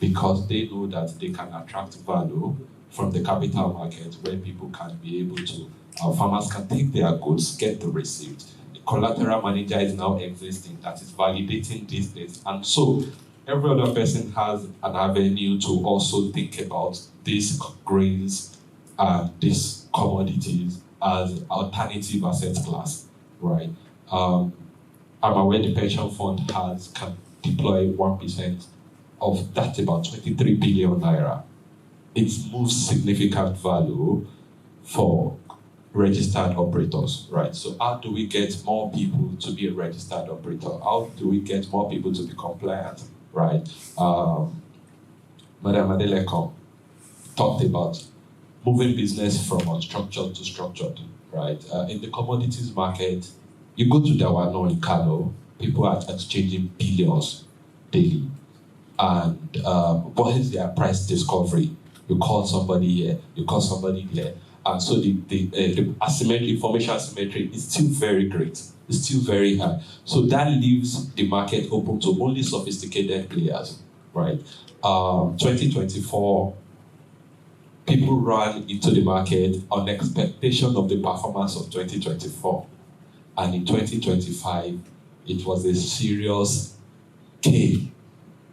because they know that they can attract value from the capital market where people can be able to, farmers can take their goods, get the receipt. The collateral manager is now existing that is validating these things. And so every other person has an avenue to also think about these grains and these commodities as alternative asset class, right? I'm aware the pension fund can deploy 1% of that, about 23 billion naira. It moves significant value for registered operators, right? So how do we get more people to be a registered operator? How do we get more people to be compliant, right? Madam Adeleko talked about moving business from unstructured to structured, right? In the commodities market, you go to Dawano in Kano, people are exchanging billions daily. And what is their price discovery? You call somebody here, you call somebody there. And so the asymmetry, information asymmetry is still very great. It's still very high. So that leaves the market open to only sophisticated players, right? 2024, people ran into the market on expectation of the performance of 2024. And in 2025, it was a serious K,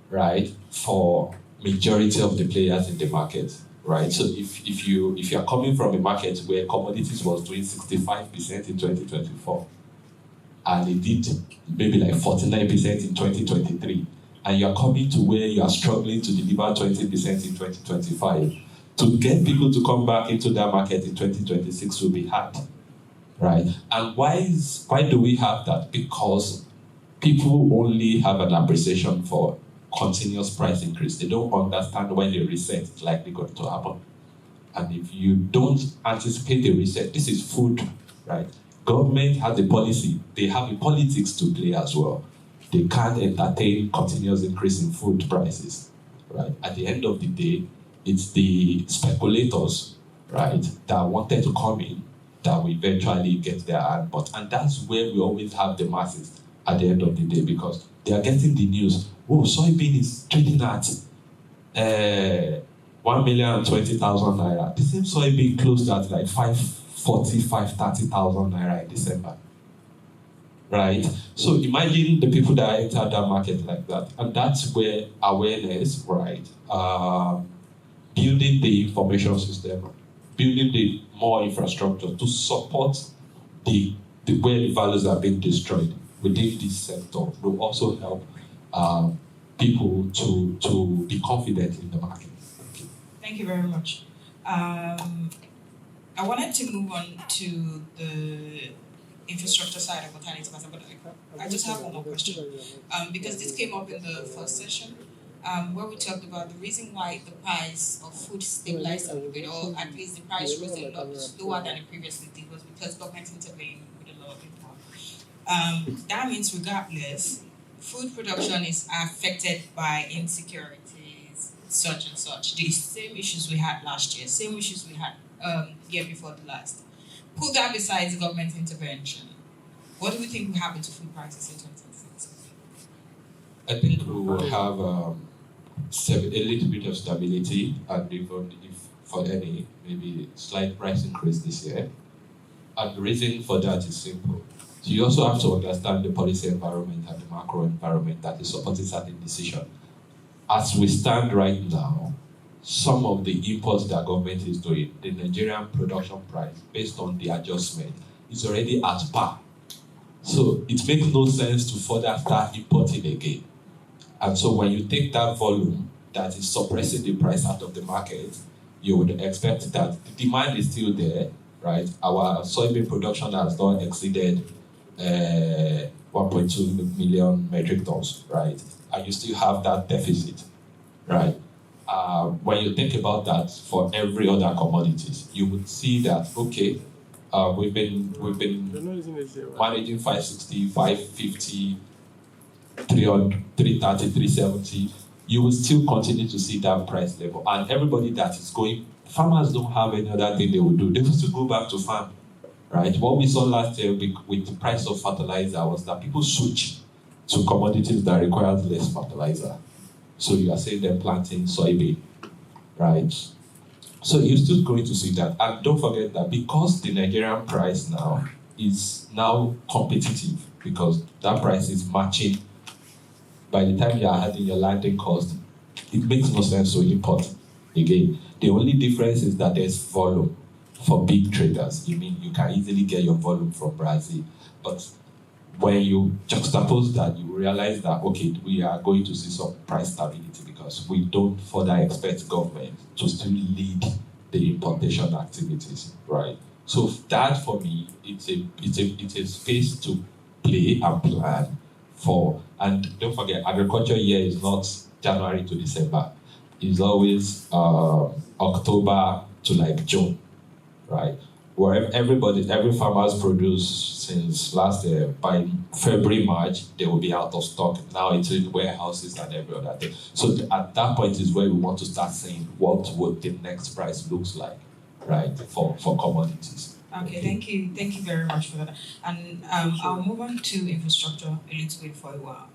right, for majority of the players in the market, right? So if you are coming from a market where commodities was doing 65% in 2024, and it did maybe like 49% in 2023, and you are coming to where you are struggling to deliver 20% in 2025, to get people to come back into that market in 2026 will be hard, right? And why do we have that? Because people only have an appreciation for continuous price increase. They don't understand when the reset is likely going to happen. And if you don't anticipate the reset, this is food, right? Government has a policy. They have a politics to play as well. They can't entertain continuous increase in food prices, right? At the end of the day, it's the speculators, right, that wanted to come in that will eventually get their hand. And that's where we always have the masses at the end of the day, because they are getting the news. Oh, soybean is trading at 1,020,000 naira. The same soybean closed at like 540,000, 530,000 naira in December. Right? So imagine the people that enter that market like that. And that's where awareness, right? Building the information system, building the more infrastructure to support the where the values are being destroyed within this sector will also help people to be confident in the market.
Thank you very much. I wanted to move on to the infrastructure side of alternative asset, but I just have one more question. Because this came up in the first session, where we talked about the reason why the price of food stabilized a little bit, or at least the price rose a lot slower than it previously did, was because government intervened with a lot of income. That means regardless, food production is affected by insecurities, such and such. The same issues we had last year, same issues we had year before the last. Put that besides government intervention, what do we think will happen to food prices in 2026?
I think we will have a little bit of stability, and even if for any, maybe slight price increase this year. And the reason for that is simple. So you also have to understand the policy environment and the macro environment that is supporting certain decisions. As we stand right now, some of the imports that government is doing, the Nigerian production price, based on the adjustment, is already at par. So it makes no sense to further start importing again. And so when you take that volume that is suppressing the price out of the market, you would expect that the demand is still there, right? Our soybean production has not exceeded 1.2 million metric tons, right? And you still have that deficit, right? When you think about that for every other commodities, you would see that, okay, we've been managing 560, 550, 300, 330, 370. You will still continue to see that price level. And everybody that is going, farmers don't have any other thing they will do. They will still go back to farm, right? What we saw last year with the price of fertilizer was that people switch to commodities that require less fertilizer, So you are saying they're planting soybean, right? So you're still going to see that. And don't forget that because the Nigerian price now is now competitive, because that price is matching, by the time you are adding your landing cost, it makes no sense to import again. The only difference is that there's volume for big traders. You mean you can easily get your volume from Brazil. But when you juxtapose that, you realize that, okay, we are going to see some price stability because we don't further expect government to still lead the importation activities, right? So that for me, it's a space to play and plan for. And don't forget, agriculture year is not January to December. It's always October to like June, right? Where every farmer's produce since last year, by February, March, they will be out of stock. Now it's in warehouses and every other thing. So at that point is where we want to start saying what would the next price looks like, right, for commodities.
Okay, thank you very much for that. And I'll move on to infrastructure a little bit for a while.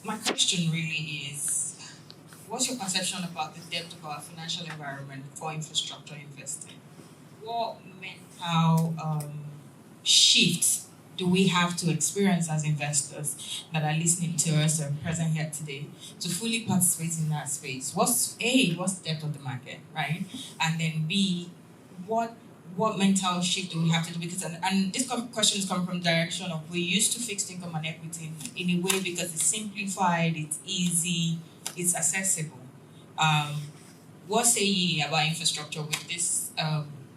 My question really is, what's your perception about the depth of our financial environment for infrastructure investing? What mental shifts do we have to experience as investors that are listening to us or present here today to fully participate in that space? What's the depth of the market, right? And then B, what mental shift do we have to do? Because and this question is coming from the direction of we're used to fixed income and equity in a way because it's simplified, it's easy, it's accessible. What say ye about infrastructure with these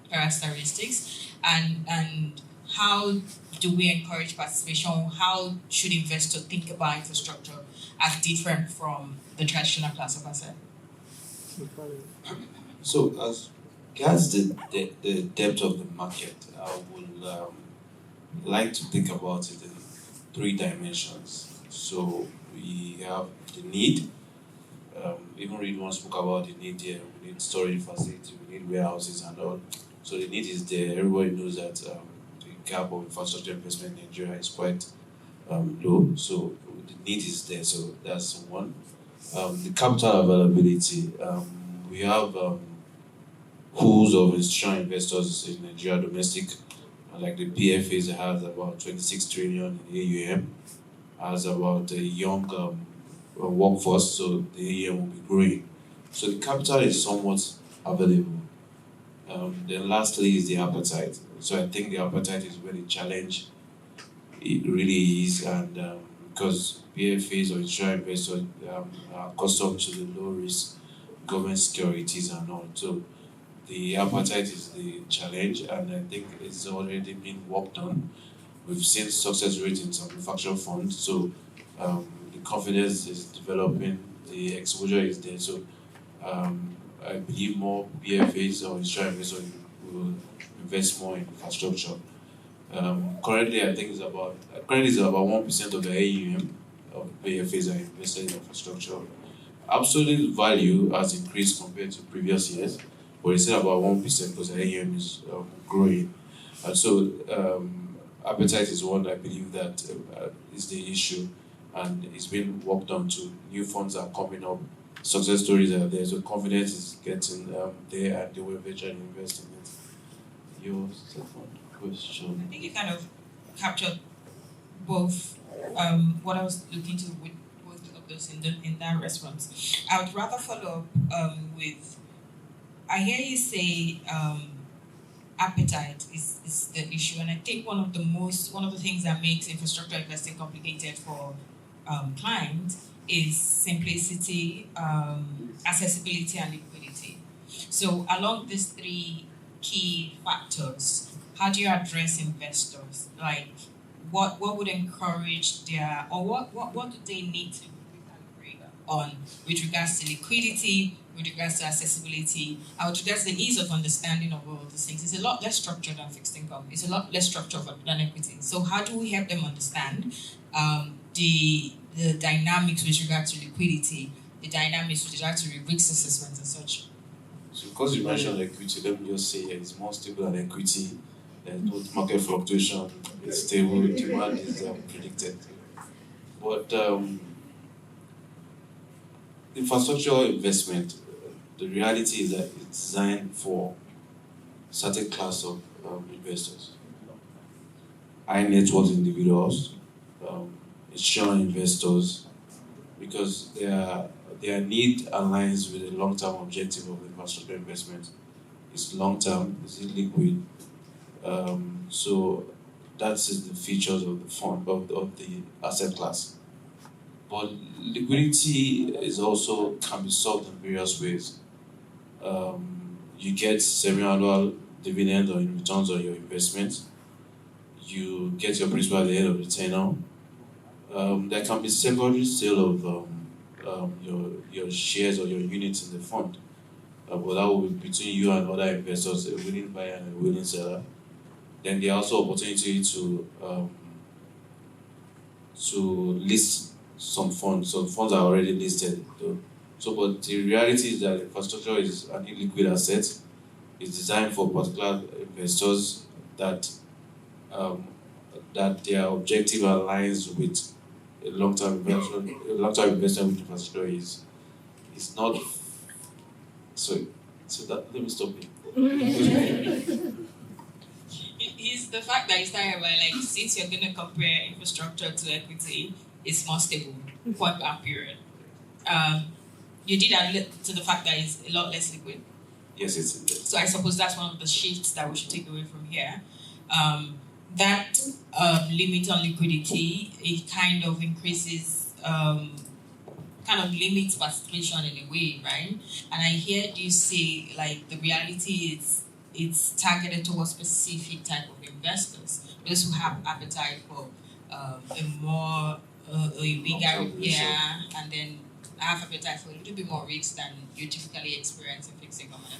characteristics, and how do we encourage participation? How should investors think about infrastructure as different from the traditional class of asset?
So as regards the depth of the market, I would like to think about it in 3 dimensions. So we have the need. Even Reedmont spoke about the need here. We need storage facility, we need warehouses and all. So the need is there. Everybody knows that the gap of infrastructure investment in Nigeria is quite low. So the need is there. So that's one. The capital availability. We have pools of institutional investors in Nigeria, domestic, like the PFAs has about 26 trillion in AUM, has about a young workforce, so the AUM will be growing. So the capital is somewhat available. Then lastly is the appetite. So I think the appetite is where the challenge it really is, and because PFAs or institutional investors are accustomed to the low risk government securities and all. So the appetite is the challenge, and I think it's already been worked on. We've seen success rates in some manufacturing funds, so the confidence is developing, the exposure is there. So I believe more PFAs or institutional investors will invest more in infrastructure. Currently, I think it's about 1% of the AUM of PFAs are invested in infrastructure. Absolute value has increased compared to previous years, but it's still about 1% because the AUM is growing. And so appetite is one I believe that is the issue, and it's been worked on to. New funds are coming up, success stories are there, so confidence is getting there, and they will eventually invest in it. Your second question.
I think you kind of captured both what I was looking to with both of those in that response. I would rather follow up with, I hear you say appetite is the issue, and I think one of the things that makes infrastructure investing complicated for clients is simplicity, accessibility, and liquidity. So along these 3 key factors, how do you address investors? Like, what would encourage their, or what do they need to recalibrate on with regards to liquidity, with regards to accessibility, and with regards to the ease of understanding of all these things? It's a lot less structured than fixed income. It's a lot less structured than equity. So how do we help them understand the dynamics with regard to liquidity, the dynamics with regard to risk assessment and such?
So because you mentioned equity, let me just say it's more stable than equity. There's no market fluctuation. It's stable. Demand is predicted. But infrastructure investment, the reality is that it's designed for a certain class of investors. High net worth individuals, institutional investors, because their need aligns with the long-term objective of infrastructure investment. It's long-term, it's illiquid. So that's the features of the fund, of the asset class. But liquidity is also can be solved in various ways. You get semi-annual dividend or returns on your investment. You get your principal at the end of the tenure. There can be secondary sale of your shares or your units in the fund. But that will be between you and other investors, a willing buyer and a willing seller. Then there are also opportunity to list some funds. Some funds are already listed. So, but the reality is that infrastructure is an illiquid asset. It's designed for particular investors that their objective aligns with a long-term investment. A long-term investment with infrastructure is not. Sorry. So that let me stop it.
Is the fact that you started by like, since you're going to compare infrastructure to equity, it's more stable for a period. You did allude to the fact that it's a lot less liquid.
Yes, it's.
So I suppose that's one of the shifts that we should take away from here. That limit on liquidity, it kind of increases, kind of limits participation in a way, right? And I heard you say like the reality is it's targeted towards specific type of investors, those who have appetite for a more a bigger and then have appetite for a little bit more risk than you typically experience in fixed income and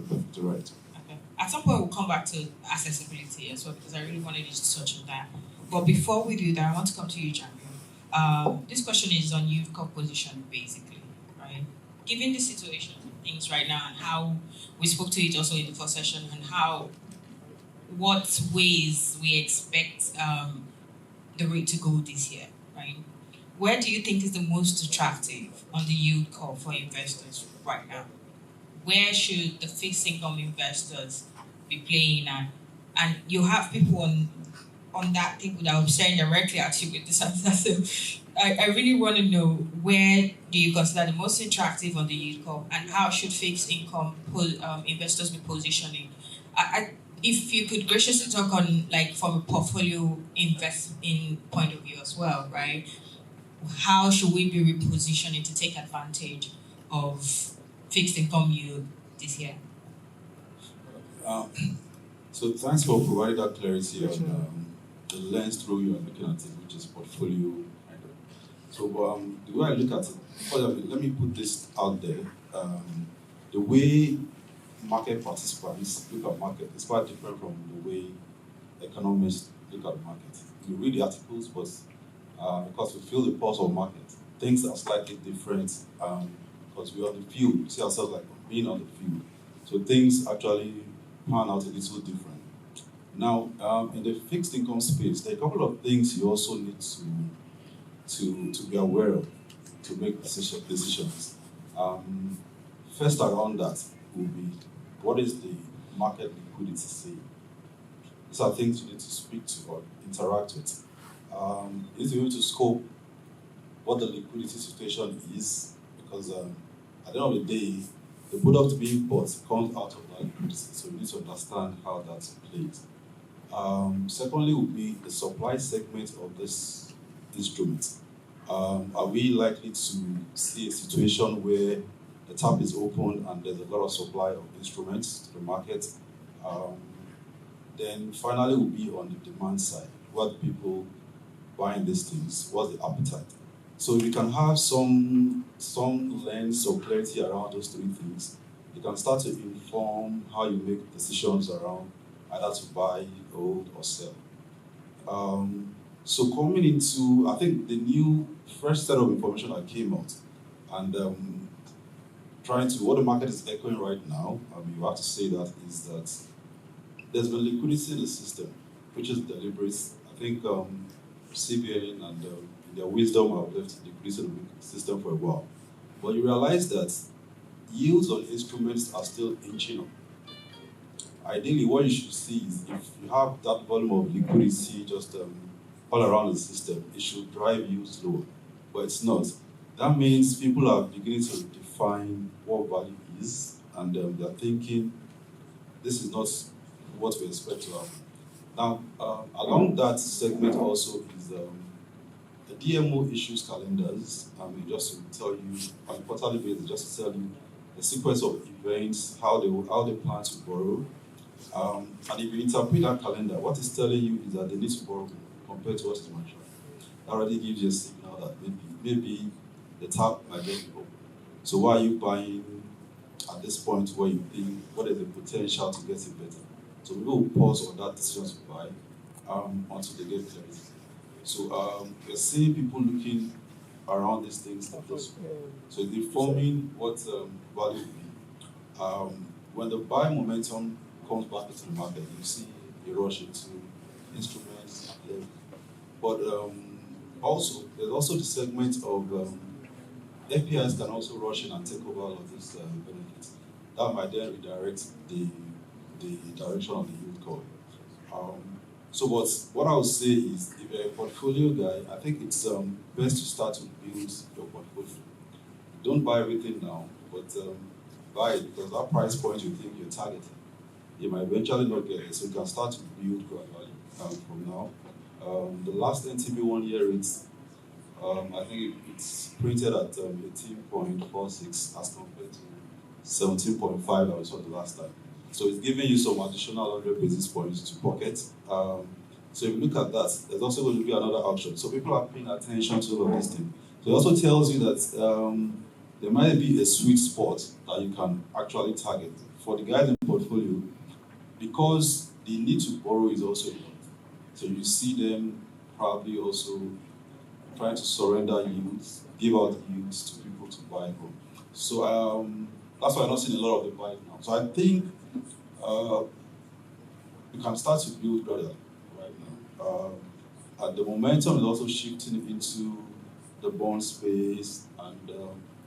equity.
Right.
Okay. At some point we'll come back to accessibility as well because I really wanted you to touch on that. But before we do that, I want to come to you, Jamil. This question is on yield curve position basically, right? Given the situation of things right now and how we spoke to it also in the first session and what ways we expect the rate to go this year, right? Where do you think is the most attractive on the yield curve for investors right now? Where should the fixed income investors be playing at? And you have people on that table that will be staring directly at you with this answer. So I really want to know, where do you consider the most attractive on the yield curve and how should fixed income investors be positioning? If you could graciously talk on, like, from a portfolio investing point of view as well, right? How should we be repositioning to take advantage of fixed income yield this year?
So thanks for providing that clarity on the lens through you are looking at it, which is portfolio. So the way I look at it, let me put this out there. The way market participants look at market is quite different from the way economists look at the market. We read the articles, but because we feel the pulse of market, things are slightly different because we're on the field. We see ourselves like being on the field. So things actually pan out a little different. Now, in the fixed income space, there are a couple of things you also need to be aware of to make decisions. First around that will be, what is the market liquidity saying? These are things you need to speak to or interact with. You need to be able to scope what the liquidity situation is, because at the end of the day, the product being bought comes out of that liquidity, so you need to understand how that plays. Secondly, will be the supply segment of this instrument. Are we likely to see a situation where the tap is open and there's a lot of supply of instruments to the market? Then finally will be on the demand side. What people buying these things, what's the appetite? So if you can have some lens or clarity around those three things, you can start to inform how you make decisions around either to buy, hold, or sell. So coming into, I think, the new fresh set of information that came out, and trying to, what the market is echoing right now, you have to say that, is that there's been liquidity in the system, which is deliberate. I think CBN and in their wisdom have left the equilibrium system for a while. But you realize that yields on instruments are still inching up. Ideally, what you should see is if you have that volume of liquidity just all around the system, it should drive yields lower, but it's not. That means people are beginning to define what value is, and they're thinking this is not what we expect to have. Now, along that segment also is the DMO issues calendars. Just to tell you on a quarterly basis, just to tell you the sequence of events, how they plan to borrow. And if you interpret that calendar, what it's telling you is that they need to borrow compared to what's maturing. That already gives you a signal that maybe the tap might get low. So why are you buying at this point where you think what is the potential to get it better? So we will pause on that decision to buy until they get clarity. So we're seeing people looking around these things like this. So it's informing what value will be. When the buy momentum comes back into the market, you see a rush into instruments. But also, there's also the segment of APIs can also rush in and take over all of these benefits. That might then redirect the direction of the yield curve. But what I would say is, if you're a portfolio guy, I think it's best to start to build your portfolio. Don't buy everything now, but buy it because that price point you think you're targeting, you might eventually not get it. So you can start to build gradually from now. The last NTB 1 year rates, I think it's printed at 18.46 as compared to 17.5 that we saw the last time. So it's giving you some additional 100 basis points to pocket. So if you look at that, there's also going to be another option. So people are paying attention to all of these things. So it also tells you that there might be a sweet spot that you can actually target. For the guys in the portfolio, because the need to borrow is also important. So you see them probably also trying to surrender yields, give out yields to people to buy from. So that's why I'm not seeing a lot of the buy now. So I think you can start to build gradually right now. And the momentum is also shifting into the bond space, and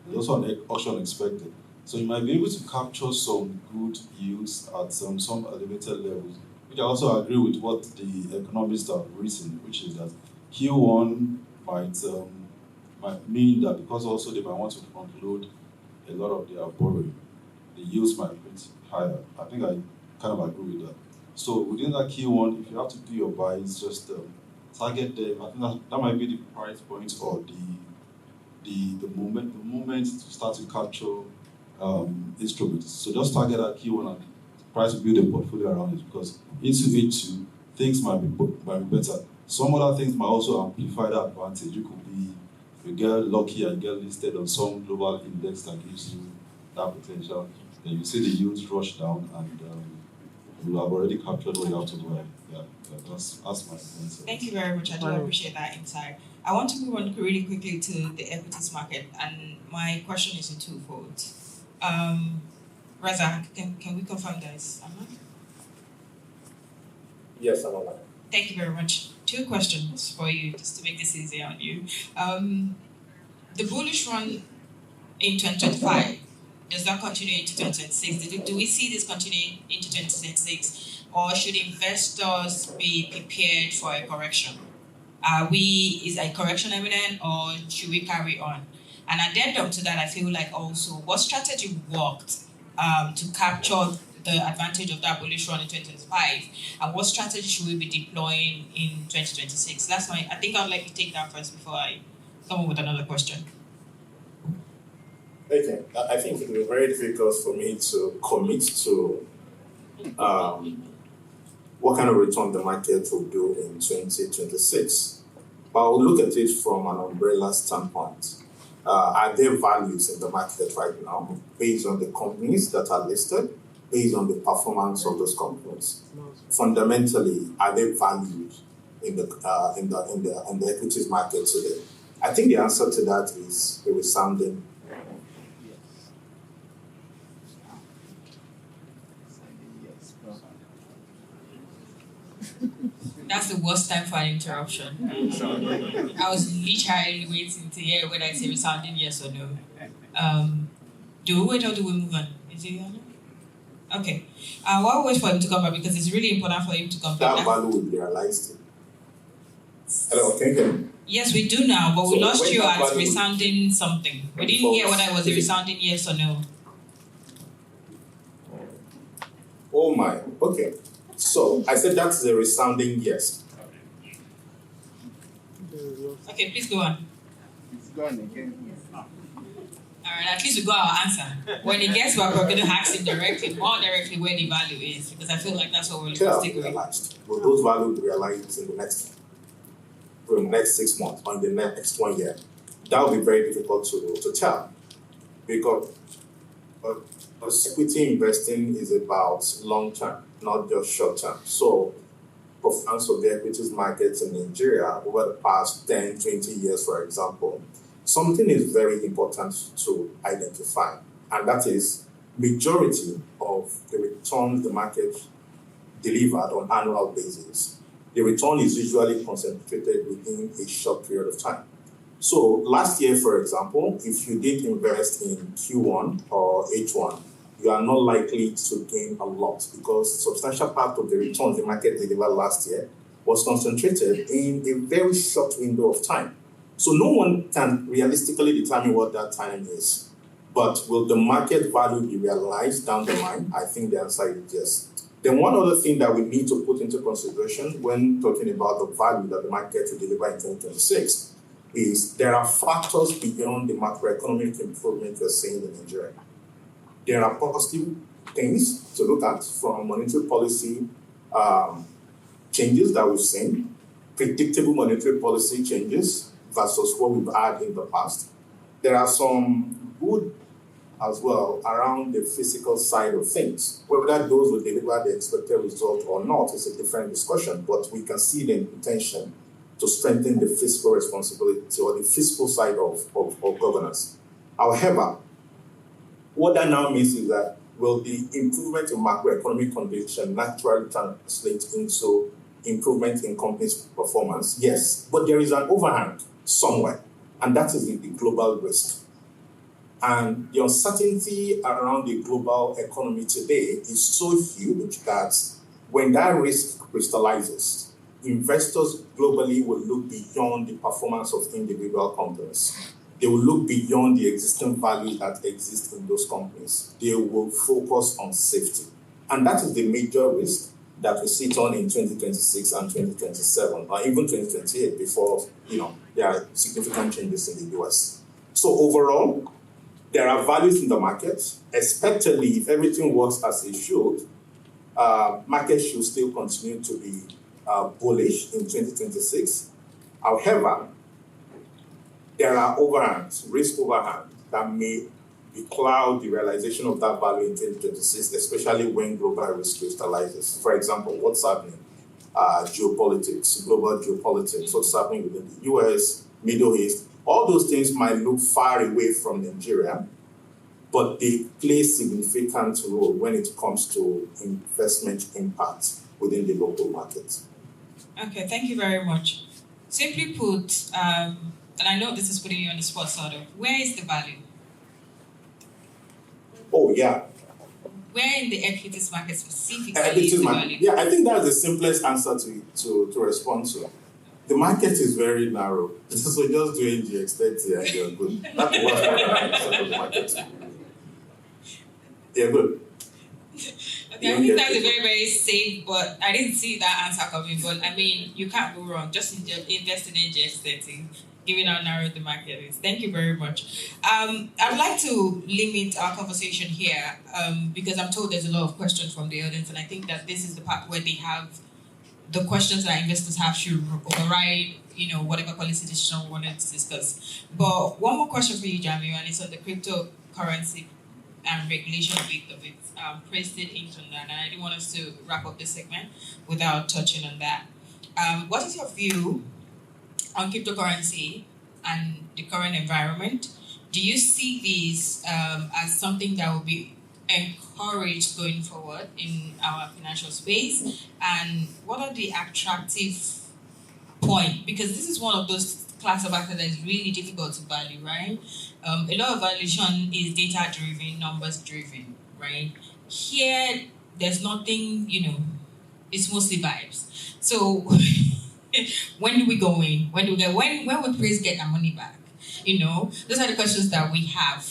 there's also an auction expected. So you might be able to capture some good yields at some elevated levels, which I also agree with what the economists have written, which is that Q1 might mean that because also they might want to front load a lot of their borrowing, the yields might be higher. I think I kind of agree with that. So within that Q1, if you have to do your buys, just target them. I think that might be the price point or the moment to start to capture instruments. So just target that Q1 and try to build a portfolio around it, because into H2 things might be better. Some other things might also amplify that advantage. You get lucky and get listed on some global index that gives you that potential. Then you see the yields rush down, and you have already captured what you have to do. Yeah, that's my answer.
Thank you very much. I do appreciate that insight. I want to move on really quickly to the equities market, and my question is in twofold. Raza, can we confirm this?
Yes, I'm online.
Thank you very much. Two questions for you, just to make this easier on you. The bullish run in 2025, does that continue into 2026? Do we see this continuing into 2026? Or should investors be prepared for a correction? Is a correction imminent, or should we carry on? And addendum to that, I feel like also, what strategy worked to capture the advantage of that bullish run in 2025, and what strategy should we be deploying in 2026? I think I'd like to take that first before I come up with another question.
Okay, I think it will be very difficult for me to commit to what kind of return the market will do in 2026. But I'll look at it from an umbrella standpoint. Are there values in the market right now based on the companies that are listed, based on the performance of those companies? Fundamentally, are they valued in the equities market today? I think the answer to that is a resounding
That's the worst time for an interruption. I was literally waiting to hear whether it's a resounding yes or no. Do we wait or do we move on? Is it on? Okay. While we wait for him to come back, because it's really important for him to come back.
That value will be realized. Hello, can you hear me?
Yes, we do now, but we
So
lost
when
you
that
at
value
resounding something. We didn't hear whether it was a resounding yes or no.
Oh my, okay. So I said that's a resounding yes.
Okay, please go on.
Go on again.
All right, at least we got our answer. When it gets back, we're going to ask him directly, more directly, where the value is, because I feel like that's what we're looking to take away.
Realized. Will those values be realized in the next 6 months or in the next 1 year? That will be very difficult to tell, because equity investing is about long term, not just short term. So, performance of the equities markets in Nigeria over the past 10, 20 years, for example, something is very important to identify, and that is majority of the returns the market delivered on annual basis. The return is usually concentrated within a short period of time. So last year, for example, if you did invest in Q1 or H1, you are not likely to gain a lot because substantial part of the returns the market delivered last year was concentrated in a very short window of time. So no one can realistically determine what that time is. But will the market value be realized down the line? I think the answer is yes. Then one other thing that we need to put into consideration when talking about the value that the market will deliver in 2026 is there are factors beyond the macroeconomic improvement we're seeing in Nigeria. There are positive things to look at from monetary policy changes that we've seen, predictable monetary policy changes versus what we've had in the past. There are some good as well around the fiscal side of things. Whether those will deliver the expected result or not is a different discussion, but we can see the intention to strengthen the fiscal responsibility or the fiscal side of governance. However, what that now means is that will the improvement in macroeconomic condition naturally translate into improvement in companies' performance? Yes, but there is an overhang somewhere, and that is the global risk. And the uncertainty around the global economy today is so huge that when that risk crystallizes, investors globally will look beyond the performance of individual companies. They will look beyond the existing value that exists in those companies. They will focus on safety. And that is the major risk that we sit on in 2026 and 2027, or even 2028 before there are significant changes in the US. So overall, there are values in the market, especially if everything works as it should. Markets should still continue to be bullish in 2026. However, there are overhangs, risk overhangs, that may cloud the realization of that value in 2026, especially when global risk crystallizes. For example, what's happening? Geopolitics, global geopolitics, what's happening within the US, Middle East. All those things might look far away from Nigeria, but they play a significant role when it comes to investment impact within the local market.
Okay, thank you very much. Simply put, and I know this is putting you on the spot, sort of, where is the value?
Oh, yeah.
Where in the equities market specifically is the value?
Yeah, I think that's the simplest answer to respond to. The market is very narrow. So just do NGX30 and you're good. That's the worst part of the market. Yeah, good.
Okay, I think that's a very, very safe, but I didn't see that answer coming. But I mean, you can't go wrong. Just invest in NGX30, given how narrow the market is. Thank you very much. I'd like to limit our conversation here because I'm told there's a lot of questions from the audience, and I think that this is the part where they have the questions that investors have should override, whatever policy decision we wanted to discuss. But one more question for you, Jamil, and it's on the cryptocurrency and regulation bit of it. Praised it into that, and I didn't want us to wrap up this segment without touching on that. What is your view on cryptocurrency and the current environment? Do you see these as something that will be encouraged going forward in our financial space, and what are the attractive points? Because this is one of those class of assets that is really difficult to value, right? A lot of valuation is data driven, numbers driven, right? Here, there's nothing, it's mostly vibes. So when do we go in? When will Praise get our money back? Those are the questions that we have.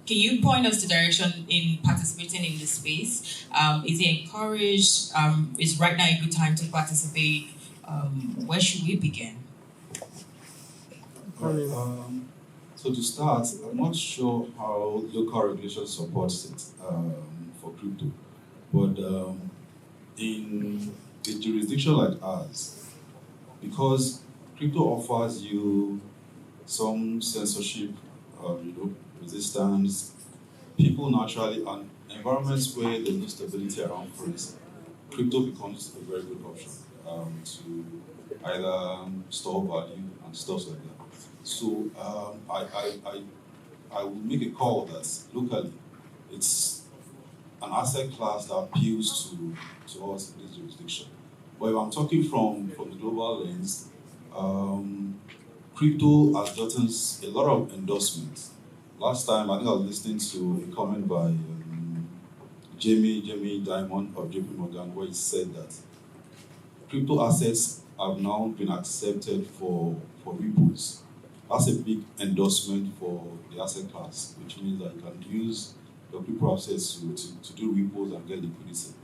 Can you point us to direction in participating in this space? Is it encouraged? Is right now a good time to participate? Where should we begin?
So to start, I'm not sure how local regulation supports it for crypto, but in a jurisdiction like ours, because crypto offers you some censorship, resistance, people naturally, and environments where there's no stability around currency, crypto becomes a very good option to either store value and stuff like that. So I would make a call that locally it's an asset class that appeals to us in this jurisdiction. But if I'm talking from the global lens, crypto has gotten a lot of endorsements. Last time, I think I was listening to a comment by Jamie Dimon of JP Morgan, where he said that crypto assets have now been accepted for repos. That's a big endorsement for the asset class, which means that you can use your crypto assets to do repos and get liquidity.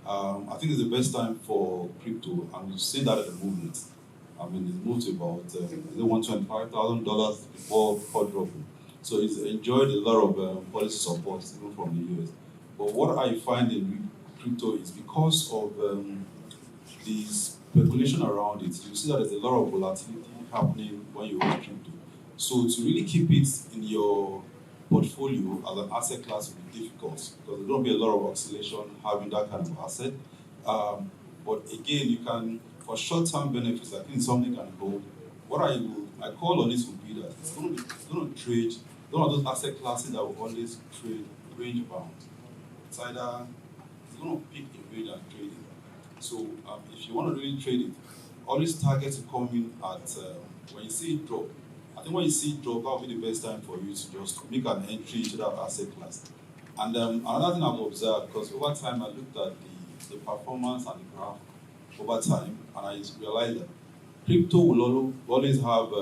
I think it's the best time for crypto, and we've seen that at the movement. I mean, it's moved to about $125,000 before quadruple. So it's enjoyed a lot of policy support, even from the US. But what I find in crypto is because of the speculation around it, you see that there's a lot of volatility happening when you own crypto. So to really keep it in your portfolio as an asset class will be difficult because there's going to be a lot of oscillation having that kind of asset. But again, you can, for short-term benefits, I think something can hold. What my call on this would be that it's going to trade, one of those asset classes that will always trade range bound. It's going to pick a range and trade it. So if you want to really trade it, always target to come in at when you see it drop. I think when you see it drop, that will be the best time for you to just make an entry into that asset class. And another thing I've observed, because over time I looked at the performance and the graph over time, and I realized that crypto will always have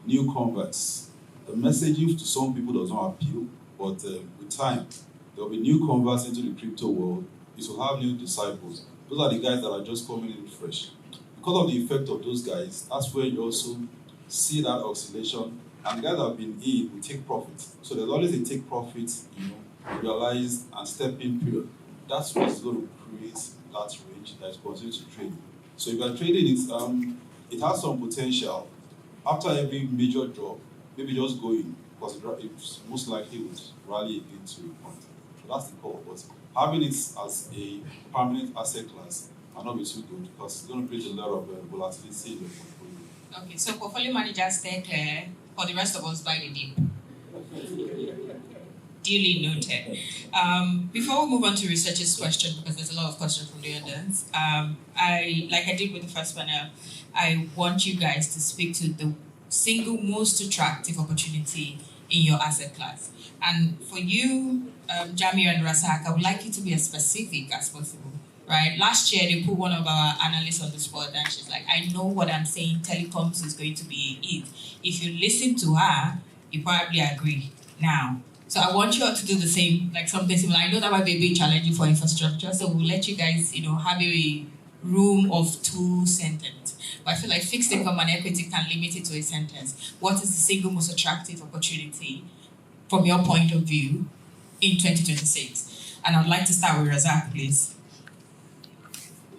new converts. The messaging to some people does not appeal, but with time, there will be new converts into the crypto world. It will have new disciples. Those are the guys that are just coming in fresh. Because of the effect of those guys, that's where you also see that oscillation, and the guys that have been in will take profit. So there's always a take profit, realize and step in period. That's what's going to create that range that is possible to trade. So if you're trading it, it has some potential. After every major drop, maybe just go in, because it's most likely would rally again to a point. So that's the call. But having it as a permanent asset class might not be too good, because it's going to create a lot of volatility in your portfolio.
Okay, so portfolio managers stay clear, for the rest of us buy the dip. Duly noted. Before we move on to researchers' question, because there's a lot of questions from the audience, like I did with the first panel, I want you guys to speak to the single most attractive opportunity in your asset class. And for you, Jamie and Rasak, I would like you to be as specific as possible. Right? Last year, they put one of our analysts on the spot, and she's like, I know what I'm saying, telecoms is going to be it. If you listen to her, you probably agree now. So I want you all to do the same, like something similar. I know that might be a bit challenging for infrastructure, so we'll let you guys, have a room of 2 sentences. But I feel like fixed income and equity can limit it to a sentence. What is the single most attractive opportunity from your point of view in 2026? And I'd like to start with Razak, please.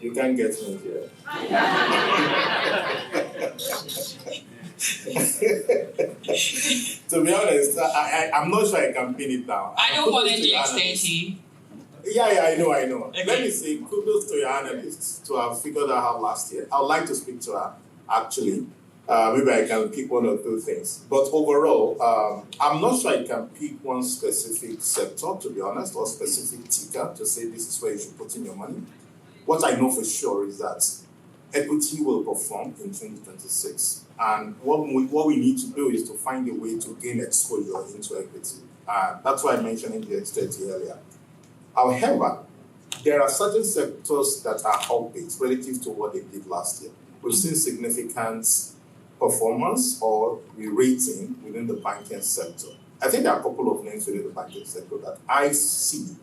You can't get me here. To be honest, I'm not sure I can pin it down.
I don't want NGX30.
Yeah, I know.
Okay.
Let me say, kudos to your analysts to have figured out how last year. I would like to speak to her, actually. Maybe I can pick one or two things. But overall, I'm not sure I can pick one specific sector, to be honest, or specific ticker to say this is where you should put in your money. What I know for sure is that equity will perform in 2026. And what we need to do is to find a way to gain exposure into equity. That's why I mentioned the X30 earlier. However, there are certain sectors that are upbeat relative to what they did last year. We've seen significant performance or re-rating within the banking sector. I think there are a couple of names within the banking sector that I see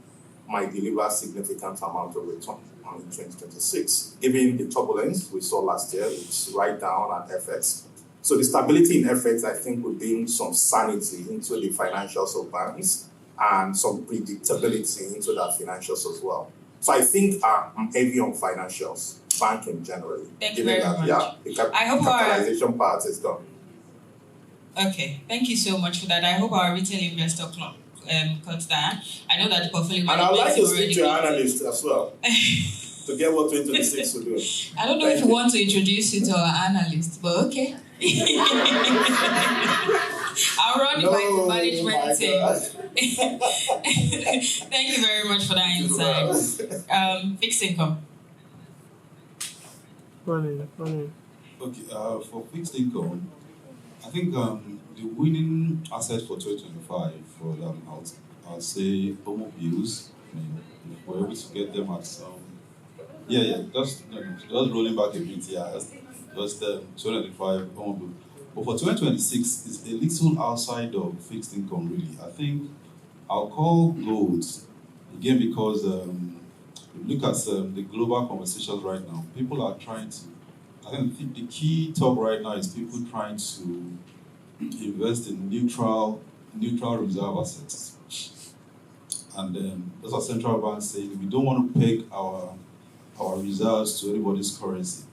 might deliver a significant amount of return in 2026, given the turbulence we saw last year, it's right down at FX. So the stability in FX, I think, will bring some sanity into the financials of banks and some predictability into their financials as well. So I think I'm heavy on financials, banking generally.
Thank you very much.
Yeah, the capitalization part is done.
Okay, thank you so much for that. I hope our retail investor club cuts that. I know that the portfolio
and I'd like to speak to your analyst as well to get what 2026 will do.
I don't know if you want to introduce you to our analyst, but okay. I'll run it by the management team. Thank you very much for that insight. Fixed income.
Okay, for fixed income, I think the winning asset for 2025 for I'll say automobiles. I mean, if we're able to get them at some, just rolling back a bit, just 2025 automobiles. But for 2026, it's a little outside of fixed income, really. I think I'll call gold again because look at the global conversations right now. People are trying to. I think the key talk right now is people trying to invest in neutral reserve assets. And those are central banks saying we don't want to peg our reserves to anybody's currency.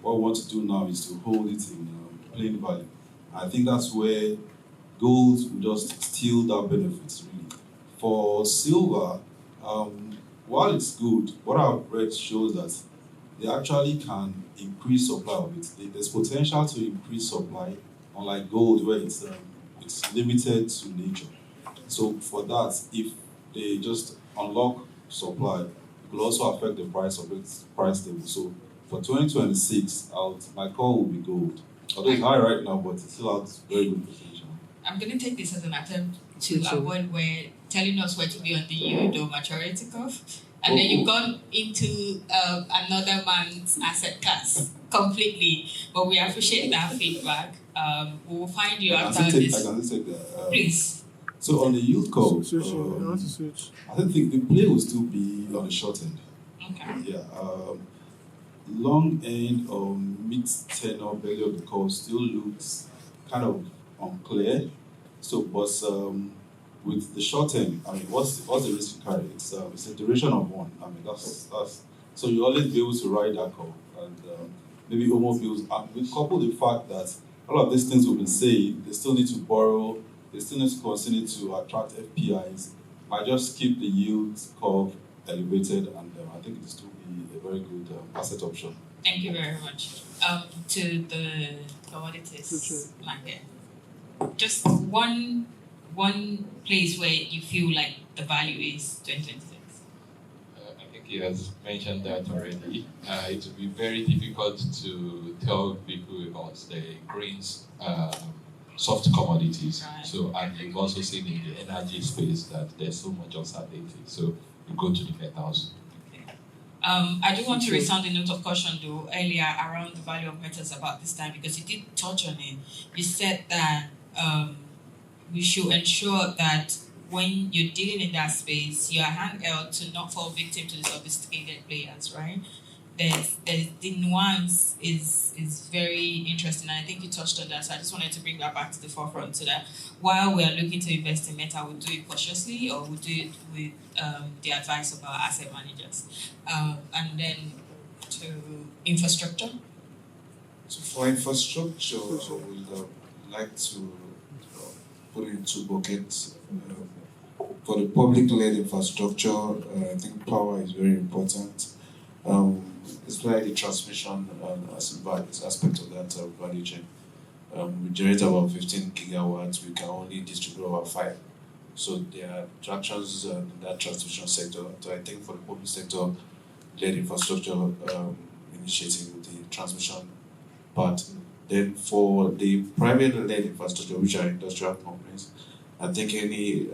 What we want to do now is to hold it in plain value. I think that's where gold will just steal that benefit, really. For silver, while it's good, what I've read shows that they actually can increase supply of it. There's potential to increase supply, unlike gold where it's limited to nature. So for that, if they just unlock supply, it will also affect the price of its price level. So for 2026, my call will be gold. Although it's high right now, but it still has very good potential.
I'm going to take this as an attempt to avoid telling us where to be on the yield or maturity curve. And then you've gone into another man's asset class completely. But we appreciate that feedback. We will find you after this.
I can take that.
Please.
So on the yield curve, I think the play will still be on the short end.
Okay.
Yeah. Long end or mid-tenor value of the curve still looks kind of unclear. So, but with the short end, I mean, what's the risk you carry? It's a duration of one. I mean, that's so you always be able to ride that curve, and maybe automobiles. We couple the fact that all of these things we've been saying, they still need to borrow, they still need to continue to attract FPIs. Might just keep the yield curve elevated, and I think it'll still be a very good asset option.
Thank you very much. To the commodities market, just one place where you feel like the value is 2026.
I think he has mentioned that already. It will be very difficult to tell people about the grains, soft commodities.
Right.
So, and you've also seen in the energy space that there's so much uncertainty. So, you go to the metals.
I do want to resound a note of caution, though, earlier around the value of metals about this time, because you did touch on it. You said that we should ensure that when you're dealing in that space, you are handheld to not fall victim to the sophisticated players, right? There's the nuance is very interesting, and I think you touched on that. So I just wanted to bring that back to the forefront, so that while we are looking to invest in metal, we'll do it cautiously, or we'll do it with the advice of our asset managers. And then to infrastructure.
So for infrastructure, I would like to put it in two buckets. For the public-led infrastructure, I think power is very important. especially the transmission aspect of that value chain. We generate about 15 gigawatts, we can only distribute about 5. So there are attractions in that transmission sector. So I think for the public sector, led infrastructure initiative with the transmission part. Then for the private-led infrastructure, which are industrial companies, I think any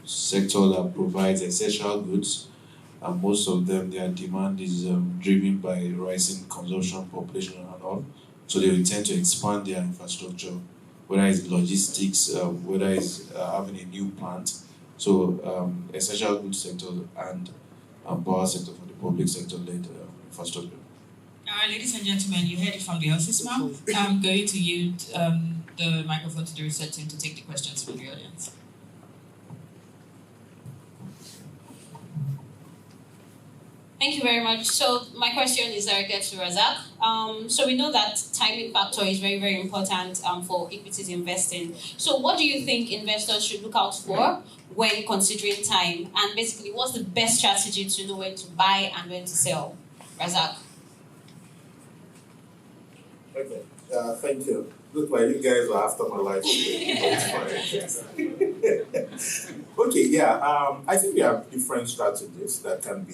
sector that provides essential goods, and most of them, their demand is driven by rising consumption, population, and all. So they will tend to expand their infrastructure, whether it's logistics, whether it's having a new plant. So essential goods sector and power sector for the public sector-led infrastructure.
Ladies and gentlemen, you heard it from the office now. I'm going to yield the microphone to the research team to take the questions from the audience.
Thank you very much. So my question is directed to Razak. So we know that timing factor is very, very important for equities investing. So what do you think investors should look out for when considering time? And basically, what's the best strategy to know when to buy and when to sell? Razak.
Okay, thank you. Look like you guys are after my life. Okay, yeah, I think we have different strategies that can be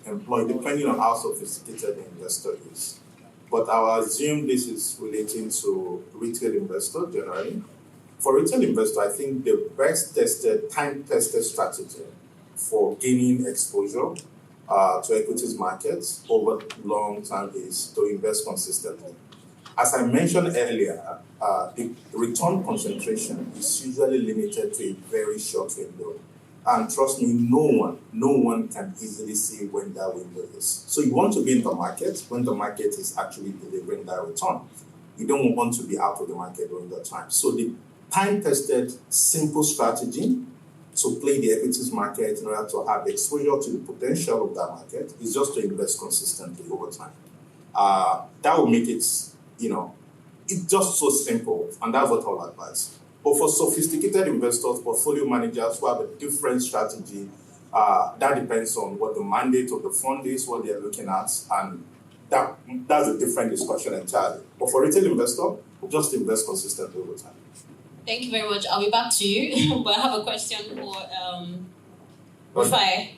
employed depending on how sophisticated the investor is. But I'll assume this is relating to retail investor generally. For retail investor, I think the best tested, time-tested strategy for gaining exposure to equities markets over long term is to invest consistently. As I mentioned earlier, the return concentration is usually limited to a very short window. And trust me, no one can easily see when that window is. So you want to be in the market when the market is actually delivering that return. You don't want to be out of the market during that time. So the time-tested, simple strategy to play the equities market in order to have exposure to the potential of that market is just to invest consistently over time. That will make it, it's just so simple, and that's what I'll advise. But for sophisticated investors, portfolio managers who have a different strategy, that depends on what the mandate of the fund is, what they're looking at, and that's a different discussion entirely. But for retail investor, just invest consistently over time.
Thank you very much. I'll be back to you, but I have a question for Rufai.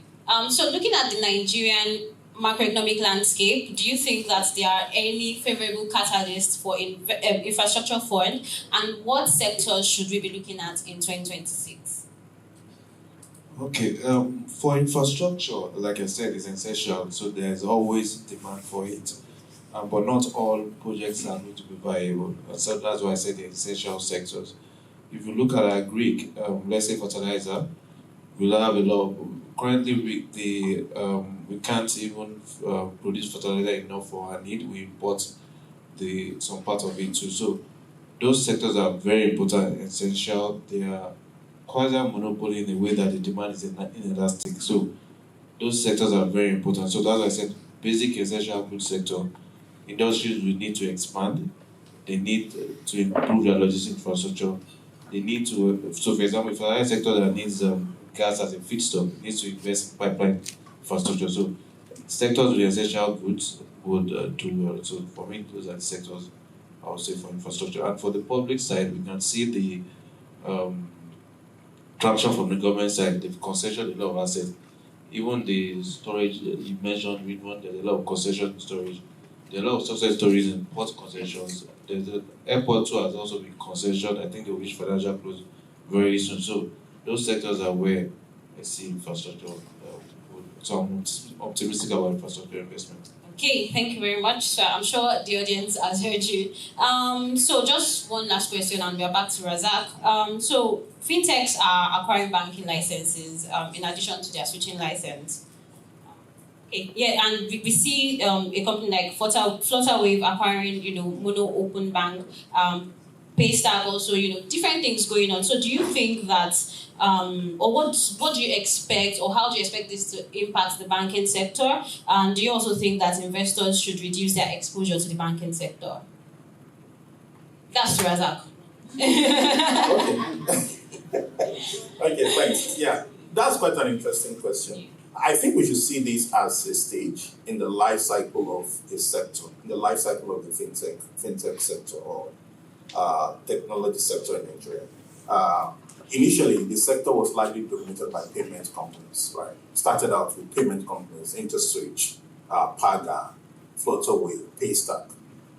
So looking at the Nigerian macroeconomic landscape, do you think that there are any favorable catalysts for infrastructure fund, and what sectors should we be looking at in 2026?
Okay, for infrastructure, like I said, it's essential, so there's always demand for it. But not all projects are going to be viable. So that's why I said the essential sectors. If you look at our Greek, let's say fertilizer, we'll have a lot of, currently we can't even produce fertilizer enough for our need. We import some part of it too. So those sectors are very important and essential. They are quasi-monopoly in the way that the demand is inelastic. So those sectors are very important. So that's why I said basic essential goods sector. Industries will need to expand. They need to improve their logistics infrastructure. They need to, so for example, if a sector that needs gas as a feedstock, needs to invest in pipeline infrastructure. So sectors with essential goods would do well. So for me, those are the sectors I would say for infrastructure. And for the public side, we can see the traction from the government side. They've concessioned a lot of assets. Even the storage you mentioned, there's a lot of concession storage. There are a lot of success stories in port concessions. The airport too has also been concessioned. I think they'll reach financial close very soon. So those sectors are where I see infrastructure. So I'm optimistic about infrastructure investment.
Okay, thank you very much. So I'm sure the audience has heard you. So just one last question and we're back to Razak. So fintechs are acquiring banking licenses in addition to their switching license. Okay, yeah, and we see a company like Flutterwave acquiring, Mono Open Bank, Paystack also, different things going on. So do you think that, or what do you expect, or how do you expect this to impact the banking sector? And do you also think that investors should reduce their exposure to the banking sector? That's to Razak.
Okay, thanks. Yeah, that's quite an interesting question. I think we should see this as a stage in the life cycle of a sector, in the life cycle of the fintech sector or technology sector in Nigeria. Initially, the sector was largely dominated by payment companies, right? Started out with payment companies, InterSwitch, Paga, Flutterwave, Paystack.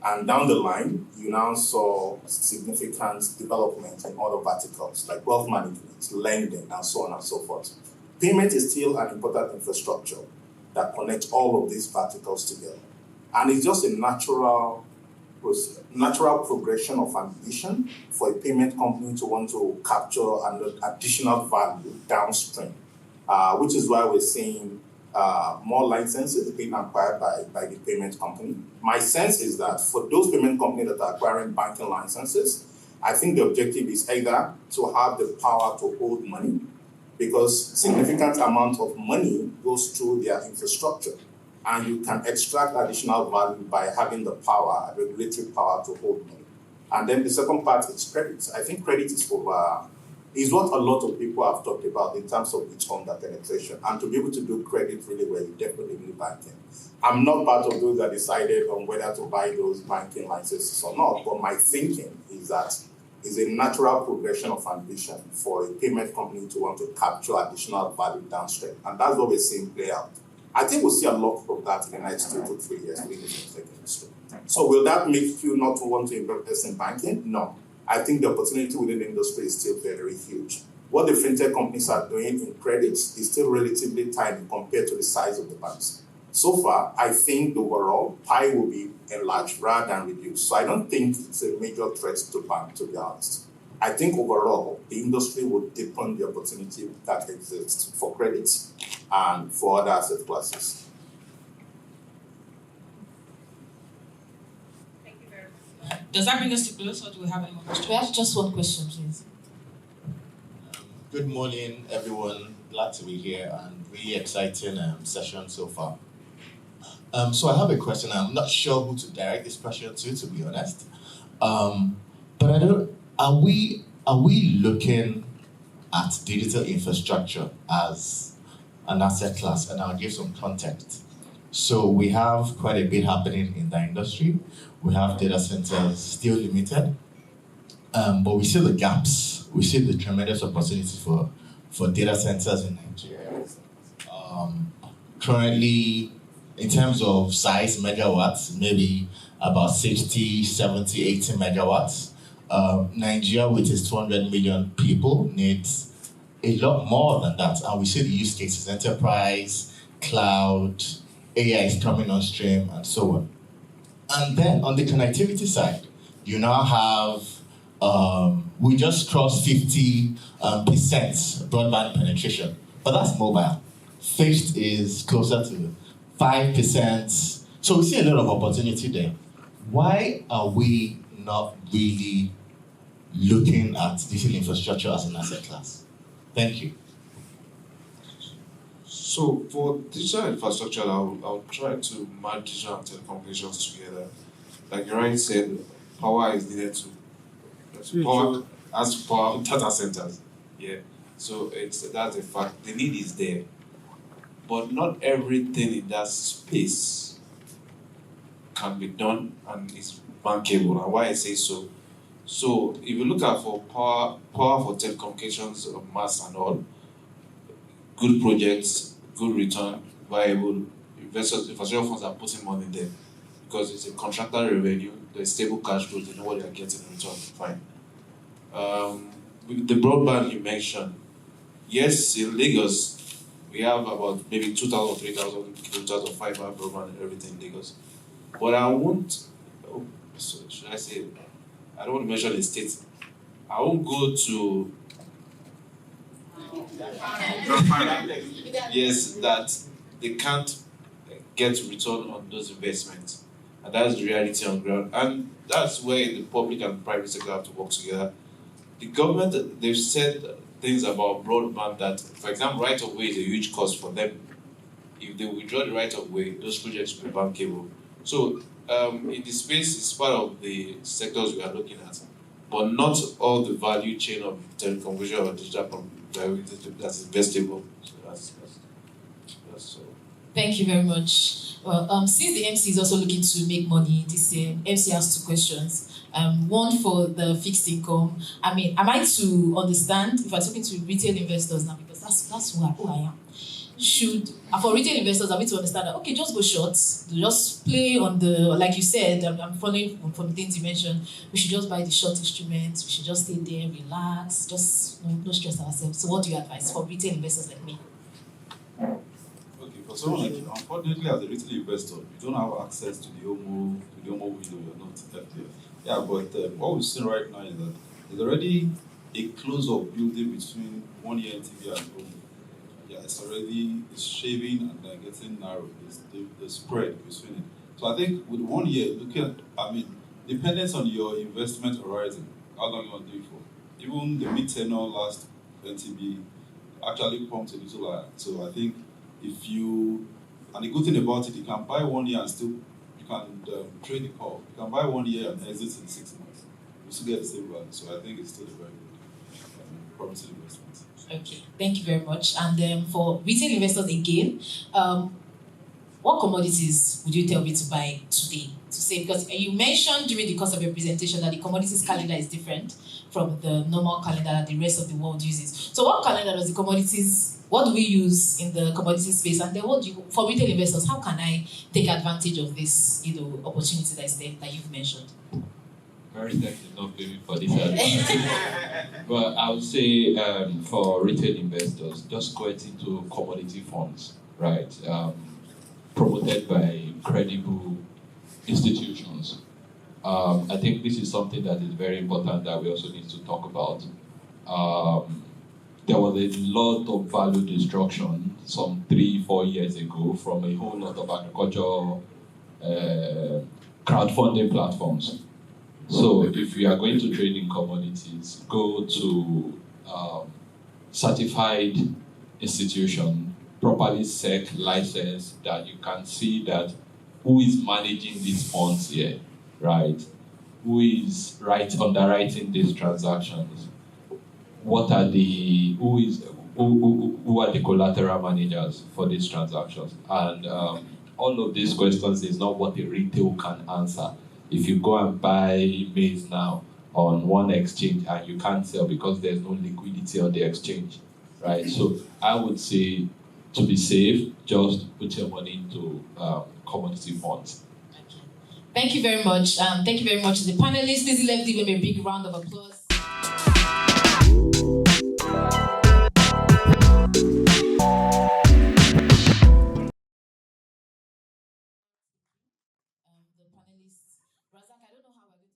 And down the line, you now saw significant development in other verticals like wealth management, lending, and so on and so forth. Payment is still an important infrastructure that connects all of these verticals together. And it's just a natural progression of ambition for a payment company to want to capture an additional value downstream, which is why we're seeing more licenses being acquired by the payment company. My sense is that for those payment companies that are acquiring banking licenses, I think the objective is either to have the power to hold money, because significant amount of money goes through their infrastructure, and you can extract additional value by having the power, regulatory power to hold money. And then the second part is credit. I think credit is what a lot of people have talked about in terms of its under penetration. And to be able to do credit really well, you definitely need banking. I'm not part of those that decided on whether to buy those banking licenses or not, but my thinking is that it's a natural progression of ambition for a payment company to want to capture additional value downstream. And that's what we're seeing play out. I think we'll see a lot of that in the next 2 to 3 years within the fintech industry. So will that make you not want to invest in banking? No. I think the opportunity within the industry is still very huge. What the fintech companies are doing in credits is still relatively tiny compared to the size of the banks. So far, I think the overall pie will be enlarged rather than reduced. So I don't think it's a major threat to bank, to be honest. I think overall, the industry will deepen the opportunity that exists for credits and for other asset classes.
Thank you very much. Does that bring us to close, or do we have any more questions?
We have just one question, please.
Good morning, everyone. Glad to be here and really exciting session so far. So I have a question. I'm not sure who to direct this question to be honest. But I don't. Are we looking at digital infrastructure as an asset class? And I'll give some context. So we have quite a bit happening in the industry. We have data centers still limited, but we see the gaps. We see the tremendous opportunity for data centers in Nigeria. Currently, in terms of size, megawatts, maybe about 60, 70, 80 megawatts. Nigeria, with its 200 million people, needs a lot more than that. And we see the use cases, enterprise, cloud, AI is coming on stream, and so on. And then on the connectivity side, you now have, we just crossed 50% broadband penetration, but that's mobile. Fixed is closer to 5%. So we see a lot of opportunity there. Why are we not really looking at digital infrastructure as an asset class? Thank you.
So for digital infrastructure, I'll try to merge digital and telecommunications together. Like you already said, power is needed to power data centers. Yeah. So that's a fact. The need is there. But not everything in that space can be done and is bankable. And why I say so. So if you look at for power for telecommunications, mass and all, good projects, good return, viable, infrastructure funds are putting money there because it's a contractor revenue, there's stable cash flow, they know what they are getting in return, fine. With the broadband you mentioned, yes, in Lagos, we have about maybe 2,000 or 3,000 kilometers of fiber broadband and everything in Lagos. But I won't, should I say, I don't want to mention the state. I won't go to, yes, that they can't get return on those investments. And that's the reality on ground. And that's where the public and private sector have to work together. The government, they've said things about broadband that, for example, right-of-way is a huge cost for them. If they withdraw the right-of-way, those projects will be bankable. So in the space, it's part of the sectors we are looking at, but not all the value chain of telecommunication or digital that's investable. So that's
So.
Thank you very much. Well, since the MC is also looking to make money this year, MC has 2 questions. One for the fixed income. I mean, am I to understand, if I'm talking to retail investors now, because that's who I am, for retail investors, are we to understand that, okay, just go short, just play on the, like you said, I'm following from the things you mentioned, we should just buy the short instruments, we should just stay there, relax, just no stress ourselves. So what do you advise for retail investors like me?
Okay, for someone like you, unfortunately, as a retail investor, you don't have access to the OMO window, you're not FDF. Yeah, but what we're seeing right now is that there's already a close-up building between 1 year NTV and OMO. Yeah, it's shaving and then getting narrow. It's the spread between it. So I think with 1 year, dependence on your investment horizon, how long you want to do it for. Even the mid-tenor last NTB actually pumped a little higher. So I think and the good thing about it, you can buy 1 year and still, you can trade the call. You can buy 1 year and exit in 6 months. You still get the same value. So I think it's still a very good promising investment.
Okay, thank you very much. And for retail investors again, what commodities would you tell me to buy today? To say, because you mentioned during the course of your presentation that the commodities calendar is different from the normal calendar that the rest of the world uses. So what calendar does the commodities, what do we use in the commodity space? And then for retail investors, how can I take advantage of this, opportunity that is there that you've mentioned?
Meristem did not pay me for this advice. But I would say for retail investors, just go into commodity funds, right? Promoted by credible institutions. I think this is something that is very important that we also need to talk about. There was a lot of value destruction some 3-4 years ago from a whole lot of agricultural crowdfunding platforms. So if you are going to trade in commodities, go to certified institution, properly SEC license, that you can see that who is managing these funds here, right? Who is underwriting these transactions? Who are the collateral managers for these transactions? And all of these questions is not what a retail can answer. If you go and buy maize now on one exchange and you can't sell because there's no liquidity on the exchange, right? So I would say, to be safe, just put your money into commodity funds.
Thank you very much. Thank you very much to the panelists. Please let's give them a big round of applause. The panelists, Razak, I don't know how we're going